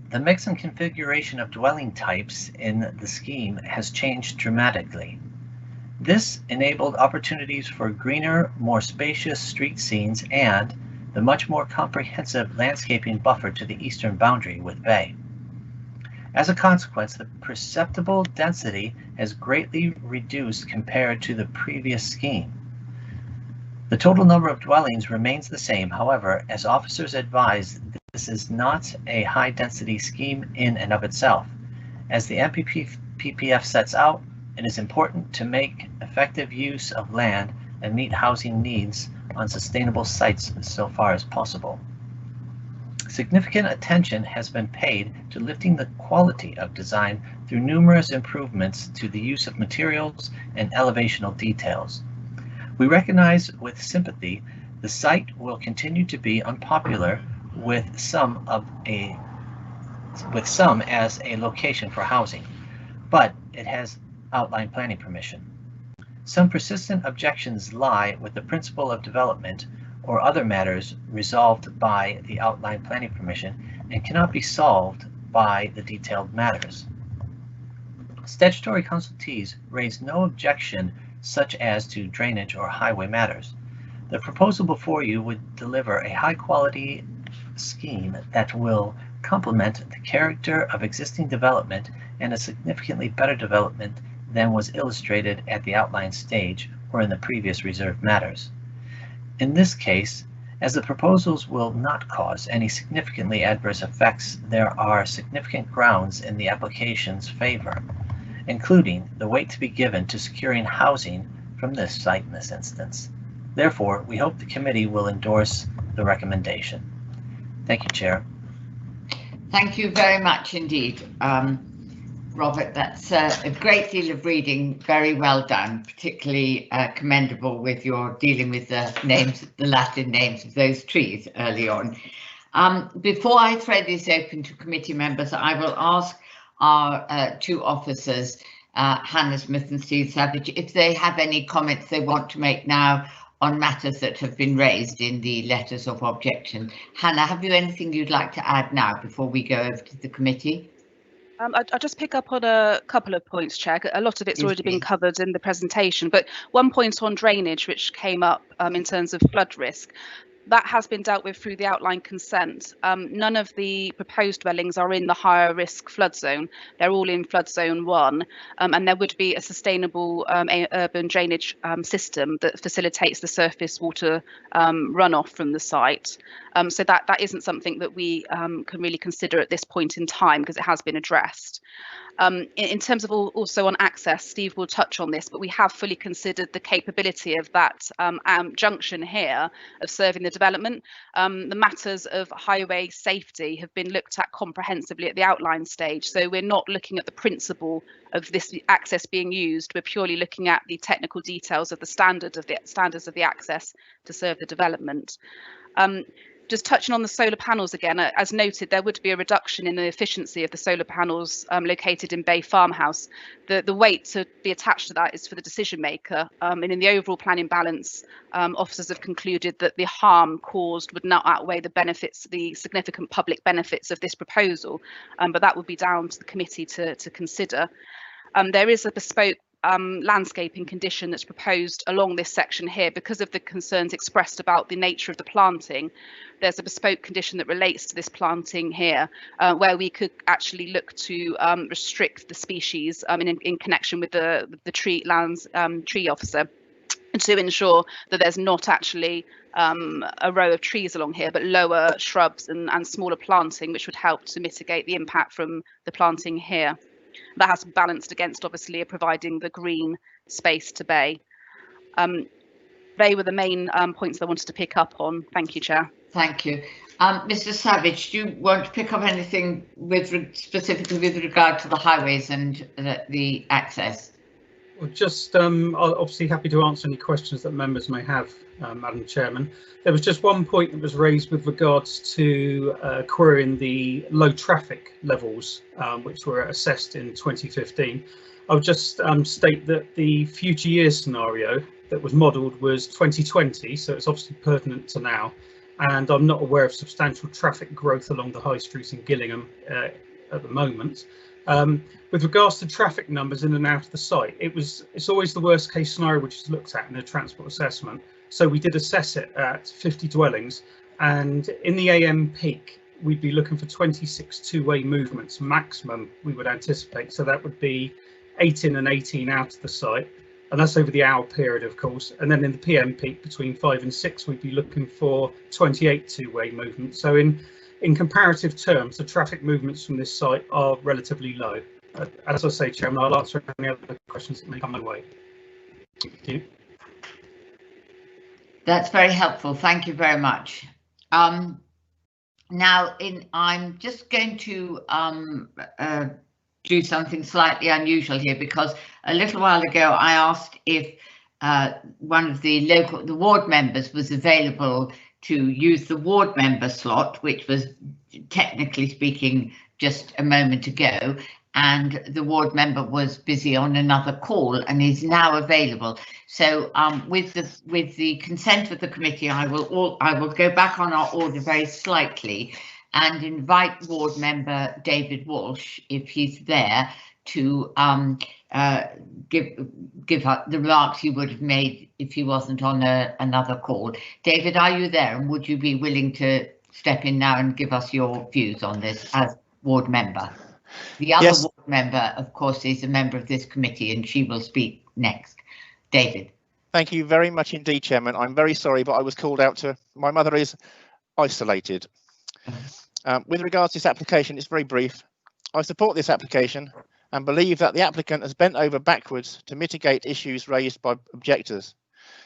the mix and configuration of dwelling types in the scheme has changed dramatically. This enabled opportunities for greener, more spacious street scenes and the much more comprehensive landscaping buffer to the eastern boundary with Bay. As a consequence, the perceptible density has greatly reduced compared to the previous scheme. The total number of dwellings remains the same. However, as officers advised, this is not a high-density scheme in and of itself. As the MPPF sets out, it is important to make effective use of land and meet housing needs on sustainable sites so far as possible. Significant attention has been paid to lifting the quality of design through numerous improvements to the use of materials and elevational details. We recognize with sympathy the site will continue to be unpopular with some as a location for housing, but it has outline planning permission. Some persistent objections lie with the principle of development or other matters resolved by the outline planning permission and cannot be solved by the detailed matters. Statutory consultees raised no objection such as to drainage or highway matters. The proposal before you would deliver a high-quality scheme that will complement the character of existing development and a significantly better development than was illustrated at the outline stage or in the previous reserved matters. In this case, as the proposals will not cause any significantly adverse effects, there are significant grounds in the application's favor, including the weight to be given to securing housing from this site in this instance. Therefore, we hope the committee will endorse the recommendation. Thank you, Chair. Thank you very much indeed. Robert, that's a great deal of reading, very well done, particularly commendable with your dealing with the names, the Latin names of those trees early on. Before I throw this open to committee members, I will ask our 2 officers, Hannah Smith and Steve Savage, if they have any comments they want to make now on matters that have been raised in the letters of objection. Hannah, have you anything you'd like to add now before we go over to the committee? I'll just pick up on a couple of points, Chair. A lot of it's already been covered in the presentation, but one point on drainage, which came up in terms of flood risk. That has been dealt with through the outline consent. None of the proposed dwellings are in the higher risk flood zone. They're all in flood zone 1, and there would be a sustainable urban drainage system that facilitates the surface water runoff from the site. So that isn't something that we can really consider at this point in time because it has been addressed. In terms of also on access, Steve will touch on this, but we have fully considered the capability of that junction here of serving the development. The matters of highway safety have been looked at comprehensively at the outline stage, so we're not looking at the principle of this access being used. We're purely looking at the technical details of the standards of the access to serve the development. just touching on the solar panels again, as noted, there would be a reduction in the efficiency of the solar panels located in Bay Farmhouse. The weight to be attached to that is for the decision maker, and in the overall planning balance, officers have concluded that the harm caused would not outweigh the benefits, the significant public benefits of this proposal, but that would be down to the committee to consider. There is a bespoke landscaping condition that's proposed along this section here because of the concerns expressed about the nature of the planting. There's a bespoke condition that relates to this planting here, where we could actually look to restrict the species in connection with the tree officer, to ensure that there's not actually a row of trees along here, but lower shrubs and smaller planting, which would help to mitigate the impact from the planting here. That has balanced against obviously providing the green space to Bay. They were the main points I wanted to pick up on. Thank you, Chair. Thank you. Mr. Savage, do you want to pick up anything specifically with regard to the highways and the access? Well, just I'm obviously happy to answer any questions that members may have, Madam Chairman. There was just one point that was raised with regards to querying the low traffic levels, which were assessed in 2015. I'll just state that the future years scenario that was modelled was 2020, so it's obviously pertinent to now. And I'm not aware of substantial traffic growth along the high street in Gillingham at the moment. With regards to traffic numbers in and out of the site, it's always the worst case scenario which is looked at in the transport assessment. So we did assess it at 50 dwellings, and in the AM peak we'd be looking for 26 two-way movements maximum we would anticipate. So that would be 8 in and 18 out of the site, and that's over the hour period, of course. And then in the PM peak between 5 and 6 we'd be looking for 28 two-way movements. So in comparative terms, the traffic movements from this site are relatively low. As I say, Chairman, I'll answer any other questions that may come my way. Thank you. That's very helpful. Thank you very much. Now, I'm just going to do something slightly unusual here, because a little while ago I asked if one of the ward members was available to use the ward member slot, which was technically speaking just a moment ago, and the ward member was busy on another call and is now available. So with the consent of the committee, I will go back on our order very slightly and invite ward member David Walsh, if he's there, to give up the remarks he would have made if he wasn't on another call. David, are you there, and would you be willing to step in now and give us your views on this as ward member? The other ward member, of course, is a member of this committee, and she will speak next. David. Thank you very much indeed, Chairman. I'm very sorry, but I was called out to, my mother is isolated. With regards to this application, it's very brief. I support this application and believe that the applicant has bent over backwards to mitigate issues raised by objectors.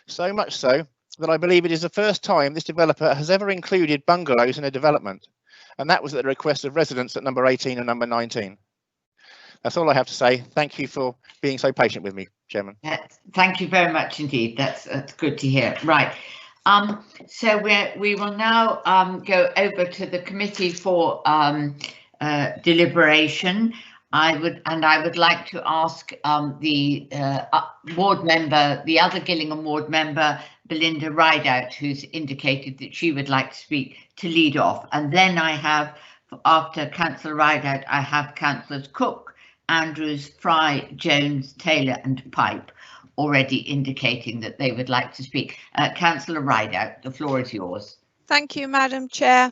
So much so that I believe it is the first time this developer has ever included bungalows in a development, and that was at the request of residents at number 18 and number 19. That's all I have to say. Thank you for being so patient with me, Chairman. Thank you very much indeed. That's good to hear. Right. So we will now go over to the committee for deliberation. I would like to ask the ward member, the other Gillingham ward member, Belinda Rideout, who's indicated that she would like to speak, to lead off. And then I have, after Councillor Rideout, I have Councillors Cook, Andrews, Fry, Jones, Taylor and Pipe already indicating that they would like to speak. Councillor Rideout, the floor is yours. Thank you, Madam Chair.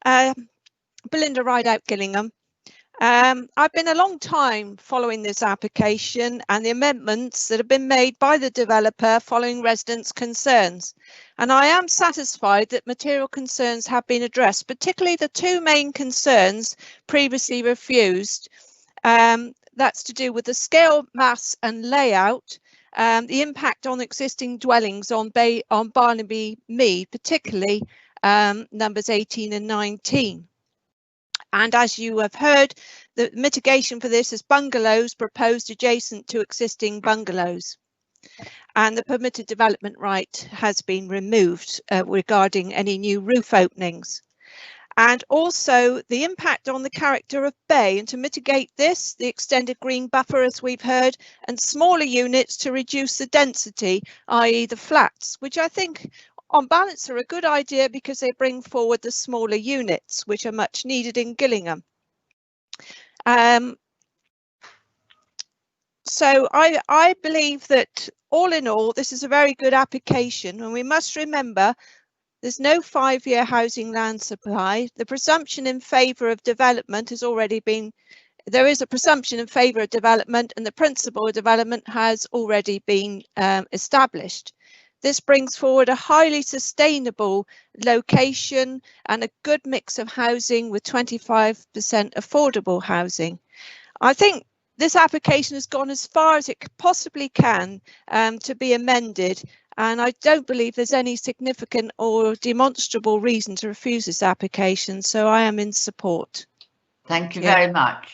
Belinda Rideout, Gillingham. I've been a long time following this application and the amendments that have been made by the developer following residents' concerns. And I am satisfied that material concerns have been addressed, particularly the two main concerns previously refused. That's to do with the scale, mass and layout, the impact on existing dwellings on Barnaby Mead, particularly numbers 18 and 19. And as you have heard, the mitigation for this is bungalows proposed adjacent to existing bungalows. and the permitted development right has been removed regarding any new roof openings. And also the impact on the character of bay, and to mitigate this, the extended green buffer, as we've heard, and smaller units to reduce the density, i.e. the flats, which I think on balance are a good idea because they bring forward the smaller units, which are much needed in Gillingham. So I believe that all in all, this is a very good application, and we must remember there's no 5-year housing land supply. The presumption in favour of development has already been, there is a presumption in favour of development, and the principle of development has already been established. This brings forward a highly sustainable location and a good mix of housing with 25% affordable housing. I think this application has gone as far as it possibly can to be amended, and I don't believe there's any significant or demonstrable reason to refuse this application, so I am in support. Thank you very much.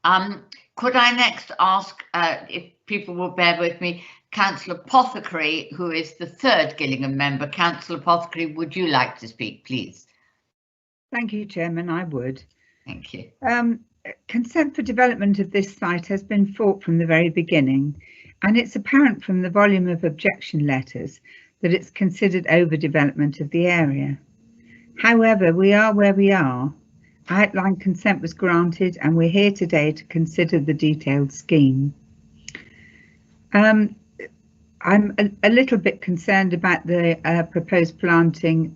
Could I next ask, if people will bear with me, Councillor Apothecary, who is the third Gillingham member. Councillor Apothecary, would you like to speak, please? Thank you, Chairman. I would. Thank you. Consent for development of this site has been fought from the very beginning, and it's apparent from the volume of objection letters that it's considered overdevelopment of the area. However, we are where we are. Outline consent was granted, and we're here today to consider the detailed scheme. I'm a little bit concerned about the proposed planting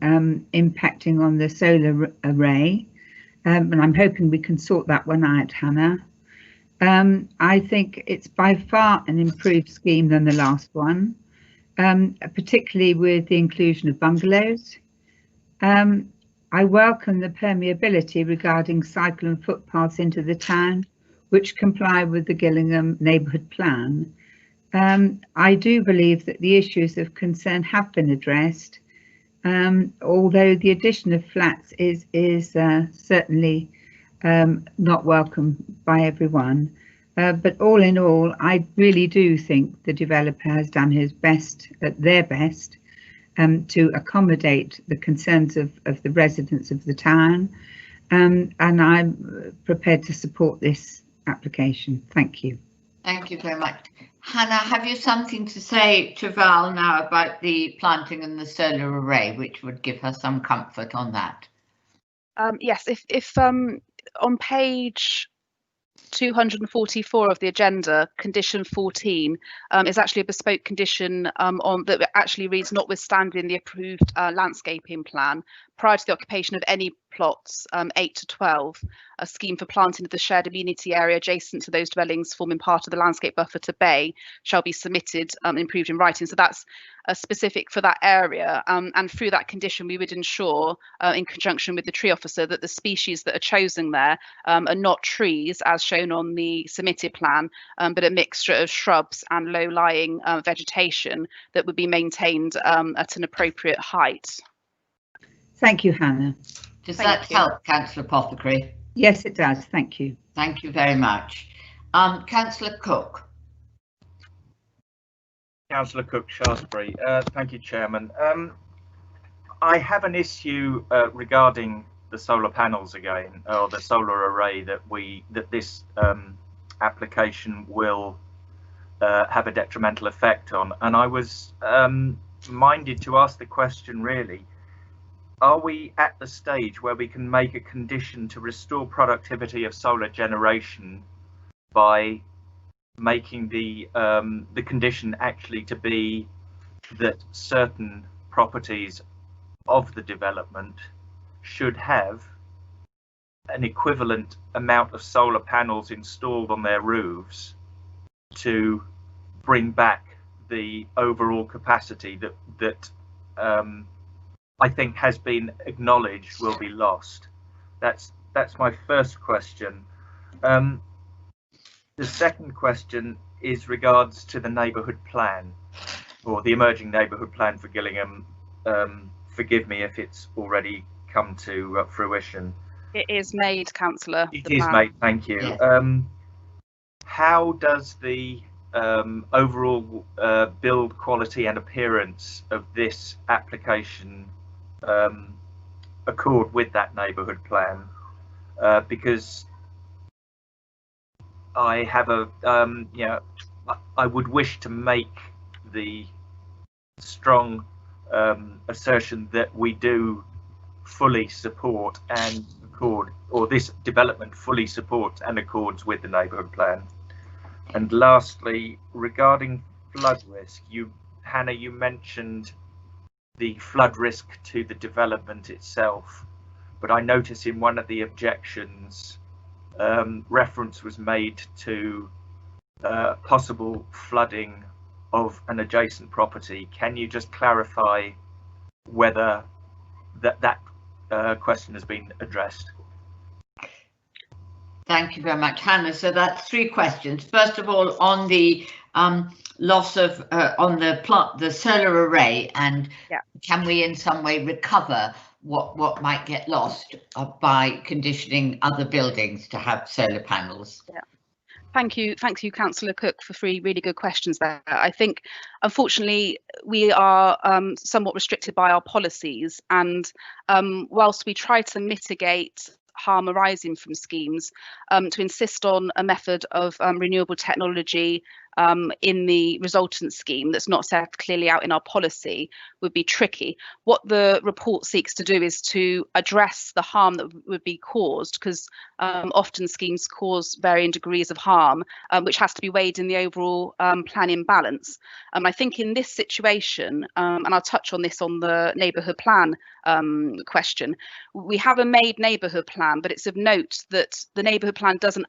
impacting on the solar array, and I'm hoping we can sort that one out, Hannah. I think it's by far an improved scheme than the last one, particularly with the inclusion of bungalows. I welcome the permeability regarding cycle and footpaths into the town, which comply with the Gillingham neighbourhood plan. I do believe that the issues of concern have been addressed, although the addition of flats is certainly not welcome by everyone. But all in all, I really do think the developer has done his best, their best, to accommodate the concerns of the residents of the town, and I'm prepared to support this application. Thank you. Thank you very much. Hannah, have you something to say to Val now about the planting and the solar array, which would give her some comfort on that? Yes, if on page 244 of the agenda, condition 14 is actually a bespoke condition on that actually reads, notwithstanding the approved landscaping plan prior to the occupation of any plots 8 to 12, a scheme for planting of the shared amenity area adjacent to those dwellings forming part of the landscape buffer to bay shall be submitted and improved in writing. So that's specific for that area, and through that condition we would ensure in conjunction with the tree officer that the species that are chosen there are not trees as shown on the submitted plan, but a mixture of shrubs and low-lying vegetation that would be maintained at an appropriate height. Thank you, Hannah. Does that help, Councillor Apothecary? Yes, it does. Thank you. Thank you very much. Councillor Cook. Councillor Cook, Shaftesbury. Thank you, Chairman. I have an issue regarding the solar panels again, or the solar array that this application will have a detrimental effect on, and I was minded to ask the question really. Are we at the stage where we can make a condition to restore productivity of solar generation by making the condition actually to be that certain properties of the development should have an equivalent amount of solar panels installed on their roofs to bring back the overall capacity that I think has been acknowledged will be lost? That's my first question. The second question is regards to the neighbourhood plan, or the emerging neighbourhood plan for Gillingham. Forgive me if it's already come to fruition. It is made, Councillor. It is made, thank you. Yes. How does the overall build quality and appearance of this application accord with that neighbourhood plan, because I have a I would wish to make the strong assertion that we do fully support and accord, or this development fully supports and accords with the neighbourhood plan. And lastly, regarding flood risk, Hannah, you mentioned the flood risk to the development itself, but I notice in one of the objections reference was made to possible flooding of an adjacent property. Can you just clarify whether that question has been addressed? Thank you very much, Hannah. So that's 3 questions. First of all, on the loss of on the solar array, and can we in some way recover what might get lost by conditioning other buildings to have solar panels? Yeah. Thank you, Councillor Cook, for 3 really good questions there. I think, unfortunately, we are somewhat restricted by our policies, and whilst we try to mitigate harm arising from schemes, to insist on a method of renewable technology in the resultant scheme that's not set clearly out in our policy would be tricky. What the report seeks to do is to address the harm that would be caused, because often schemes cause varying degrees of harm, which has to be weighed in the overall planning balance. I think in this situation, and I'll touch on this on the neighbourhood plan question, we have a made neighbourhood plan, but it's of note that the neighbourhood plan doesn't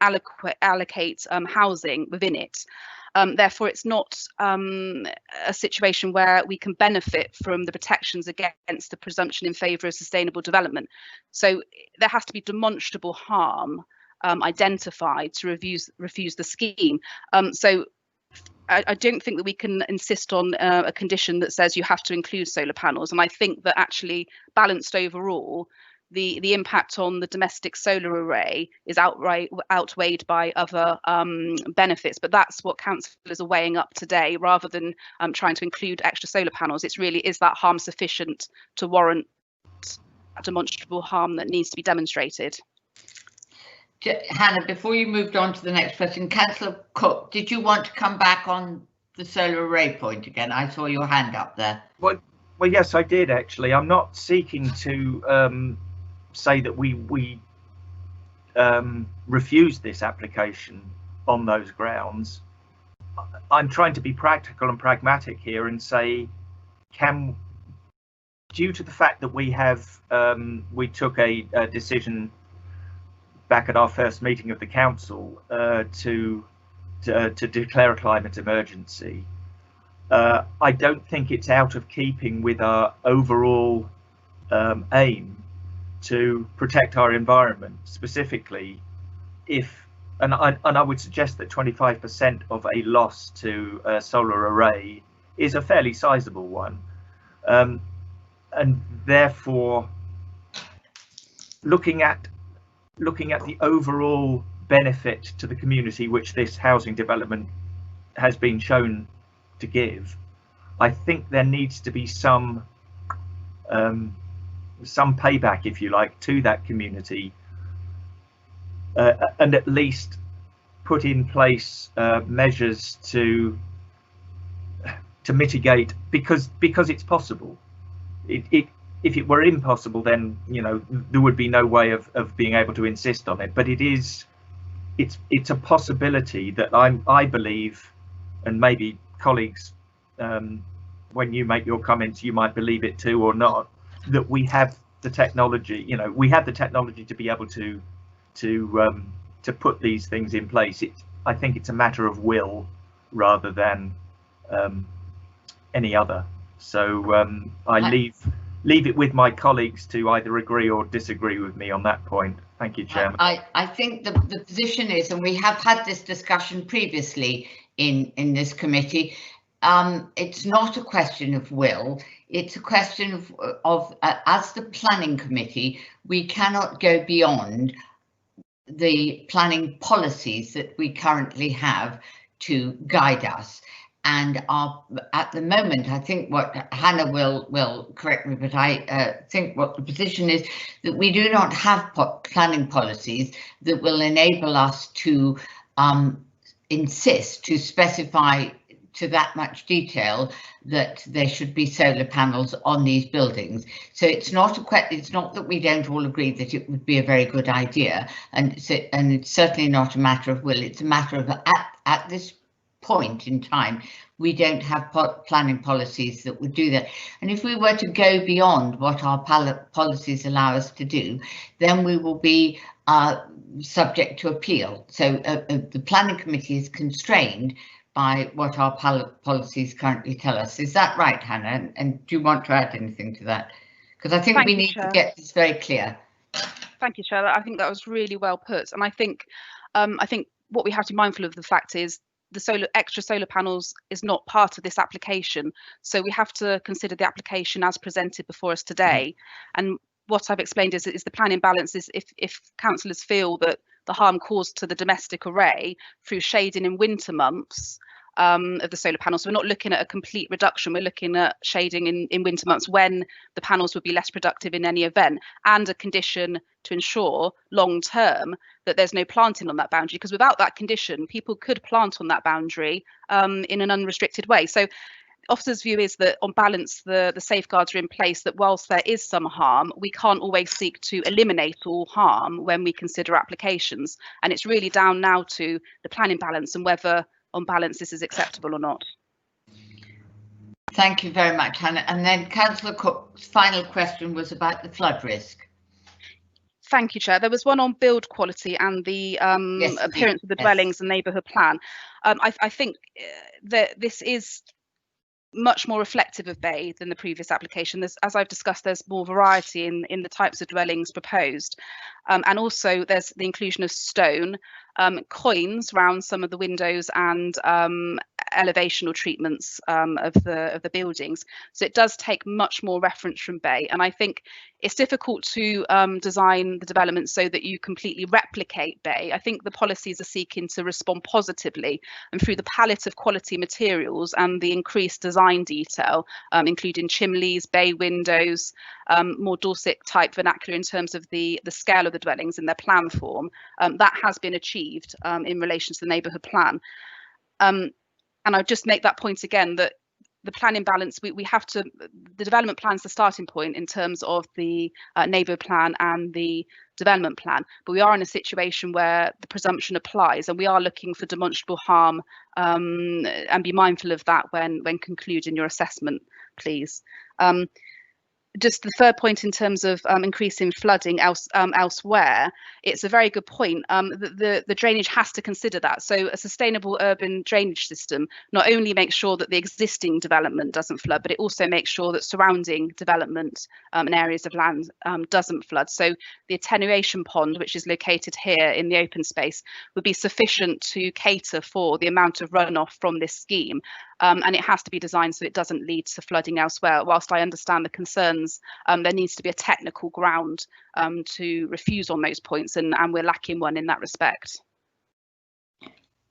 allocate housing within it. Therefore, it's not a situation where we can benefit from the protections against the presumption in favour of sustainable development. So there has to be demonstrable harm identified to refuse the scheme. So I don't think that we can insist on a condition that says you have to include solar panels. And I think that actually balanced overall, the impact on the domestic solar array is outweighed by other benefits, but that's what councillors are weighing up today, rather than trying to include extra solar panels. It's really, is that harm sufficient to warrant demonstrable harm that needs to be demonstrated? Hannah, before you moved on to the next question, Councillor Cook, did you want to come back on the solar array point again? I saw your hand up there. Well, yes, I did actually. I'm not seeking to say that we refuse this application on those grounds. I'm trying to be practical and pragmatic here and say, due to the fact that we took a decision back at our first meeting of the council to declare a climate emergency, I don't think it's out of keeping with our overall aim to protect our environment, specifically and I would suggest that 25% of a loss to a solar array is a fairly sizable one, and therefore looking at the overall benefit to the community which this housing development has been shown to give, I think there needs to be some payback, if you like, to that community, and at least put in place measures to mitigate, because it's possible. If it were impossible, then there would be no way of being able to insist on it. But it's a possibility that I believe, and maybe colleagues, when you make your comments, you might believe it too or not, that we have the technology. We have the technology to be able to put these things in place. I think it's a matter of will rather than any other. So I leave it with my colleagues to either agree or disagree with me on that point. Thank you, Chairman. I think the position is, and we have had this discussion previously in this committee, it's not a question of will, it's a question of as the planning committee, we cannot go beyond the planning policies that we currently have to guide us. And at the moment, I think what Hannah will correct me, but I think what the position is that we do not have planning policies that will enable us to insist to specify to that much detail that there should be solar panels on these buildings. So it's not that we don't all agree that it would be a very good idea, and it's certainly not a matter of will. It's a matter of at this point in time, we don't have planning policies that would do that. And if we were to go beyond what our policies allow us to do, then we will be subject to appeal. So the planning committee is constrained by what our policies currently tell us. Is that right, Hannah? And do you want to add anything to that? Because I think we need to get this very clear. Thank you, Chair. I think that was really well put. And I think what we have to be mindful of the fact is the extra solar panels is not part of this application. So we have to consider the application as presented before us today. And what I've explained is the planning balance is if councillors feel that the harm caused to the domestic array through shading in winter months of the solar panels. So we're not looking at a complete reduction. We're looking at shading in winter months when the panels would be less productive in any event, and a condition to ensure long term that there's no planting on that boundary, because without that condition, people could plant on that boundary in an unrestricted way. So officer's view is that on balance, the safeguards are in place, that whilst there is some harm, we can't always seek to eliminate all harm when we consider applications. And it's really down now to the planning balance and whether on balance this is acceptable or not. Thank you very much, Hannah. And then Councillor Cook's final question was about the flood risk. Thank you, Chair. There was one on build quality and the appearance of the dwellings and neighbourhood plan. I think that this is much more reflective of Bay than the previous application. As I've discussed, there's more variety in the types of dwellings proposed, and also there's the inclusion of stone, coins around some of the windows, and elevational treatments of the buildings. So it does take much more reference from Bay, and I think it's difficult to design the development so that you completely replicate Bay. I think the policies are seeking to respond positively, and through the palette of quality materials and the increased design detail, including chimneys, bay windows, more Dorset type vernacular in terms of the scale of the dwellings in their plan form, that has been achieved in relation to the neighbourhood plan. And I'll just make that point again, that the planning balance, we have to, the development plan is the starting point in terms of the neighbourhood plan and the development plan, but we are in a situation where the presumption applies, and we are looking for demonstrable harm, and be mindful of that when concluding your assessment, please. Just the third point in terms of increasing flooding elsewhere, it's a very good point. The drainage has to consider that. So a sustainable urban drainage system not only makes sure that the existing development doesn't flood, but it also makes sure that surrounding development and areas of land doesn't flood. So the attenuation pond, which is located here in the open space, would be sufficient to cater for the amount of runoff from this scheme. And it has to be designed so it doesn't lead to flooding elsewhere. Whilst I understand the concerns, there needs to be a technical ground to refuse on those points, and we're lacking one in that respect.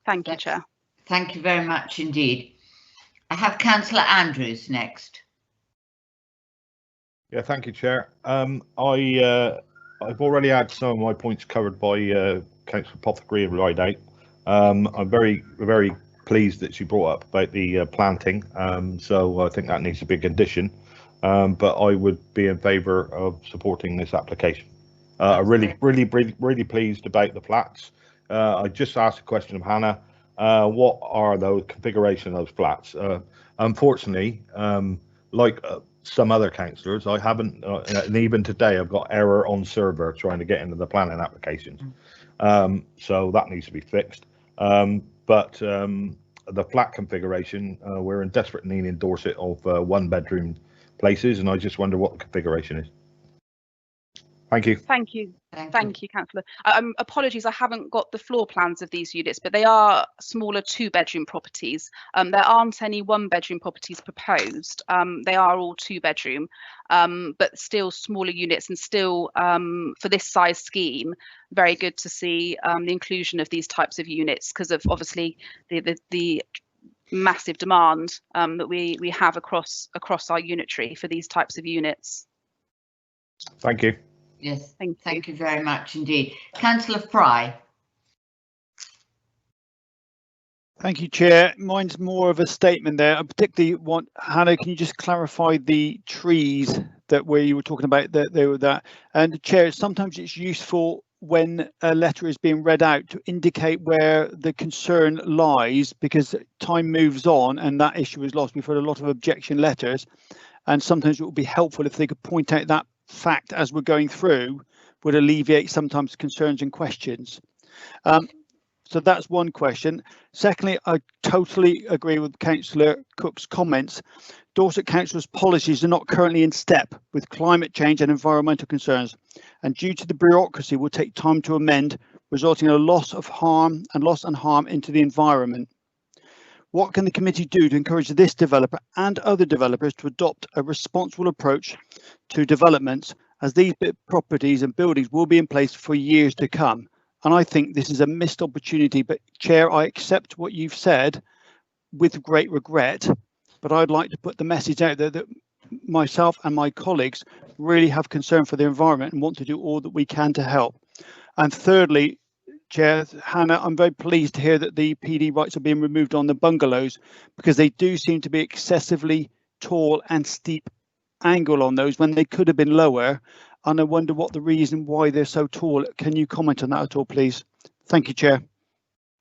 Thank you, Chair. Thank you very much indeed. I have Councillor Andrews next. Yeah, thank you, Chair. I've already had some of my points covered by Councillor Pothecary and Rideout. I'm very pleased that she brought up about the planting, so I think that needs to be a condition, but I would be in favour of supporting this application. Really pleased about the flats. I just asked a question of Hannah, what are those configuration of those flats? Unfortunately, like some other councillors, I haven't, and even today I've got error on server trying to get into the planning applications, so that needs to be fixed. But the flat configuration, we're in desperate need in Dorset of 1-bedroom places, and I just wonder what the configuration is. Thank you. Thank you. Thank you, Councillor. Apologies, I haven't got the floor plans of these units, but they are smaller 2-bedroom properties. There aren't any 1-bedroom properties proposed. They are all 2-bedroom, but still smaller units, and still for this size scheme, very good to see the inclusion of these types of units, because of obviously the massive demand that we have across our unitary for these types of units. Thank you. Yes, thank you very much indeed. Councillor Fry. Thank you, Chair. Mine's more of a statement there. I particularly want, Hannah, can you just clarify the trees that where you were talking about that they were that? And Chair, sometimes it's useful when a letter is being read out to indicate where the concern lies, because time moves on and that issue is lost. We've heard a lot of objection letters, and sometimes it would be helpful if they could point out that fact as we're going through, would alleviate sometimes concerns and questions. So that's one question. Secondly, I totally agree with Councillor Cook's comments. Dorset Council's policies are not currently in step with climate change and environmental concerns, and due to the bureaucracy will take time to amend, resulting in a loss and harm into the environment. What can the committee do to encourage this developer and other developers to adopt a responsible approach to developments, as these properties and buildings will be in place for years to come? And I think this is a missed opportunity, but Chair, I accept what you've said with great regret, but I'd like to put the message out there that myself and my colleagues really have concern for the environment and want to do all that we can to help. And thirdly, Chair, Hannah, I'm very pleased to hear that the PD rights are being removed on the bungalows, because they do seem to be excessively tall and steep angle on those when they could have been lower. And I wonder what the reason why they're so tall. Can you comment on that at all, please? Thank you, Chair.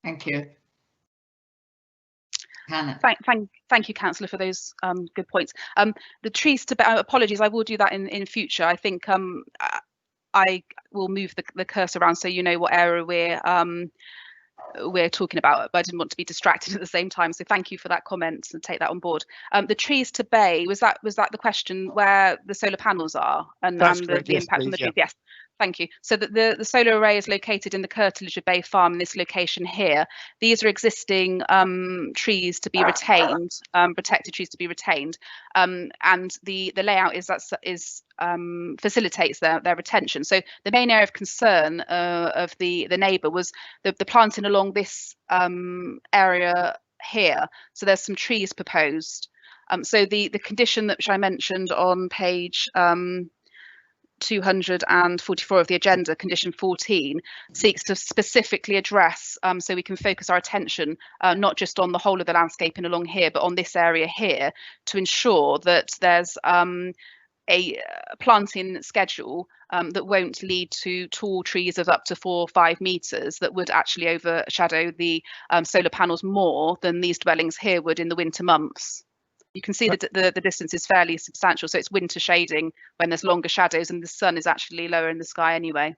Thank you. Hannah. Thank you, Councillor, for those good points. The trees to apologies, I will do that in future. I think I will move the cursor around so you know what area we're talking about, but I didn't want to be distracted at the same time. So thank you for that comment and take that on board. The trees to bay, was that the question where the solar panels are and the impact on the trees? Yes. Thank you. So the solar array is located in the curtilage of Bay Farm in this location here. These are existing trees to be retained, protected trees to be retained, and the layout facilitates their retention. So the main area of concern of the neighbour was the planting along this area here. So there's some trees proposed. So the condition which I mentioned on page 244 of the agenda, condition 14, seeks to specifically address, so we can focus our attention not just on the whole of the landscaping along here, but on this area here, to ensure that there's a planting schedule that won't lead to tall trees of up to 4 or 5 metres that would actually overshadow the solar panels more than these dwellings here would in the winter months. You can see that the distance is fairly substantial, so it's winter shading when there's longer shadows and the sun is actually lower in the sky anyway.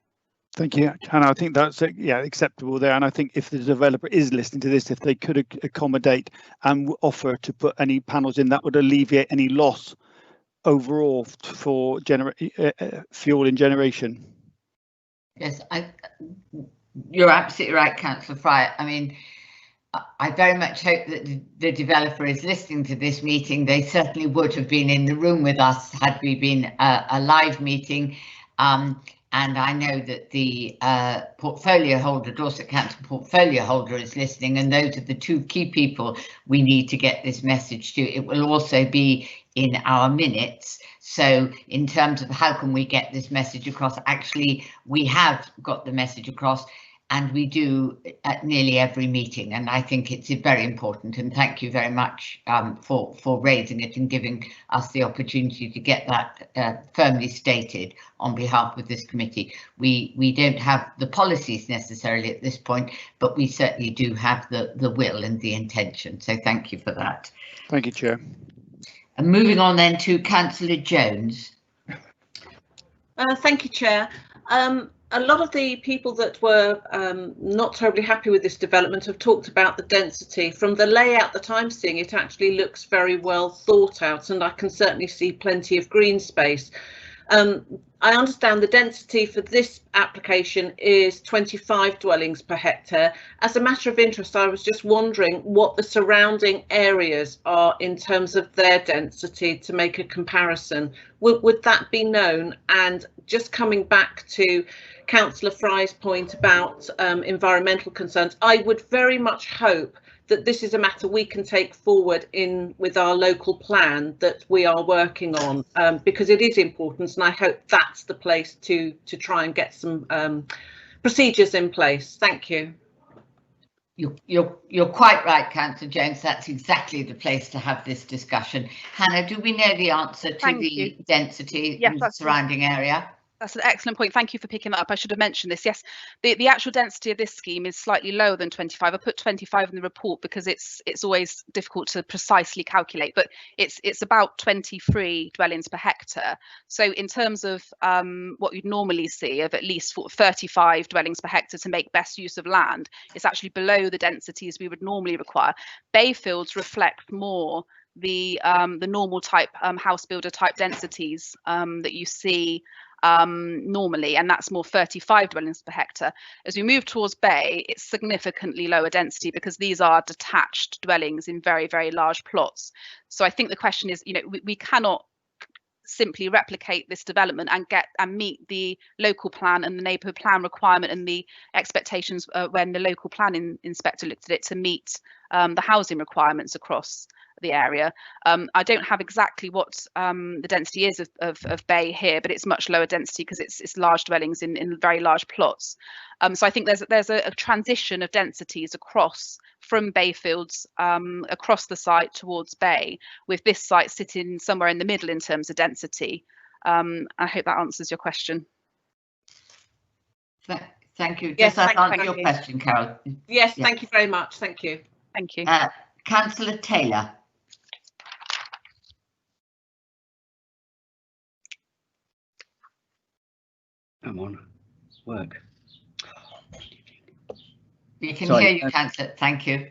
Thank you, Hannah. I think that's acceptable there. And I think if the developer is listening to this, if they could accommodate and offer to put any panels in, that would alleviate any loss overall for fuel in generation. Yes, you're absolutely right, Councillor Fry. I mean, I very much hope that the developer is listening to this meeting. They certainly would have been in the room with us had we been a live meeting. And I know that the portfolio holder, Dorset Council portfolio holder, is listening, and those are the 2 key people we need to get this message to. It will also be in our minutes. So in terms of how can we get this message across, actually, we have got the message across. And we do at nearly every meeting, and I think it's very important. And thank you very much for raising it and giving us the opportunity to get that firmly stated on behalf of this committee. We don't have the policies necessarily at this point, but we certainly do have the will and the intention. So thank you for that. Thank you, Chair. And moving on then to Councillor Jones. Thank you, Chair. A lot of the people that were not terribly happy with this development have talked about the density. From the layout that I'm seeing, it actually looks very well thought out, and I can certainly see plenty of green space. I understand the density for this application is 25 dwellings per hectare. As a matter of interest, I was just wondering what the surrounding areas are in terms of their density to make a comparison. Would that be known? And just coming back to Councillor Fry's point about environmental concerns, I would very much hope that this is a matter we can take forward with our local plan that we are working on, because it is important, and I hope that's the place to try and get some procedures in place. Thank you. You're quite right, Councillor Jones. That's exactly the place to have this discussion. Hannah, do we know the answer to the density in the surrounding area? That's an excellent point. Thank you for picking that up. I should have mentioned this. Yes, the actual density of this scheme is slightly lower than 25. I put 25 in the report because it's always difficult to precisely calculate, but it's about 23 dwellings per hectare. So in terms of what you'd normally see of at least 35 dwellings per hectare to make best use of land, it's actually below the densities we would normally require. Bayfields reflect more the normal type house builder type densities that you see normally, and that's more 35 dwellings per hectare. As we move towards Bay, it's significantly lower density because these are detached dwellings in very, very large plots. So I think the question is, we cannot simply replicate this development and meet the local plan and the neighbourhood plan requirement and the expectations when the local planning inspector looked at it to meet the housing requirements across the area. I don't have exactly what the density is of Bay here, but it's much lower density because it's large dwellings in very large plots. So I think there's a transition of densities across from Bayfields across the site towards Bay, with this site sitting somewhere in the middle in terms of density. I hope that answers your question. Thank you. Yes, Does that answer your question, Carol? Yes, thank you very much. Thank you. Thank you. Councillor Taylor. I'm on work. We can hear you, Councillor. Thank you.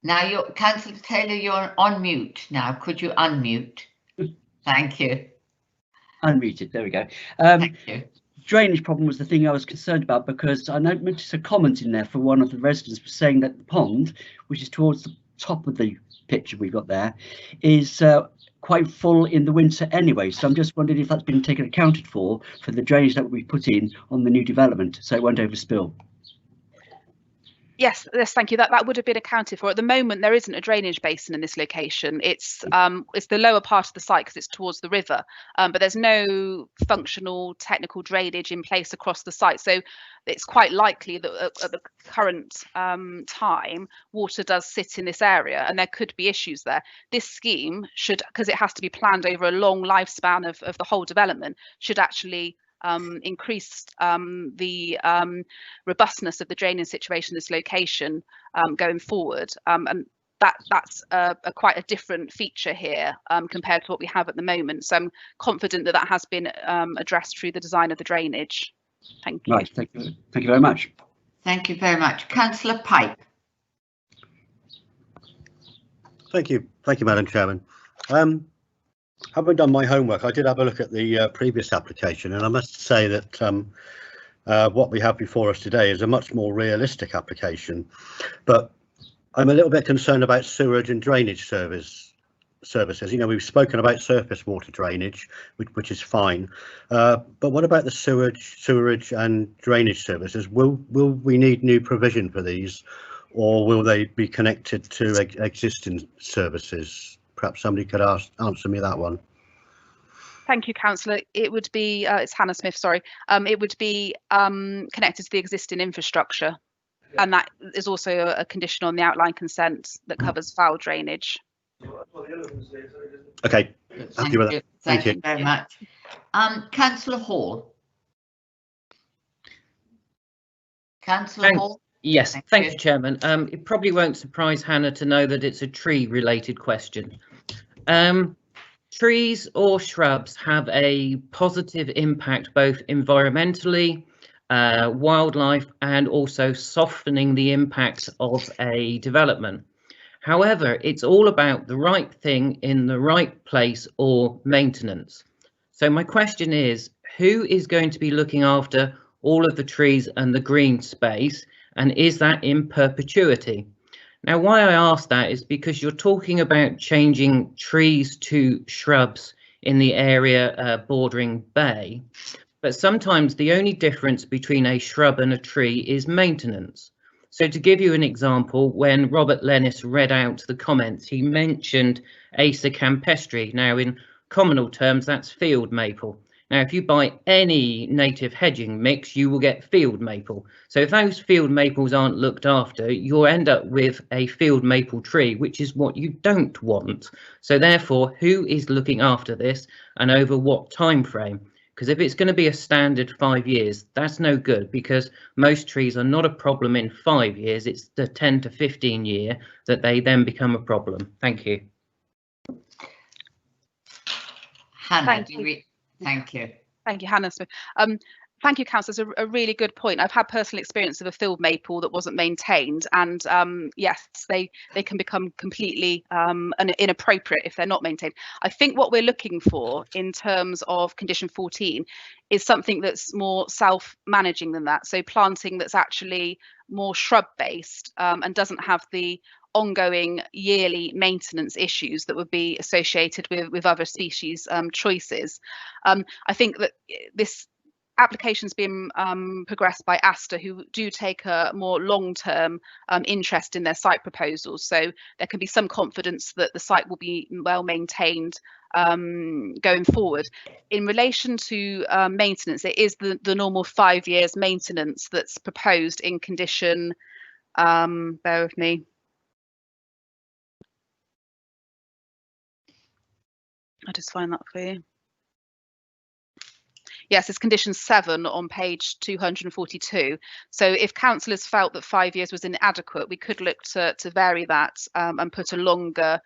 Now, Councillor Taylor, you're on mute now. Could you unmute? Thank you. Unmuted. There we go. Thank you. Drainage problem was the thing I was concerned about, because I noticed a comment in there for one of the residents saying that the pond, which is towards the top of the picture we got there, is quite full in the winter anyway. So I'm just wondering if that's been accounted for the drainage that we put in on the new development, so it won't overspill. Yes, thank you. That would have been accounted for. At the moment, there isn't a drainage basin in this location. It's the lower part of the site because it's towards the river, but there's no functional technical drainage in place across the site. So it's quite likely that at the current time, water does sit in this area, and there could be issues there. This scheme should, because it has to be planned over a long lifespan of the whole development, should actually increase the robustness of the drainage situation in this location going forward, and that's quite a different feature here compared to what we have at the moment. So I'm confident that has been addressed through the design of the drainage. Thank you. Right, thank you very much. Thank you very much. Councillor Pipe. Thank you, Madam Chairman. Having done my homework, I did have a look at the previous application, and I must say that what we have before us today is a much more realistic application. But I'm a little bit concerned about sewerage and drainage services. We've spoken about surface water drainage, which is fine. But what about the sewerage and drainage services? Will we need new provision for these, or will they be connected to existing services? Perhaps somebody could answer me that one. Thank you, Councillor. It would be, it's Hannah Smith, sorry. It would be connected to the existing infrastructure. And that is also a condition on the outline consent that covers foul drainage. Okay, happy with that. Thank you very much. Councillor Hall. Councillor Hall. Yes, thank you, Chairman. It probably won't surprise Hannah to know that it's a tree-related question. Trees or shrubs have a positive impact both environmentally, wildlife, and also softening the impact of a development. However, it's all about the right thing in the right place or maintenance. So my question is, who is going to be looking after all of the trees and the green space, and is that in perpetuity? Now, why I ask that is because you're talking about changing trees to shrubs in the area bordering Bay, but sometimes the only difference between a shrub and a tree is maintenance. So to give you an example, when Robert Lennis read out the comments, he mentioned Acer campestri. Now, in communal terms, that's field maple. Now, if you buy any native hedging mix, you will get field maple. So if those field maples aren't looked after, you'll end up with a field maple tree, which is what you don't want. So therefore, who is looking after this and over what time frame? Because if it's going to be a standard 5 years, that's no good, because most trees are not a problem in 5 years. It's the 10 to 15 year that they then become a problem. Thank you. Hannah, Thank you. Thank you. Thank you, Hannah Smith. Thank you, Councillor. It's a really good point. I've had personal experience of a field maple that wasn't maintained, and yes, they can become completely inappropriate if they're not maintained. I think what we're looking for in terms of condition 14 is something that's more self-managing than that. So planting that's actually more shrub-based and doesn't have the ongoing yearly maintenance issues that would be associated with other species choices. I think that this application's been progressed by Asta, who do take a more long-term interest in their site proposals. So there can be some confidence that the site will be well maintained going forward. In relation to maintenance, it is the normal 5 years maintenance that's proposed in condition, bear with me. I'll just find that for you. Yes, it's condition 7 on page 242. So if councillors felt that 5 years was inadequate, we could look to vary that and put a longer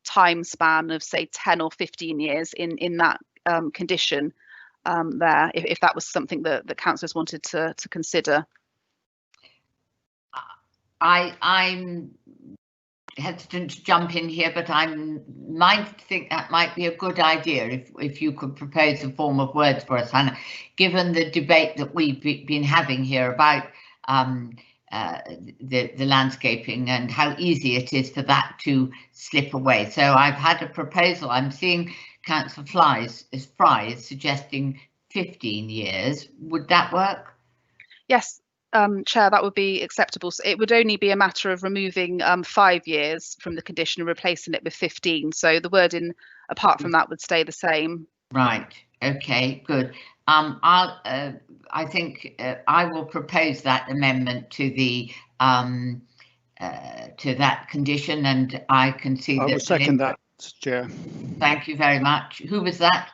time span of, say, 10 or 15 years in that condition there, if that was something that the councillors wanted to consider. I'm hesitant to jump in here, but I might think that might be a good idea if you could propose a form of words for us, Hannah, given the debate that we've been having here about the landscaping and how easy it is for that to slip away. So I've had a proposal. I'm seeing Councillor Fry is suggesting 15 years. Would that work? Yes. Chair, that would be acceptable. So it would only be a matter of removing 5 years from the condition and replacing it with 15. So the wording apart from that would stay the same. Right. Okay. Good. I think I will propose that amendment to the to that condition, and I can see that. I will second that, Chair. Thank you very much. Who was that?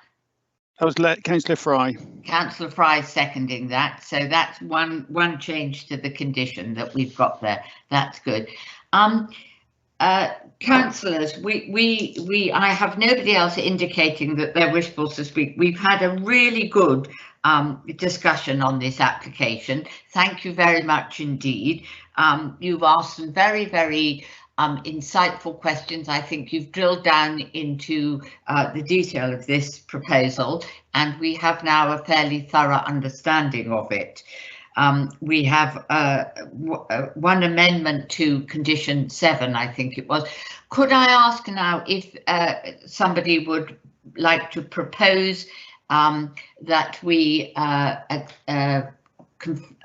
That was Councillor Fry. Councillor Fry seconding that. So that's one change to the condition that we've got there. That's good. Councillors, I have nobody else indicating that they're wishful to speak. We've had a really good discussion on this application. Thank you very much indeed. You've asked some very, very insightful questions. I think you've drilled down into the detail of this proposal, and we have now a fairly thorough understanding of it. We have one amendment to condition 7, I think it was. Could I ask now if somebody would like to propose that we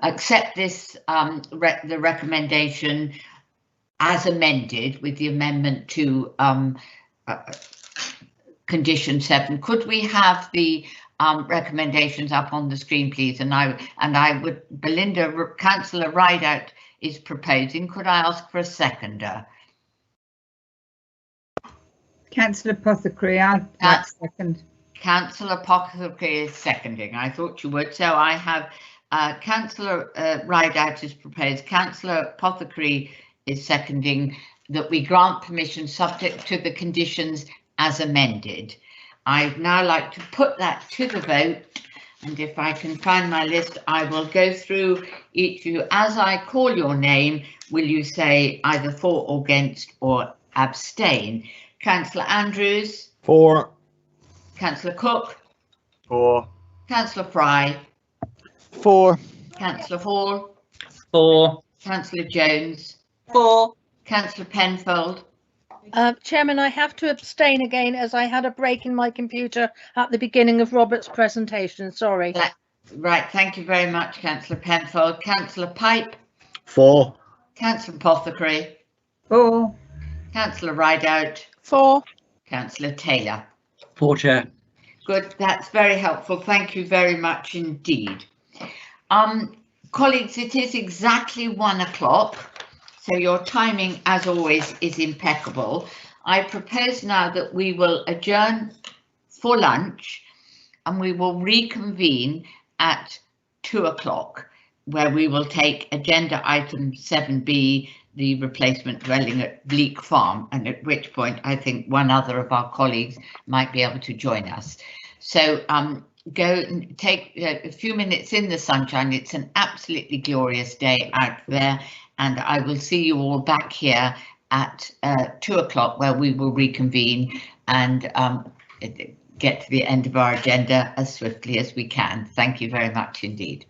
accept this, the recommendation as amended with the amendment to condition 7. Could we have the recommendations up on the screen, please? And I would, Belinda, Councillor Rideout is proposing. Could I ask for a seconder? Councillor Apothecary, I'd like second. Councillor Apothecary is seconding. I thought you would. So I have Councillor Rideout is proposed. Councillor Apothecary is seconding that we grant permission subject to the conditions as amended. I'd now like to put that to the vote, and if I can find my list, I will go through each of you. As I call your name, will you say either for or against or abstain. Councillor Andrews? 4. Councillor Cook? 4. Councillor Fry? 4. Councillor Hall? 4. Councillor Jones? 4. Councillor Penfold? Chairman, I have to abstain again as I had a break in my computer at the beginning of Robert's presentation. Sorry. Right, thank you very much, Councillor Penfold. Councillor Pipe? 4. Councillor Apothecary? 4. Councillor Rideout? 4. Councillor Taylor? 4, Chair. Good, that's very helpful. Thank you very much indeed. Colleagues, it is exactly 1 o'clock, so your timing, as always, is impeccable. I propose now that we will adjourn for lunch and we will reconvene at 2 o'clock, where we will take agenda item 7B, the replacement dwelling at Bleak Farm, and at which point I think one other of our colleagues might be able to join us. So go and take a few minutes in the sunshine. It's an absolutely glorious day out there, and I will see you all back here at 2 o'clock, where we will reconvene and get to the end of our agenda as swiftly as we can. Thank you very much indeed.